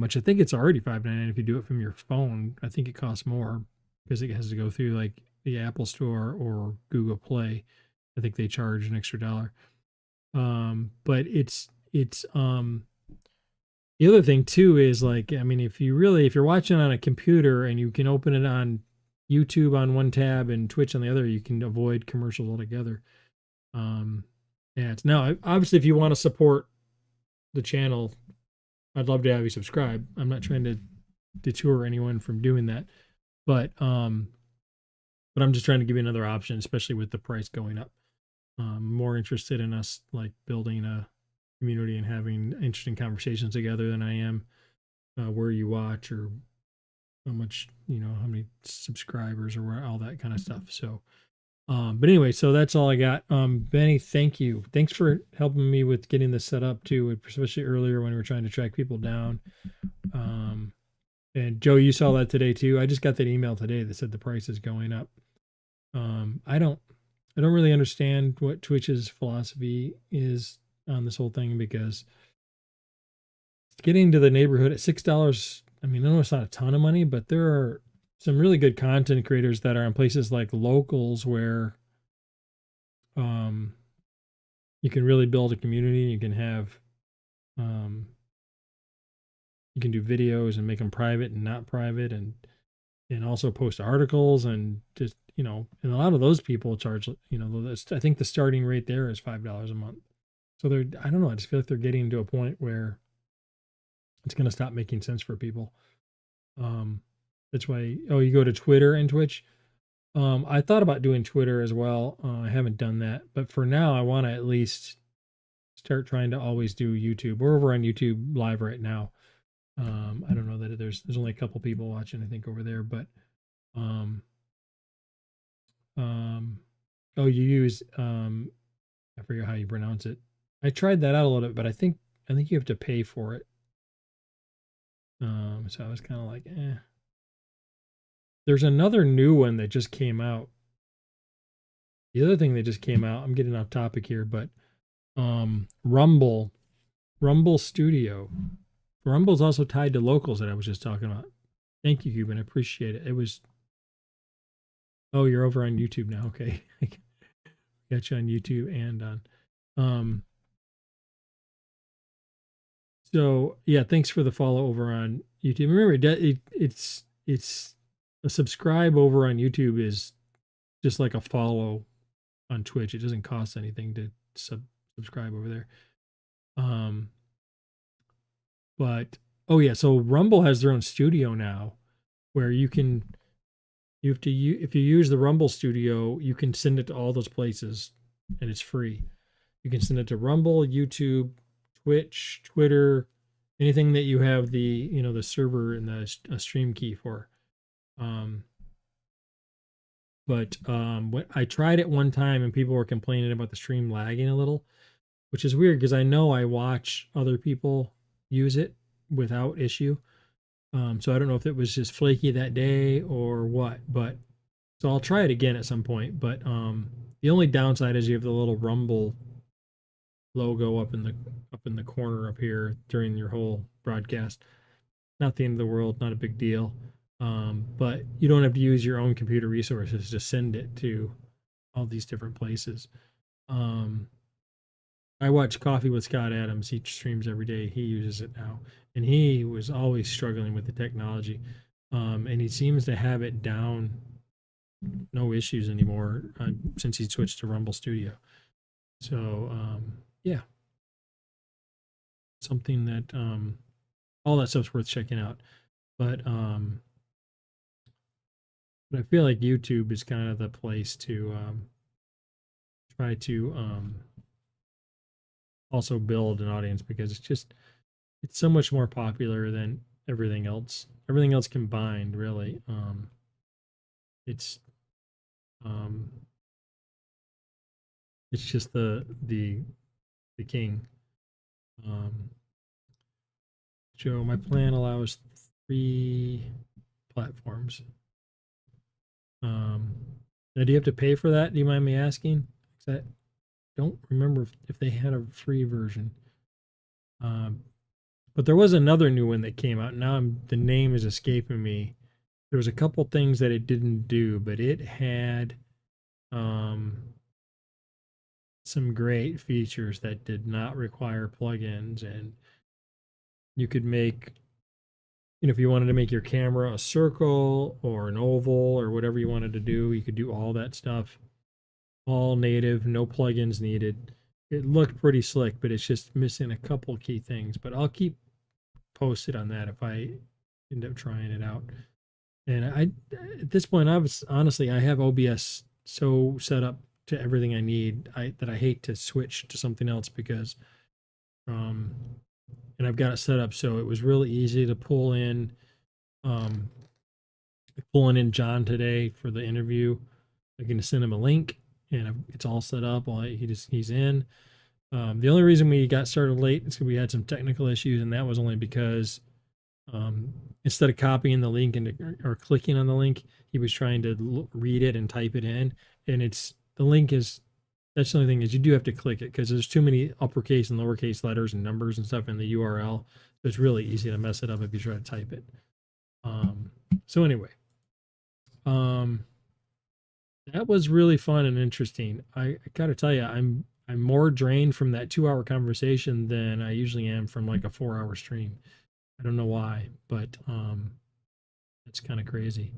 Which I think it's already $5.99 if you do it from your phone. I think it costs more because it has to go through like the Apple Store or Google Play. I think they charge an extra $1. But it's the other thing too is like, I mean, if you're watching on a computer and you can open it on YouTube on one tab and Twitch on the other, you can avoid commercials altogether. It's now obviously if you want to support the channel, I'd love to have you subscribe. I'm not trying to detour anyone from doing that, but I'm just trying to give you another option, especially with the price going up. More interested in us like building a community and having interesting conversations together than I am where you watch or how much, how many subscribers or all that kind of stuff. So, but anyway, so that's all I got. Benny, thank you. Thanks for helping me with getting this set up too, especially earlier when we were trying to track people down. And Joe, you saw that today too. I just got that email today that said the price is going up. I don't really understand what Twitch's philosophy is on this whole thing because it's getting to the neighborhood at $6. I mean, I know it's not a ton of money, but there are some really good content creators that are in places like Locals where you can really build a community. You can have you can do videos and make them private and not private and also post articles and just and a lot of those people charge I think the starting rate there is $5 a month. So I don't know, I just feel like they're getting to a point where it's going to stop making sense for people. That's why you go to Twitter and Twitch. I thought about doing Twitter as well. I haven't done that, but for now I want to at least start trying to always do YouTube. We're over on YouTube live right now. I don't know that there's only a couple people watching I think over there, but you use I forget how you pronounce it. I tried that out a little bit, but I think you have to pay for it. So I was kind of like, eh. There's another new one that just came out. The other thing that just came out, I'm getting off topic here, but Rumble Studio. Rumble's also tied to locals that I was just talking about. Thank you, Cuban. I appreciate it. It was. Oh, you're over on YouTube now. Okay, got you on YouTube and on. So yeah, thanks for the follow over on YouTube. Remember, it's a subscribe over on YouTube is just like a follow on Twitch. It doesn't cost anything to subscribe over there. But oh yeah, so Rumble has their own studio now, where you have to if you use the Rumble Studio, you can send it to all those places, and it's free. You can send it to Rumble, YouTube, Twitch, Twitter, anything that you have the server and the stream key for. But when I tried it one time and people were complaining about the stream lagging a little, which is weird because I know I watch other people use it without issue. So I don't know if it was just flaky that day or what, but so I'll try it again at some point. But the only downside is you have the little Rumble logo up in the corner up here during your whole broadcast. Not the end of the world, not a big deal. But you don't have to use your own computer resources to send it to all these different places. I watch Coffee with Scott Adams. He streams every day. He uses it now, and he was always struggling with the technology. And he seems to have it down, no issues anymore since he switched to Rumble Studio. So yeah, something that all that stuff's worth checking out. But I feel like YouTube is kind of the place to try to also build an audience because it's so much more popular than everything else. Everything else combined, really. It's just the king. Joe, my plan allows 3 platforms. Now, do you have to pay for that? Do you mind me asking? I don't remember if they had a free version. But there was another new one that came out. Now the name is escaping me. There was a couple things that it didn't do, but it had some great features that did not require plugins, and you could make, if you wanted to make your camera a circle or an oval or whatever you wanted to do, you could do all that stuff. All native, no plugins needed. It looked pretty slick, but it's just missing a couple key things. But I'll keep posted on that if I end up trying it out. And at this point, I have OBS so set up to everything I need that I hate to switch to something else because, and I've got it set up so it was really easy to pull in. Pulling in John today for the interview, I'm going to send him a link, and it's all set up. He's in. The only reason we got started late is because we had some technical issues, and that was only because instead of copying the link or clicking on the link, he was trying to read it and type it in, and that's the only thing is you do have to click it because there's too many uppercase and lowercase letters and numbers and stuff in the URL. So it's really easy to mess it up if you try to type it. So anyway, that was really fun and interesting. I gotta tell you, I'm more drained from that 2-hour conversation than I usually am from like a 4-hour stream. I don't know why, but it's kind of crazy.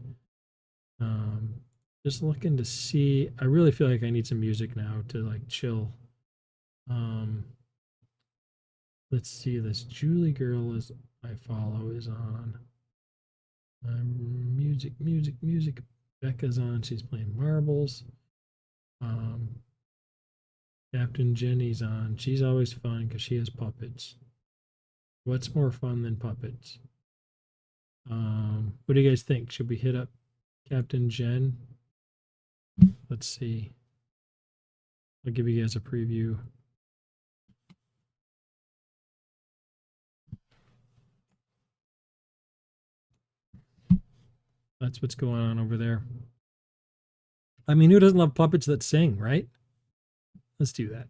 Just looking to see. I really feel like I need some music now to like chill. Let's see. This Julie girl I follow is on. Music. Becca's on. She's playing marbles. Captain Jenny's on. She's always fun because she has puppets. What's more fun than puppets? What do you guys think? Should we hit up Captain Jen? Let's see. I'll give you guys a preview. That's what's going on over there. I mean, who doesn't love puppets that sing, right? Let's do that.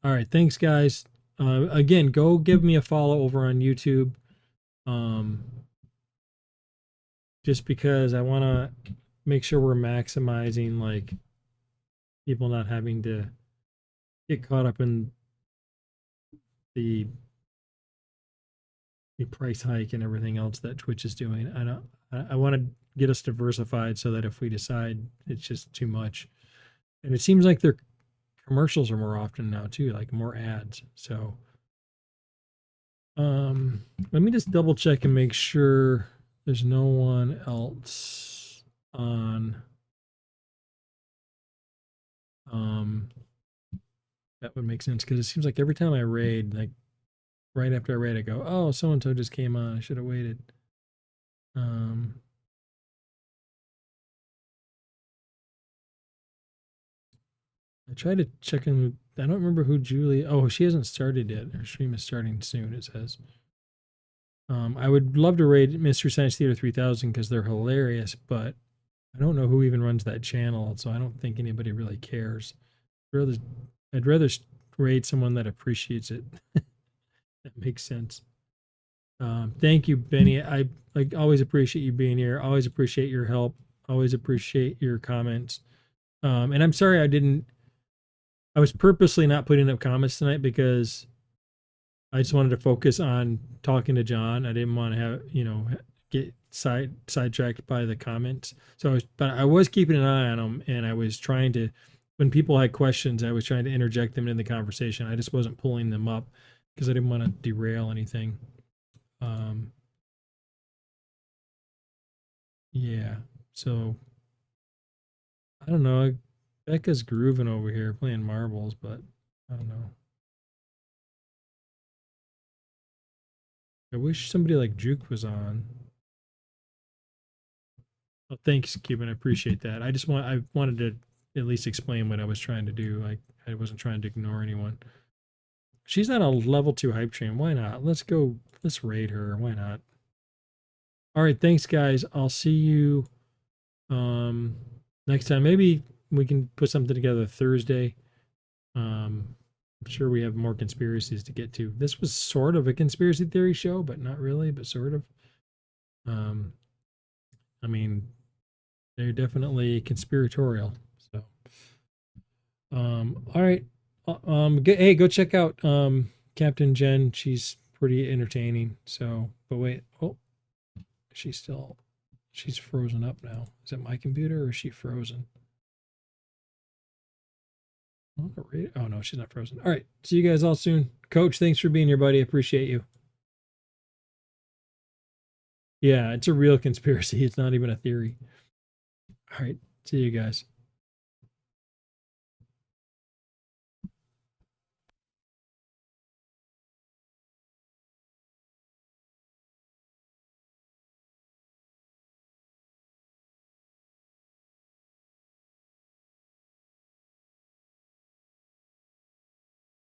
All right. Thanks, guys. Again, go give me a follow over on YouTube. Just because I want to make sure we're maximizing like people not having to get caught up in the price hike and everything else that Twitch is doing. I want to get us diversified so that if we decide it's just too much, and it seems like their commercials are more often now too, like more ads. So let me just double check and make sure there's no one else on that would make sense, because it seems like every time I raid, like right after I raid, I go, oh, so and so just came on, I should have waited. I tried to check in. I don't remember who Julie. Oh, she hasn't started yet. Her stream is starting soon, it says. I would love to raid Mystery Science Theater 3000 because they're hilarious, but I don't know who even runs that channel, so I don't think anybody really cares. I'd rather raid someone that appreciates it. That makes sense. Thank you, Benny. I like always appreciate you being here. Always appreciate your help. Always appreciate your comments. And I'm sorry I was purposely not putting up comments tonight because I just wanted to focus on talking to John. I didn't want to have, get sidetracked by the comments. So I was keeping an eye on them, and I was trying to, when people had questions, I was trying to interject them in the conversation. I just wasn't pulling them up because I didn't want to derail anything. Yeah. So I don't know. Becca's grooving over here playing marbles, but I don't know. I wish somebody like Juke was on. Oh, thanks, Cuban. I appreciate that. I wanted to at least explain what I was trying to do. Like I wasn't trying to ignore anyone. She's not a level 2 hype train. Why not? Let's raid her. Why not? All right, thanks guys. I'll see you next time. Maybe we can put something together Thursday. I'm sure we have more conspiracies to get to. This was sort of a conspiracy theory show, but not really, but sort of. I mean, they're definitely conspiratorial. So, all right. Hey, go check out Captain Jen. She's pretty entertaining. So, but wait, oh, she's frozen up now. Is it my computer or is she frozen? Oh no, she's not frozen. All right, see you guys all soon. Coach, thanks for being here, buddy. Appreciate you. Yeah, it's a real conspiracy. It's not even a theory. All right, see you guys.